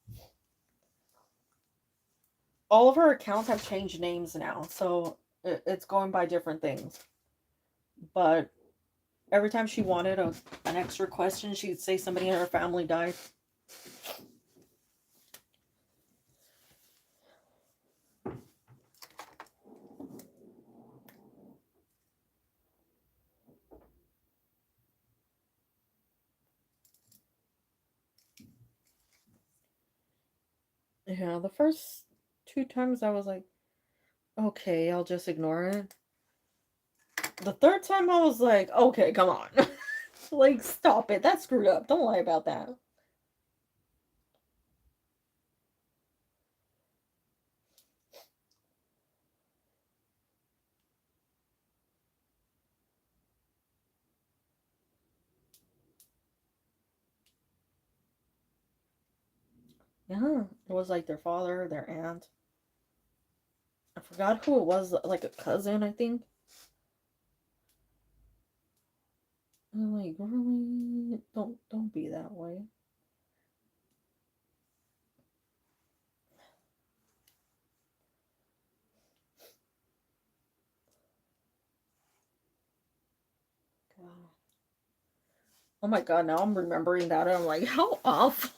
All of her accounts have changed names now, so it's going by different things. But every time she wanted an extra question, she'd say somebody in her family died. Yeah, the first two times I was like, okay, I'll just ignore it. The third time I was like, okay, come on. Like, stop it. That's screwed up. Don't lie about that. Yeah, it was like their father, their aunt. I forgot who it was, like a cousin, I think. I'm like, really? Don't be that way. God. Oh my god, now I'm remembering that and I'm like, how awful.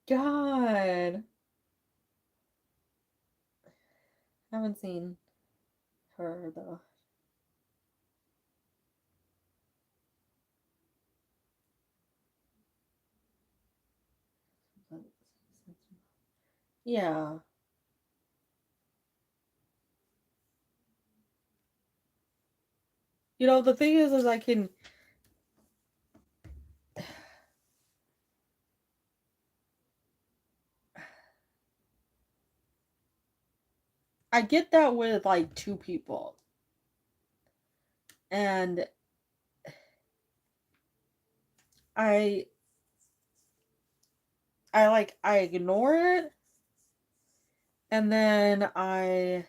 God. Haven't seen her though. Yeah. You know, the thing is I get that with like two people. And I I ignore it and then how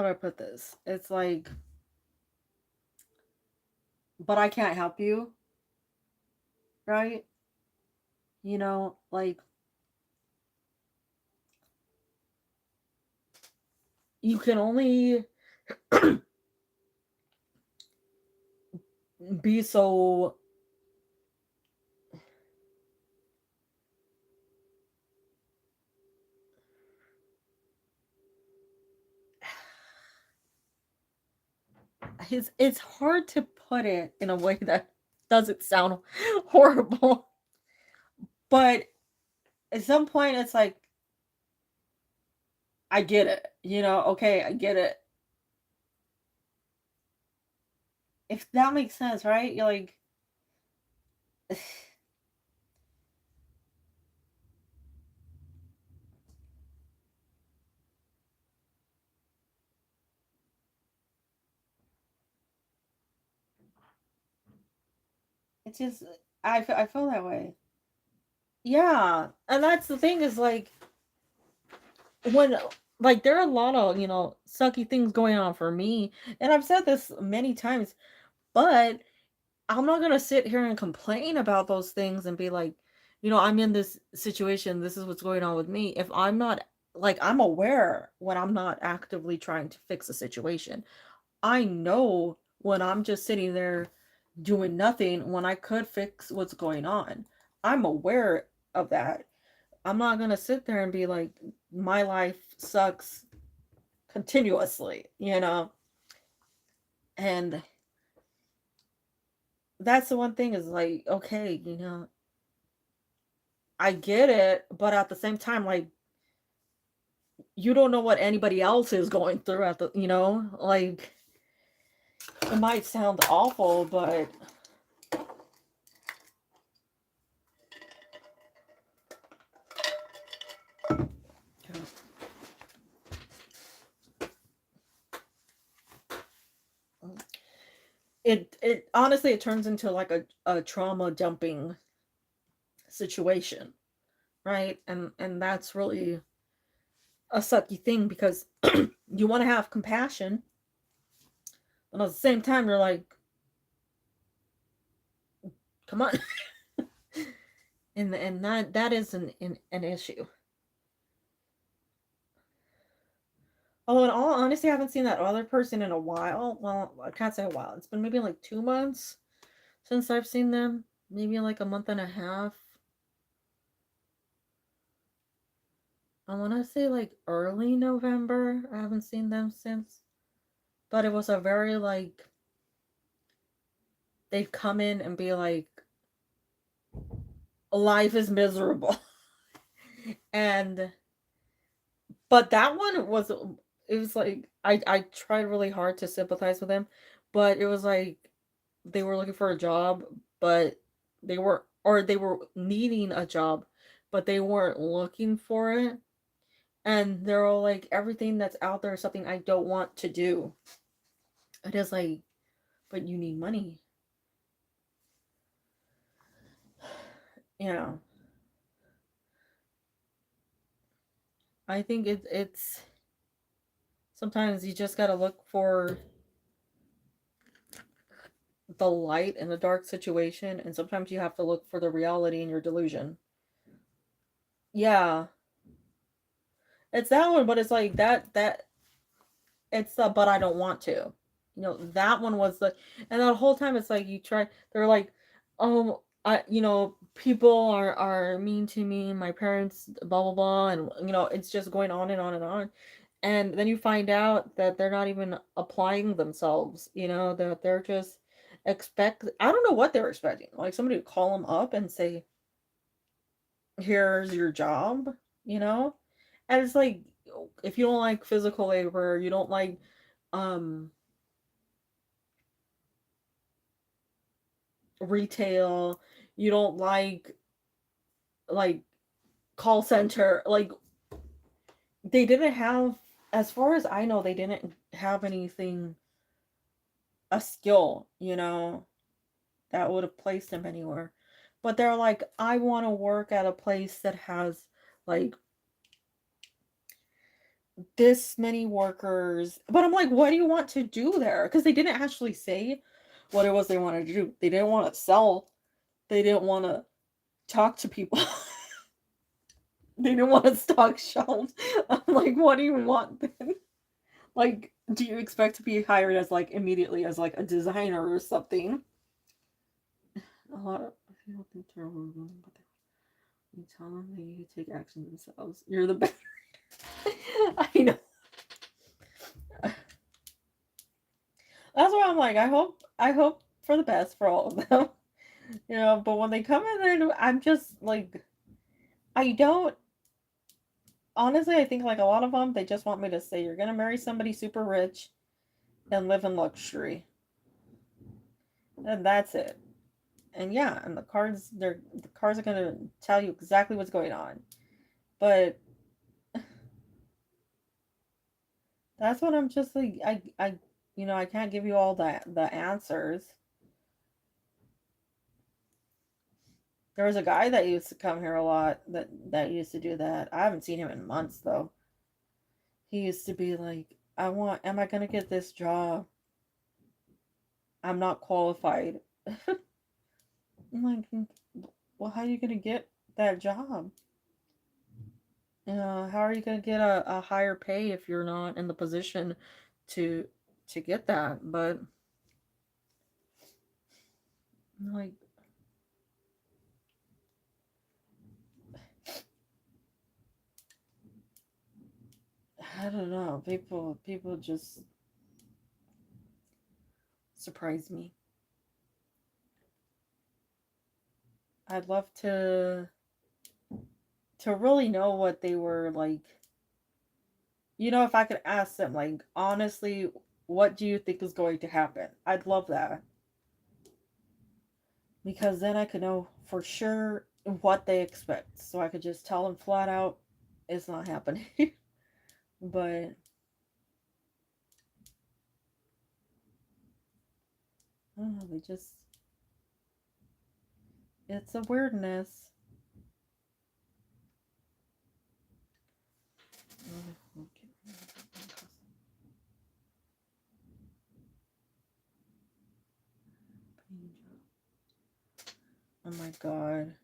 do I put this? It's like, but I can't help you, right? You know, like you can only be so it's hard to put it in a way that doesn't sound horrible. But at some point it's like I get it. You know, okay, I get it. If that makes sense, right? You're like it's just I feel that way. Yeah, and that's the thing is like when like there are a lot of sucky things going on for me, and I've said this many times, but I'm not gonna sit here and complain about those things and be like, I'm in this situation, this is what's going on with me. If I'm not like I'm aware when I'm not actively trying to fix a situation. I know when I'm just sitting there doing nothing when I could fix what's going on. I'm aware of that. I'm not gonna sit there and be like, my life sucks continuously, And that's the one thing is like, okay, I get it, but at the same time, like, you don't know what anybody else is going through like, it might sound awful, but it honestly it turns into like a trauma dumping situation, right? And that's really a sucky thing because you want to have compassion, but at the same time you're like, come on. And that is an issue. Although in all honesty, I haven't seen that other person in a while. Well, I can't say a while. It's been maybe like 2 months since I've seen them. Maybe like a month and a half. I want to say like early November. I haven't seen them since. But it was a very like, they'd come in and be like, life is miserable. And but that one was, it was like I tried really hard to sympathize with him, but it was like they were looking for a job, but they were needing a job, but they weren't looking for it. And they're all like, everything that's out there is something I don't want to do. It is like, but you need money. You know, I think it's sometimes you just gotta look for the light in a dark situation, and sometimes you have to look for the reality in your delusion. Yeah, it's that one, but it's like that it's the but I don't want to. That one was the, and the whole time it's like you try. They're like, people are mean to me, my parents, blah blah blah, and it's just going on and on and on, and then you find out that they're not even applying themselves. That they're just expect. I don't know what they're expecting. Like somebody to call them up and say, "Here's your job," you know, and it's like if you don't like physical labor, you don't like um retail, you don't like call center, like they didn't have, as far as I know, they didn't have anything, a skill, that would have placed them anywhere. But they're like, I want to work at a place that has like this many workers. But I'm like, what do you want to do there? Because they didn't actually say what it was they wanted to do. They didn't want to sell, they didn't want to talk to people. They didn't want to stock shelves. I'm like, what do you want then? Like, do you expect to be hired as like immediately as like a designer or something? A lot of people think terrible of them, but you tell them they need to take action themselves. You're the better. I know. That's why I'm like, I hope for the best for all of them. But when they come in there, I'm just like, I don't. Honestly, I think like a lot of them, they just want me to say you're gonna marry somebody super rich and live in luxury, and that's it. And yeah, and the cards are gonna tell you exactly what's going on. But that's what I'm just like, I can't give you all the answers. There was a guy that used to come here a lot that used to do that. I haven't seen him in months though. He used to be like, am I gonna get this job? I'm not qualified. I'm like, well, how are you gonna get that job? How are you gonna get a higher pay if you're not in the position to to get that? But like, I don't know. People just surprise me. I'd love to really know what they were like. If I could ask them, like, honestly, what do you think is going to happen? I'd love that. Because then I could know for sure what they expect. So I could just tell them flat out, it's not happening. But, I don't know, it's a weirdness. Oh my god.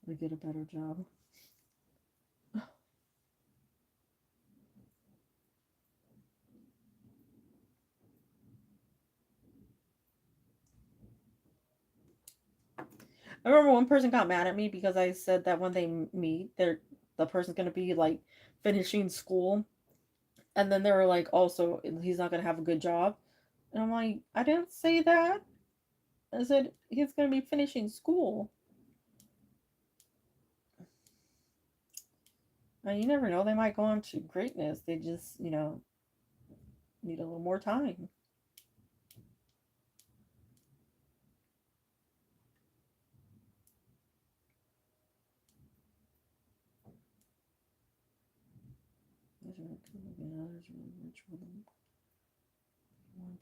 We get a better job. I remember one person got mad at me because I said that when they meet, the person's gonna be like finishing school, and then they were like, also he's not gonna have a good job, and I'm like, I didn't say that. I said he's gonna be finishing school. And you never know, they might go on to greatness. They just, need a little more time.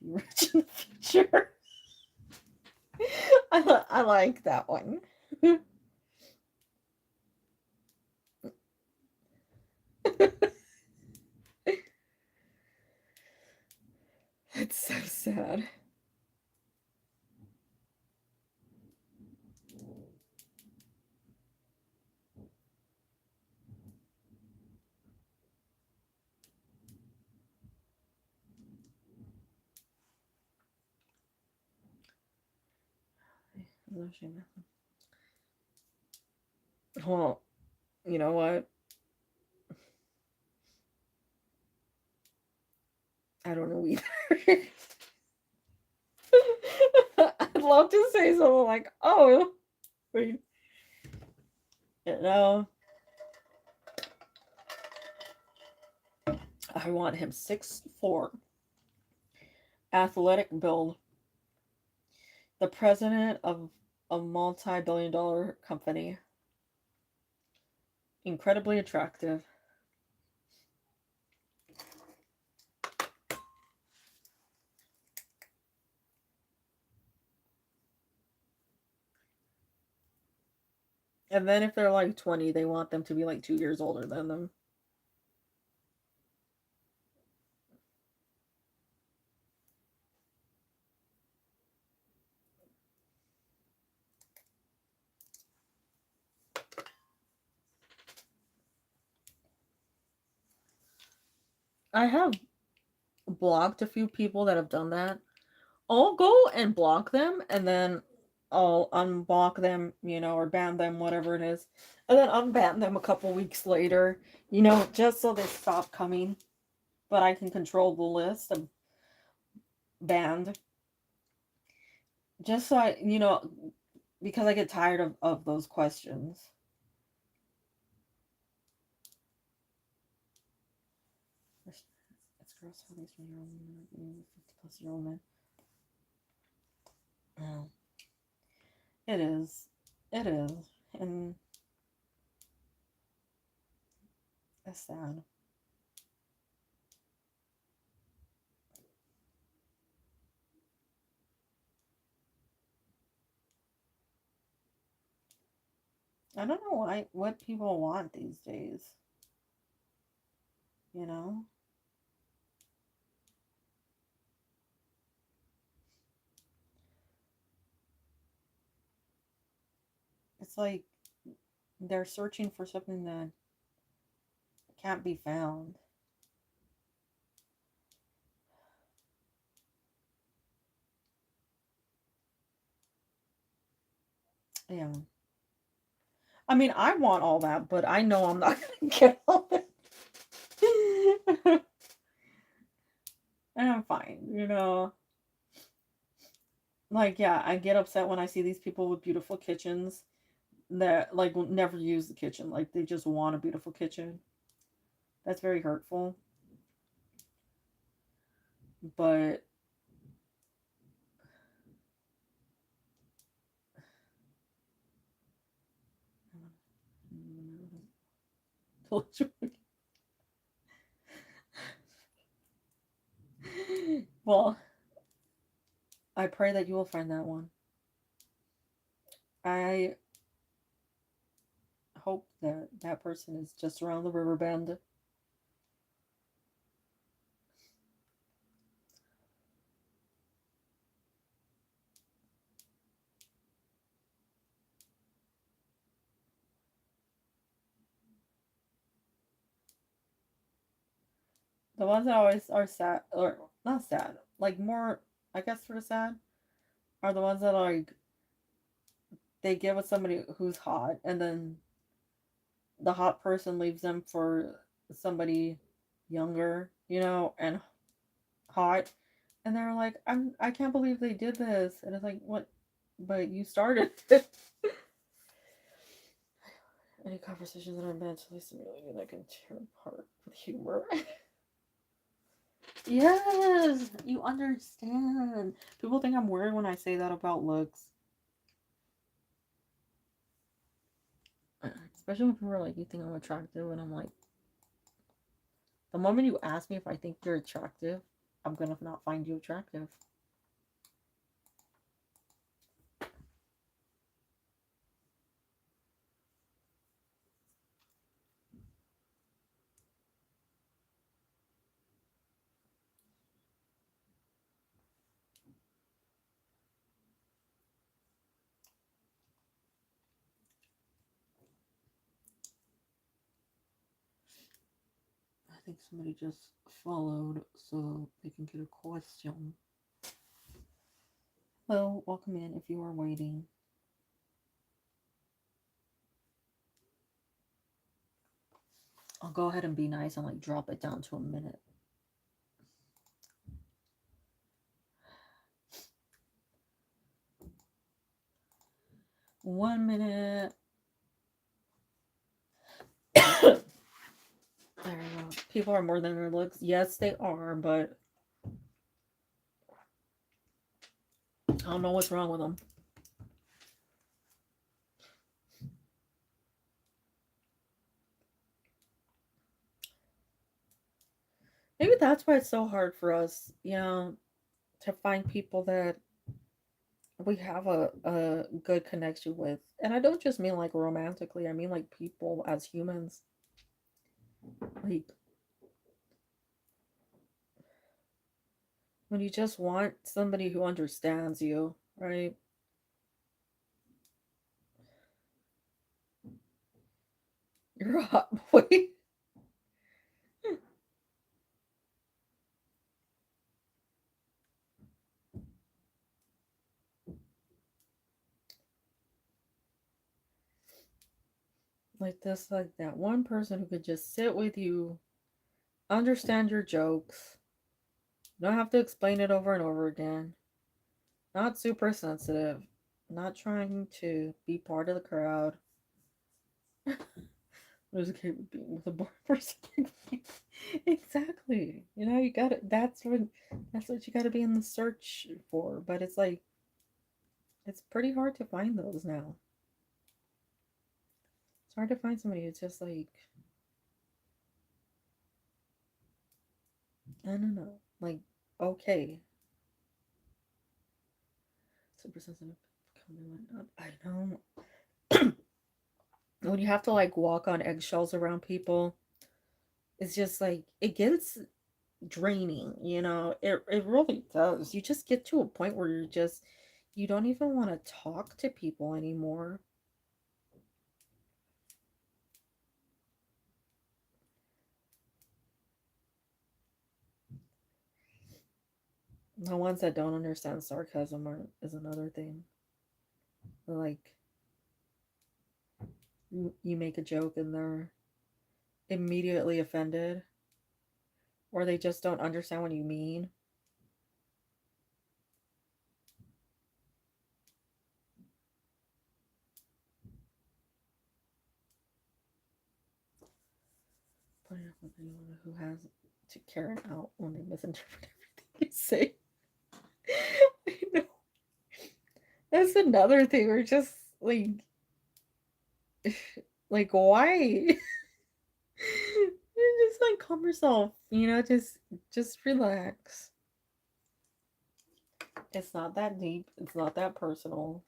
Be rich in the future. I like that one. It's so sad. Well, you know what? I don't know either. I'd love to say something like, oh, wait, you know, I want him 6'4", athletic build, the president of a multi-billion-dollar company, incredibly attractive. And then if they're like 20, they want them to be like 2 years older than them. I have blocked a few people that have done that. I'll go and block them and then I'll unblock them, or ban them, whatever it is. And then unban them a couple weeks later, just so they stop coming. But I can control the list of banned. Just so because I get tired of those questions. It's gross how these 50-plus-year-old men. Oh. It is. It is. And it's sad. I don't know what people want these days. You know? It's like they're searching for something that can't be found. Yeah. I mean, I want all that, but I know I'm not going to get all that. And I'm fine. Like, yeah, I get upset when I see these people with beautiful kitchens that, like, will never use the kitchen. Like, they just want a beautiful kitchen. That's very hurtful. But well, I pray that you will find that one. I hope that that person is just around the river bend. The ones that always are sad, or not sad, like more, I guess, sort of sad, are the ones that like they get with somebody who's hot, and then the hot person leaves them for somebody younger, and hot, and they're like, I can't believe they did this, and it's like, what? But you started it. Any conversations that are mentally stimulating that can tear apart with humor. Yes, you understand. People think I'm weird when I say that about looks. Especially when people are like, you think I'm attractive? And I'm like, the moment you ask me if I think you're attractive, I'm gonna not find you attractive. I think somebody just followed so they can get a question. Well, welcome in if you are waiting. I'll go ahead and be nice and like drop it down to a minute. One minute. There you go. People are more than their looks. Yes, they are, but I don't know what's wrong with them. Maybe that's why it's so hard for us, to find people that we have a good connection with. And I don't just mean like romantically, I mean like people as humans. Like when you just want somebody who understands you, right? You're a hot boy. Like this, like that one person who could just sit with you, understand your jokes, don't have to explain it over and over again, not super sensitive, not trying to be part of the crowd. Who's okay with being with a boring person? Exactly. You gotta. That's what you gotta be in the search for. But it's like it's pretty hard to find those now. It's hard to find somebody who's just like I don't know, like okay, super sensitive. I know. When you have to like walk on eggshells around people, it's just like it gets draining. It really does. You just get to a point where you don't even want to talk to people anymore. The ones that don't understand sarcasm is another thing. Like you make a joke and they're immediately offended, or they just don't understand what you mean. Putting up with anyone who has to Karen out when they misinterpret everything you say. I know. That's another thing. We're just like, like why? Just like calm yourself. Just relax. It's not that deep. It's not that personal.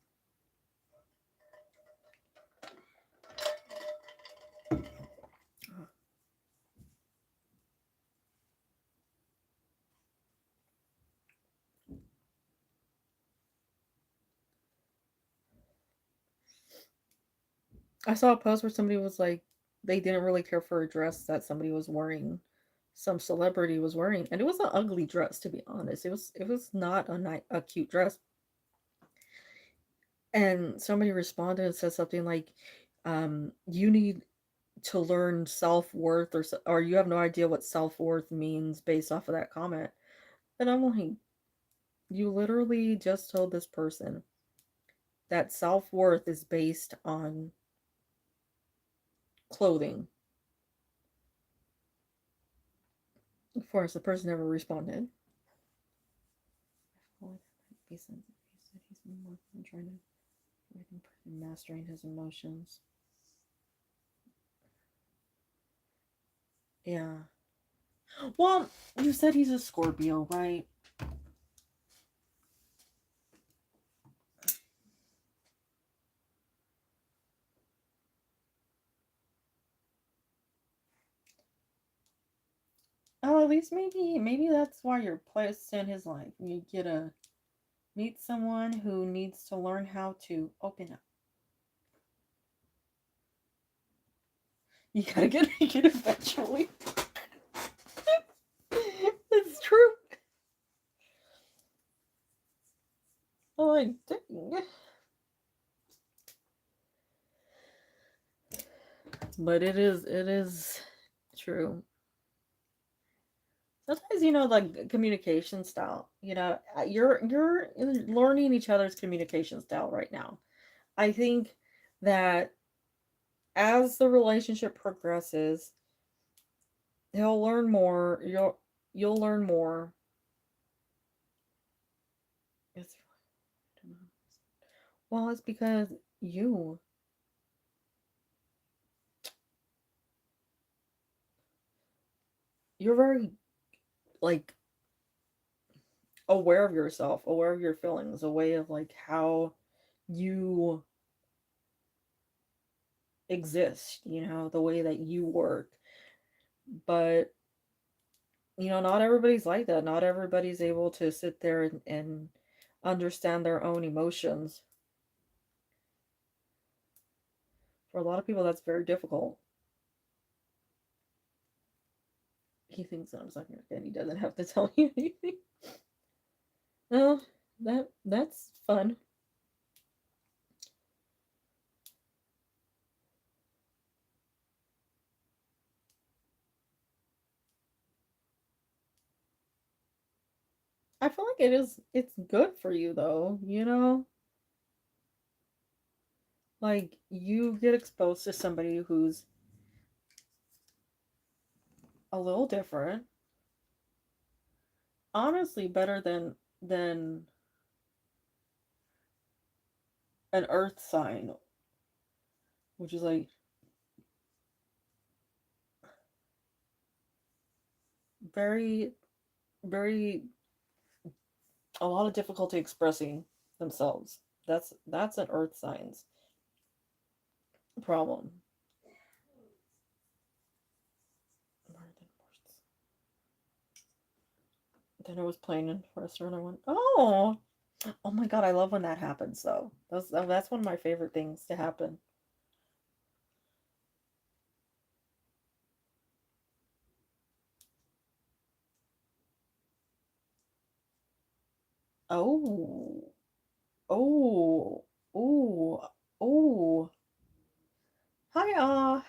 I saw a post where somebody was like, they didn't really care for a dress that somebody was wearing, some celebrity was wearing, and it was an ugly dress to be honest. It was not a cute dress. And somebody responded and said something like, "You need to learn self worth, or you have no idea what self worth means based off of that comment." And I'm like, you literally just told this person that self worth is based on clothing. Of course, the person never responded. He said he's been working on trying to mastering his emotions. Yeah. Well, you said he's a Scorpio, right? Oh, at least maybe that's why you're placed in his life. You get to meet someone who needs to learn how to open up. You gotta get naked eventually. It's true. Oh, dang. But it is true. Sometimes like communication style. You're learning each other's communication style right now. I think that as the relationship progresses, he'll learn more. You'll learn more. It's well, it's because you're very like aware of yourself, aware of your feelings, a way of like how you exist, the way that you work. But not everybody's like that. Not everybody's able to sit there and understand their own emotions. For a lot of people, that's very difficult. He thinks I'm sucking your kid. He doesn't have to tell you anything. No, that's fun. I feel like it's good for you though. Like you get exposed to somebody who's a little different. Honestly, better than an earth sign, which is like very very a lot of difficulty expressing themselves. That's an earth sign's problem. Dinner was playing in the restaurant. I went, oh my god! I love when that happens. Though that's one of my favorite things to happen. Oh, oh, oh, oh. Hi,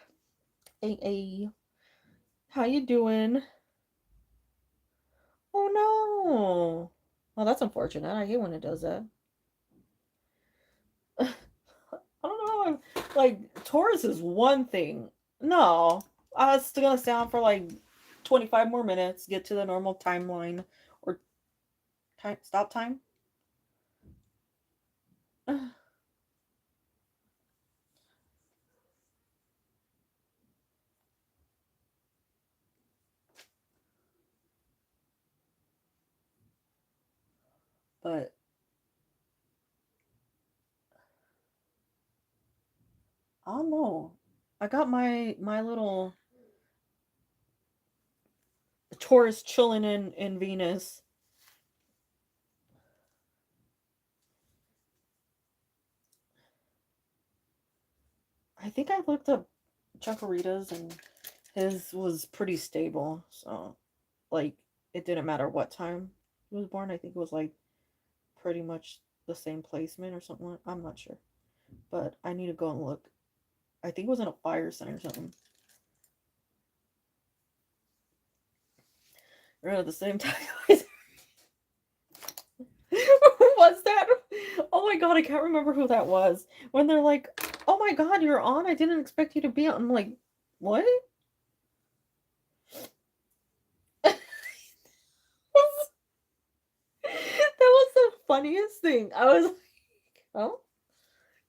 A. How you doing? Oh no. Well, that's unfortunate. I hate when it does that. I don't know. Like Taurus is one thing. No, I was still gonna stay on for like 25 more minutes, get to the normal timeline or time stop time. But I don't know. I got my little Taurus chilling in Venus. I think I looked up Chakarita's and his was pretty stable. So like it didn't matter what time he was born. I think it was like pretty much the same placement or something. I'm not sure, but I need to go and look. I think it was in a fire sign or something. Or at the same time. Who was that? Oh my god, I can't remember who that was. When they're like, "Oh my god, you're on! I didn't expect you to be on." I'm like, "What?" funniest thing. I was like, oh,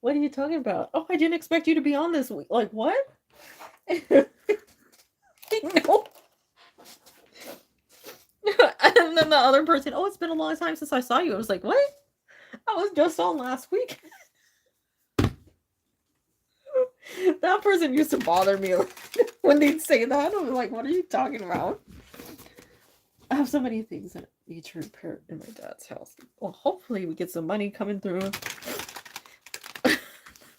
what are you talking about? Oh, I didn't expect you to be on this week. Like, what? No. And then the other person, oh, it's been a long time since I saw you. I was like, what? I was just on last week. That person used to bother me when they'd say that. I'm like, what are you talking about? I have so many things that need to repair in my dad's house. Well, hopefully we get some money coming through.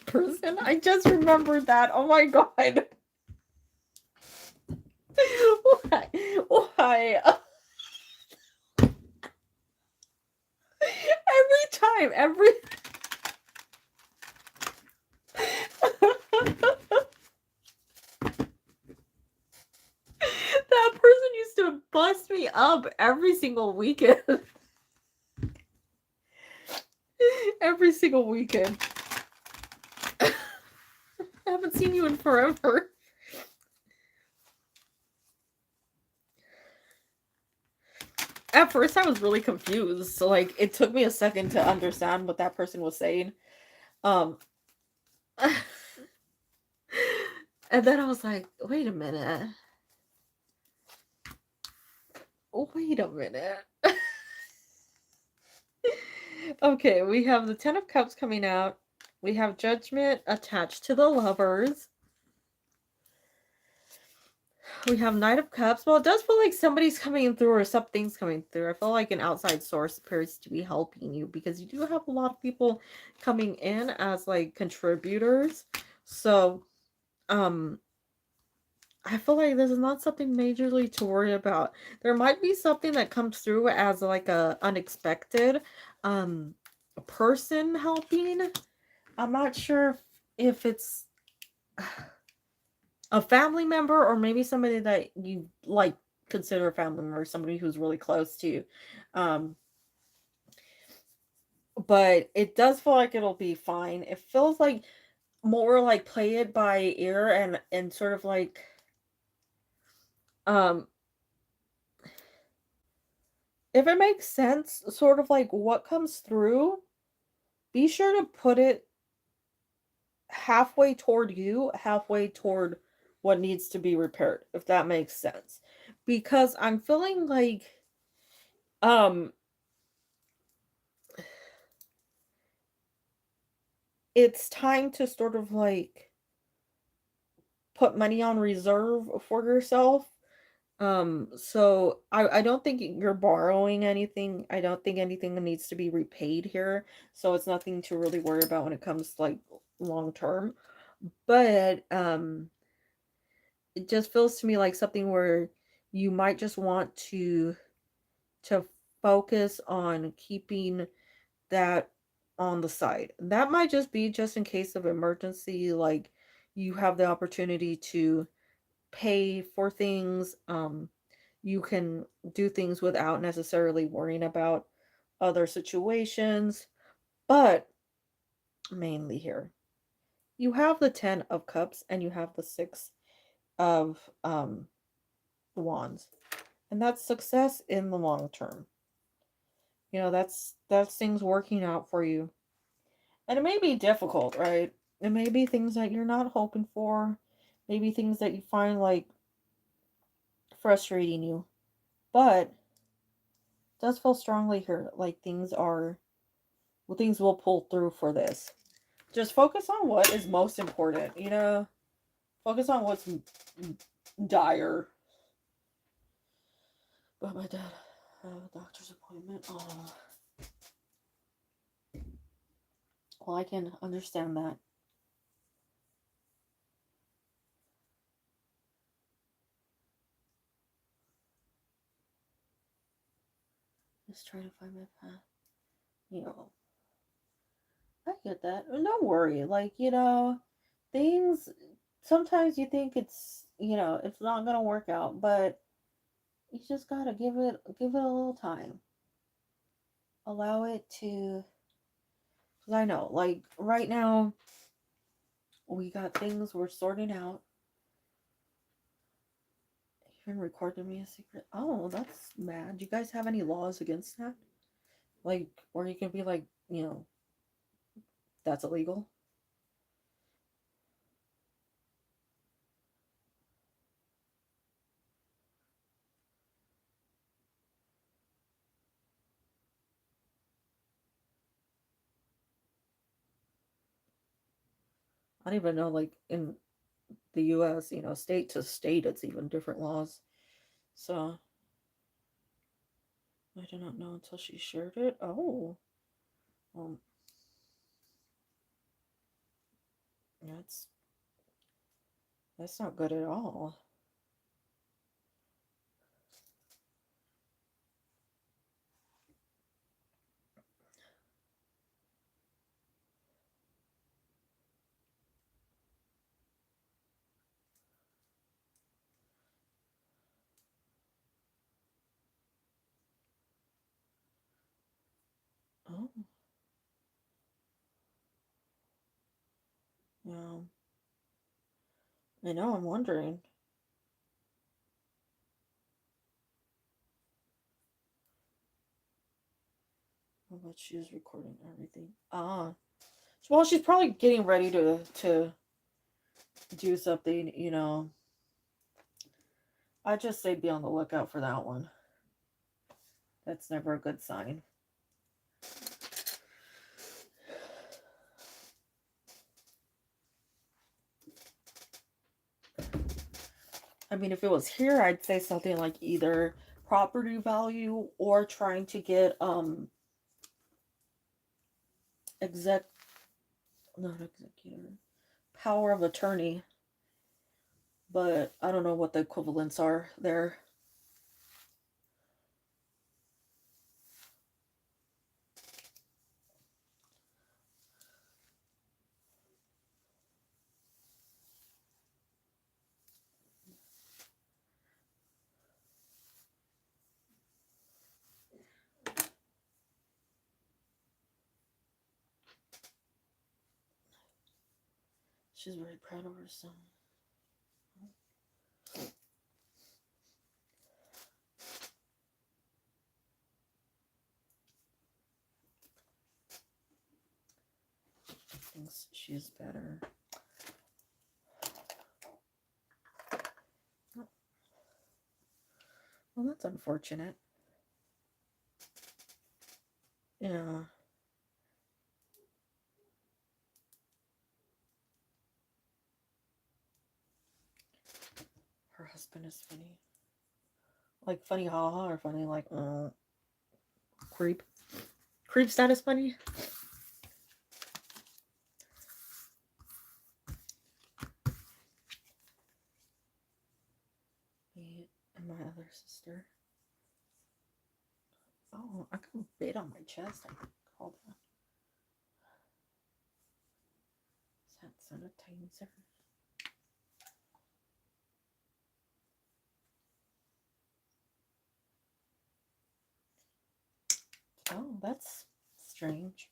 Person, I just remembered that. Oh my god. Why? Why? Every that person used to bust me up every single weekend. Every single weekend. I haven't seen you in forever. At first I was really confused. So like it took me a second to understand what that person was saying. And then I was like, wait a minute. Wait a minute. Okay, we have the 10 of Cups coming out. We have Judgment attached to the Lovers. We have Knight of Cups. Well, it does feel like somebody's coming through or something's coming through. I feel like an outside source appears to be helping you because you do have a lot of people coming in as like contributors. So, I feel like this is not something majorly to worry about. There might be something that comes through as like a unexpected person helping. I'm not sure if it's a family member or maybe somebody that you like consider a family member, somebody who's really close to you. But it does feel like it'll be fine. It feels like more like play it by ear and sort of like if it makes sense, sort of like what comes through, be sure to put it halfway toward you, halfway toward what needs to be repaired, if that makes sense. Because I'm feeling like it's time to sort of like put money on reserve for yourself. So I don't think you're borrowing anything. I don't think anything needs to be repaid here. So it's nothing to really worry about when it comes to like long term. But it just feels to me like something where you might just want to focus on keeping that on the side. That might just be just in case of emergency, like you have the opportunity to pay for things. You can do things without necessarily worrying about other situations. But mainly here, you have the 10 of Cups and you have the 6 of Wands. And that's success in the long term. You know, that's things working out for you. And it may be difficult, right? It may be things that you're not hoping for, maybe things that you find like frustrating you. But it does feel strongly here like things will pull through for this. Just focus on what is most important, you know? Focus on what's dire. But my dad had a doctor's appointment. Oh. Well, I can understand that. Just trying to find my path. You know, I get that. Don't worry. Like, you know, things, sometimes you think it's not going to work out, but you just got to give it a little time. Allow it to, because I know, like, right now, we got things we're sorting out. Even recorded me a secret. Oh, that's mad. Do you guys have any laws against that? Like, or you can be like, that's illegal. I don't even know, like, in the US, state to state, it's even different laws. So, I did not know until she shared it. Oh, well, that's that's not good at all. Oh, yeah. I know, I'm wondering. How about she was recording everything? Ah. Well, she's probably getting ready to do something. I just say be on the lookout for that one. That's never a good sign. I mean, if it was here, I'd say something like either property value or trying to get exec not executor power of attorney, but I don't know what the equivalents are there. She's very proud of her son. Thinks she's better. Well, that's unfortunate. Yeah. Her husband is funny. Like funny haha or funny like creep. Creep status funny. Me and my other sister. Oh, I got a bit on my chest. I call that. Is that sanitizer? Oh, that's strange.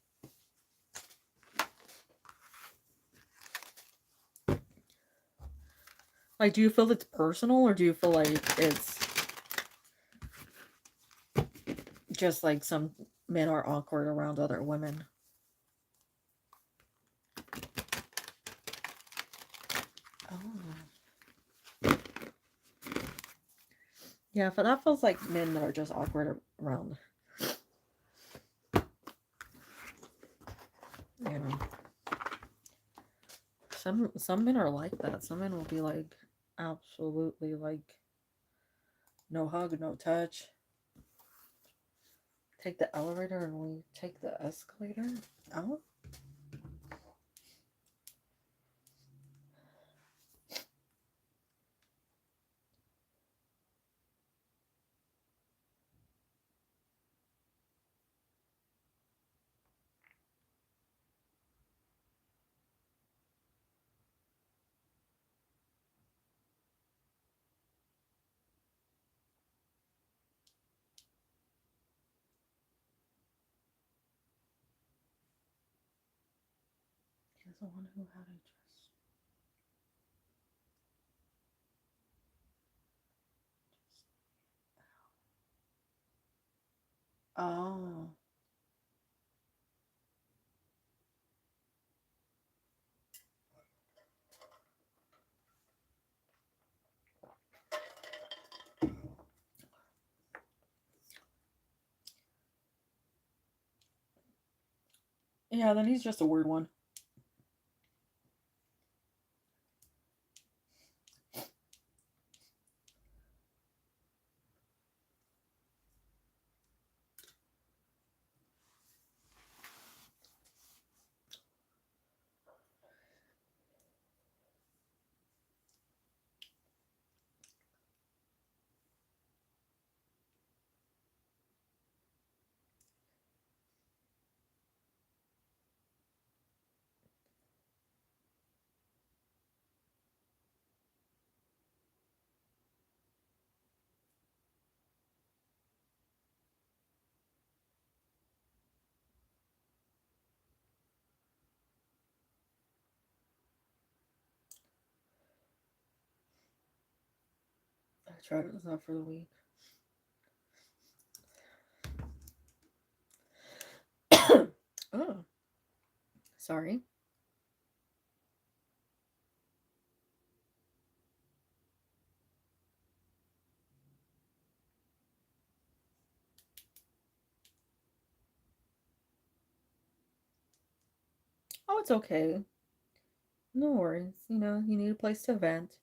Like, do you feel it's personal or do you feel like it's just like some men are awkward around other women? Oh. Yeah, but that feels like men that are just awkward around. You know. Some men are like that. Some men will be like absolutely like no hug, no touch. Take the elevator and we take the escalator. Oh. He's the one who had a dress. Oh. Yeah, then he's just a weird one. I tried it. It's not for the weak. Oh, sorry. Oh, it's okay. No worries. You know, you need a place to vent.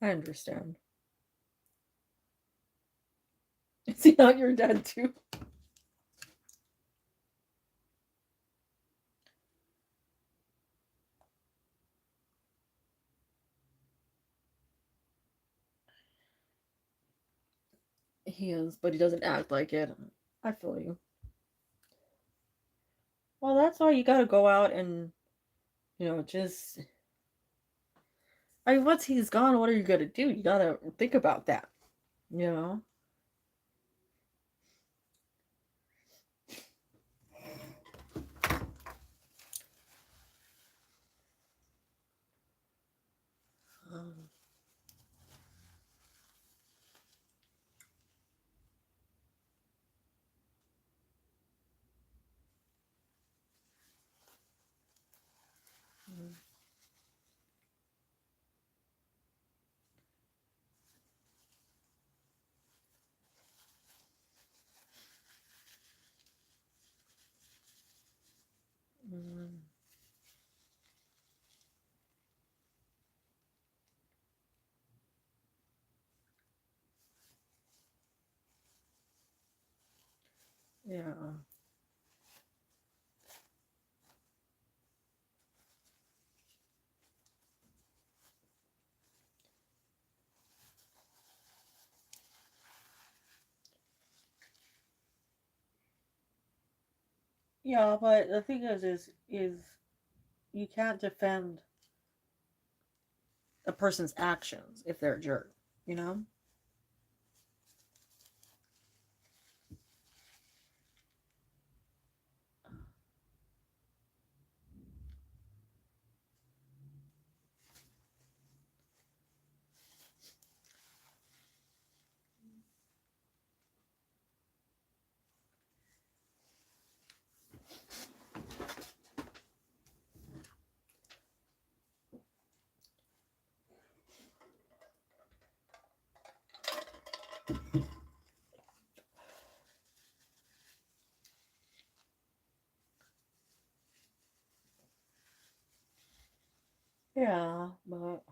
I understand. Is he not your dad too? He is, but he doesn't act like it. I feel you. Well, that's why you gotta go out and, just. I mean, once he's gone, what are you gonna do? You gotta think about that, you know? Um, mm, mm, yeah. Yeah, but the thing is you can't defend a person's actions if they're a jerk, you know? Yeah, but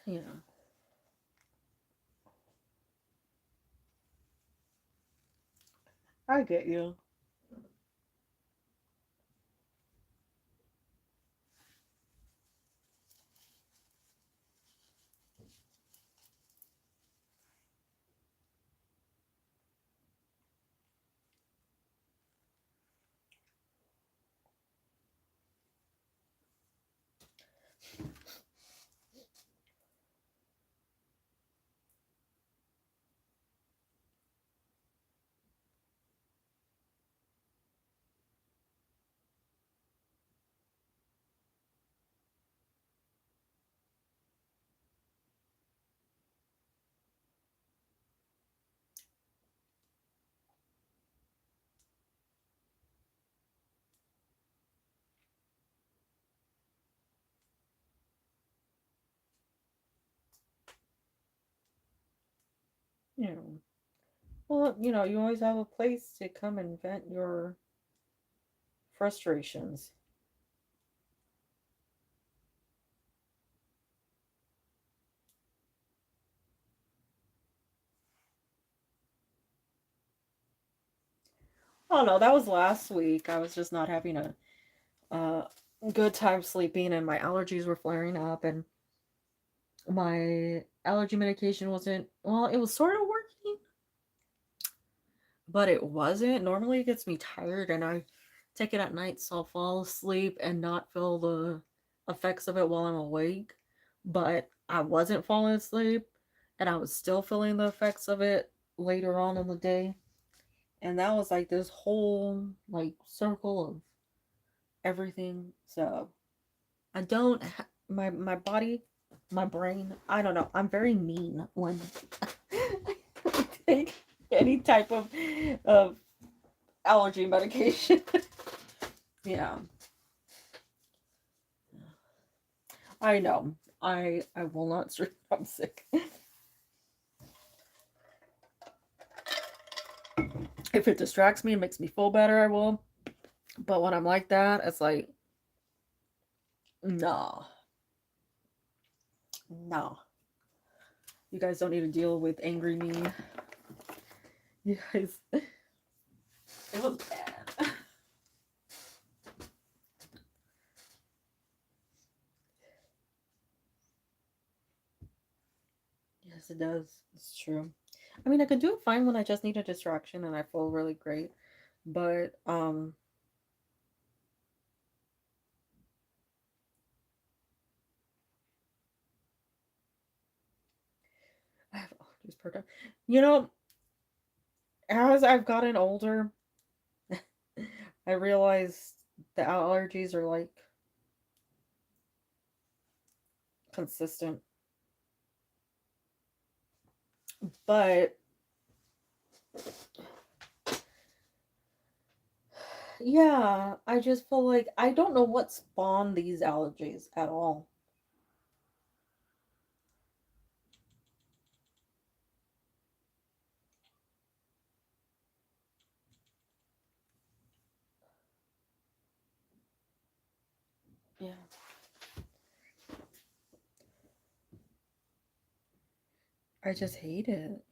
Yeah, I get you. Yeah. Well, you always have a place to come and vent your frustrations. Oh no, that was last week. I was just not having a uh, good time sleeping, and my allergies were flaring up, and my allergy medication wasn't. Well, it was sort of working, but it wasn't. Normally, it gets me tired, and I take it at night, so I'll fall asleep and not feel the effects of it while I'm awake. But I wasn't falling asleep, and I was still feeling the effects of it later on in the day. And that was like this whole like circle of everything. So I don't my body, my brain. I don't know. I'm very mean when I take any type of allergy medication. Yeah, I know. I will not sleep. I'm sick. If it distracts me and makes me feel better, I will. But when I'm like that, it's like no, no. You guys don't need to deal with angry me. You guys, it was bad. Yes, it does. It's true. I mean, I could do it fine when I just need a distraction and I feel really great. But I have allergies per time. You know, as I've gotten older, I realized the allergies are like consistent. But yeah, I just feel like I don't know what spawned these allergies at all. Yeah, I just hate it.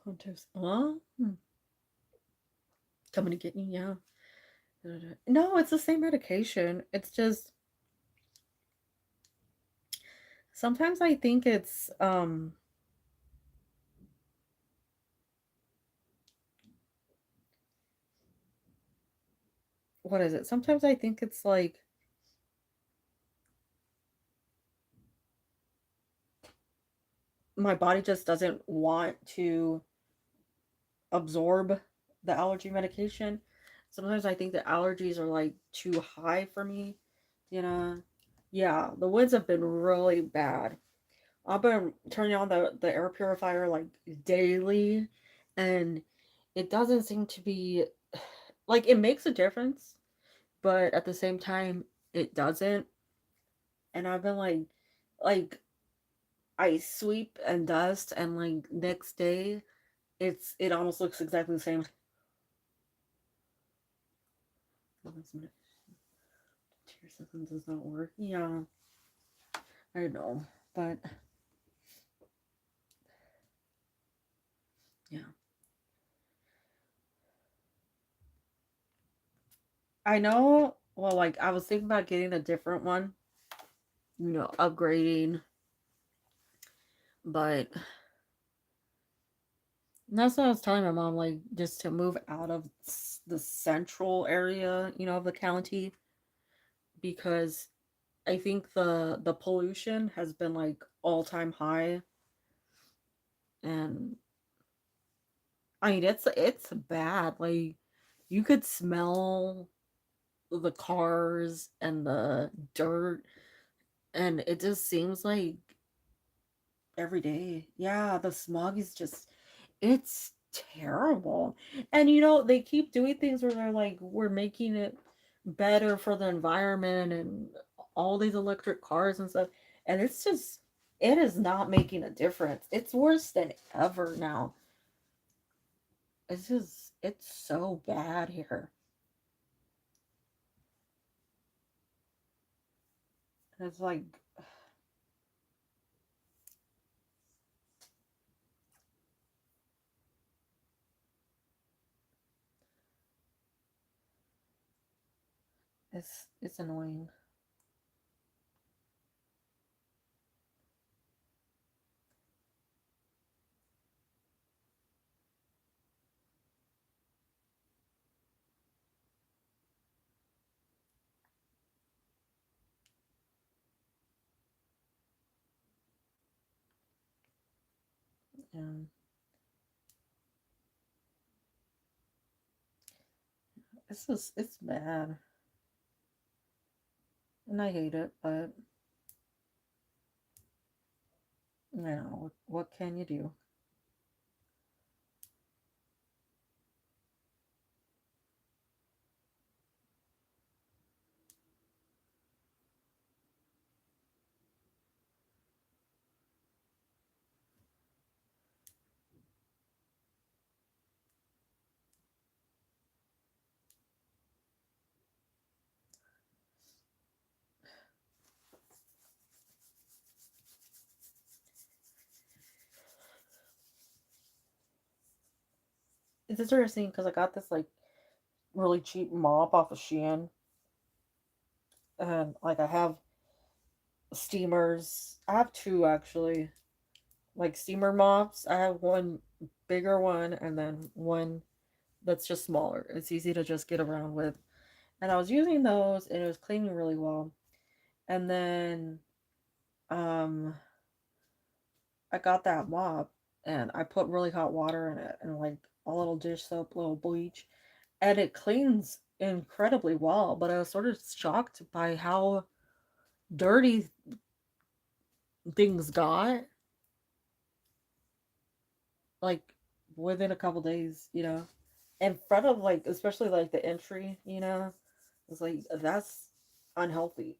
Sometimes, coming to get you, yeah. No, it's the same medication. It's just sometimes I think it's what is it? Sometimes I think it's like my body just doesn't want to absorb the allergy medication. Sometimes I think the allergies are like too high for me, you know. Yeah, the winds have been really bad. I've been turning on the air purifier like daily, and it doesn't seem to be like it makes a difference, but at the same time it doesn't. And I've been like I sweep and dust, and like next day it almost looks exactly the same. Tear system does not work. Yeah, I know, but yeah, I know. Well, like I was thinking about getting a different one, upgrading, but that's what I was telling my mom, like just to move out of the central area, of the county, because I think the pollution has been like all-time high, and I mean it's bad. Like you could smell the cars and the dirt, and it just seems like every day. Yeah, the smog is just it's terrible. And they keep doing things where they're like, we're making it better for the environment and all these electric cars and stuff. And it's just it is not making a difference. It's worse than ever now. It's so bad here. And it's like it's annoying. And it's bad. And I hate it, but what can you do? It's interesting because I got this like really cheap mop off of Shein, and like I have steamers. I have two actually, like steamer mops. I have one bigger one and then one that's just smaller. It's easy to just get around with. And I was using those and it was cleaning really well. And then um I got that mop and I put really hot water in it and like a little dish soap, a little bleach, and it cleans incredibly well. But I was sort of shocked by how dirty things got, like within a couple days, in front of like, especially like the entry, it's like that's unhealthy.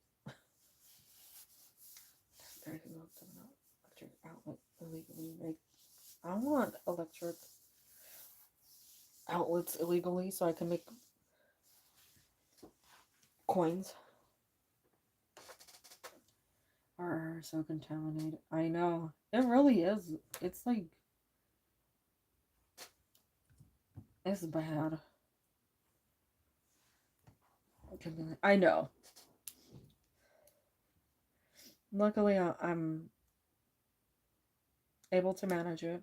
Electric outlet illegally make. I want electric outlets illegally so I can make coins. Are so contaminated. I know. It really is. It's like it's bad. I know. Luckily, I'm able to manage it.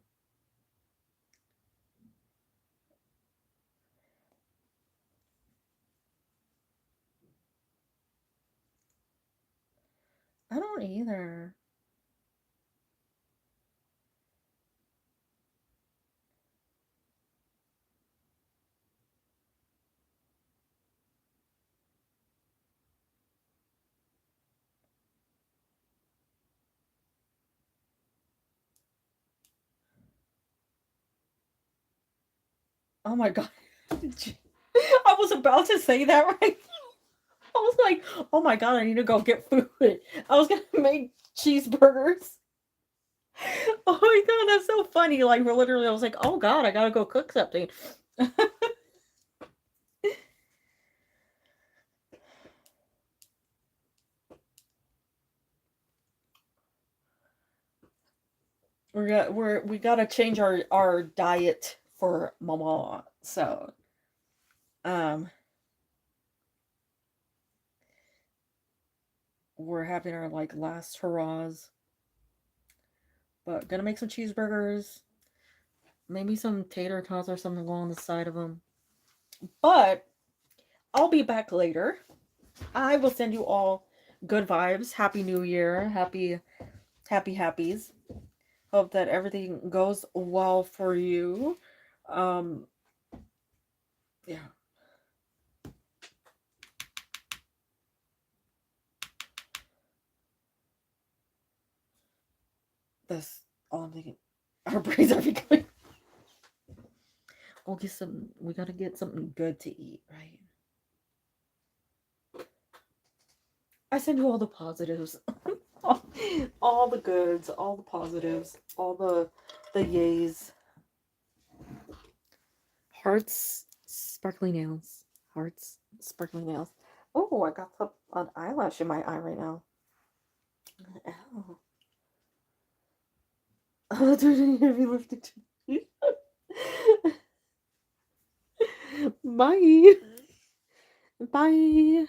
I don't either. Oh my god. I was about to say that right. I was like, oh my god, I need to go get food. I was gonna make cheeseburgers. Oh my god, that's so funny. Like, we're literally, I was like, oh god, I gotta go cook something. We gotta change our diet for mama. So um we're having our like last hurrahs. But gonna make some cheeseburgers, maybe some tater tots or something along the side of them. But I'll be back later. I will send you all good vibes. Happy New Year. Happies. Hope that everything goes well for you. Um yeah. That's all I'm thinking. Our brains are becoming. We'll get some. We gotta get something good to eat, right? I send you all the positives, all the goods, all the positives, all the yays. Hearts, sparkly nails. Hearts, sparkly nails. Oh, I got an eyelash in my eye right now. Ow. I'm not doing any heavy lifting today. Bye. Bye.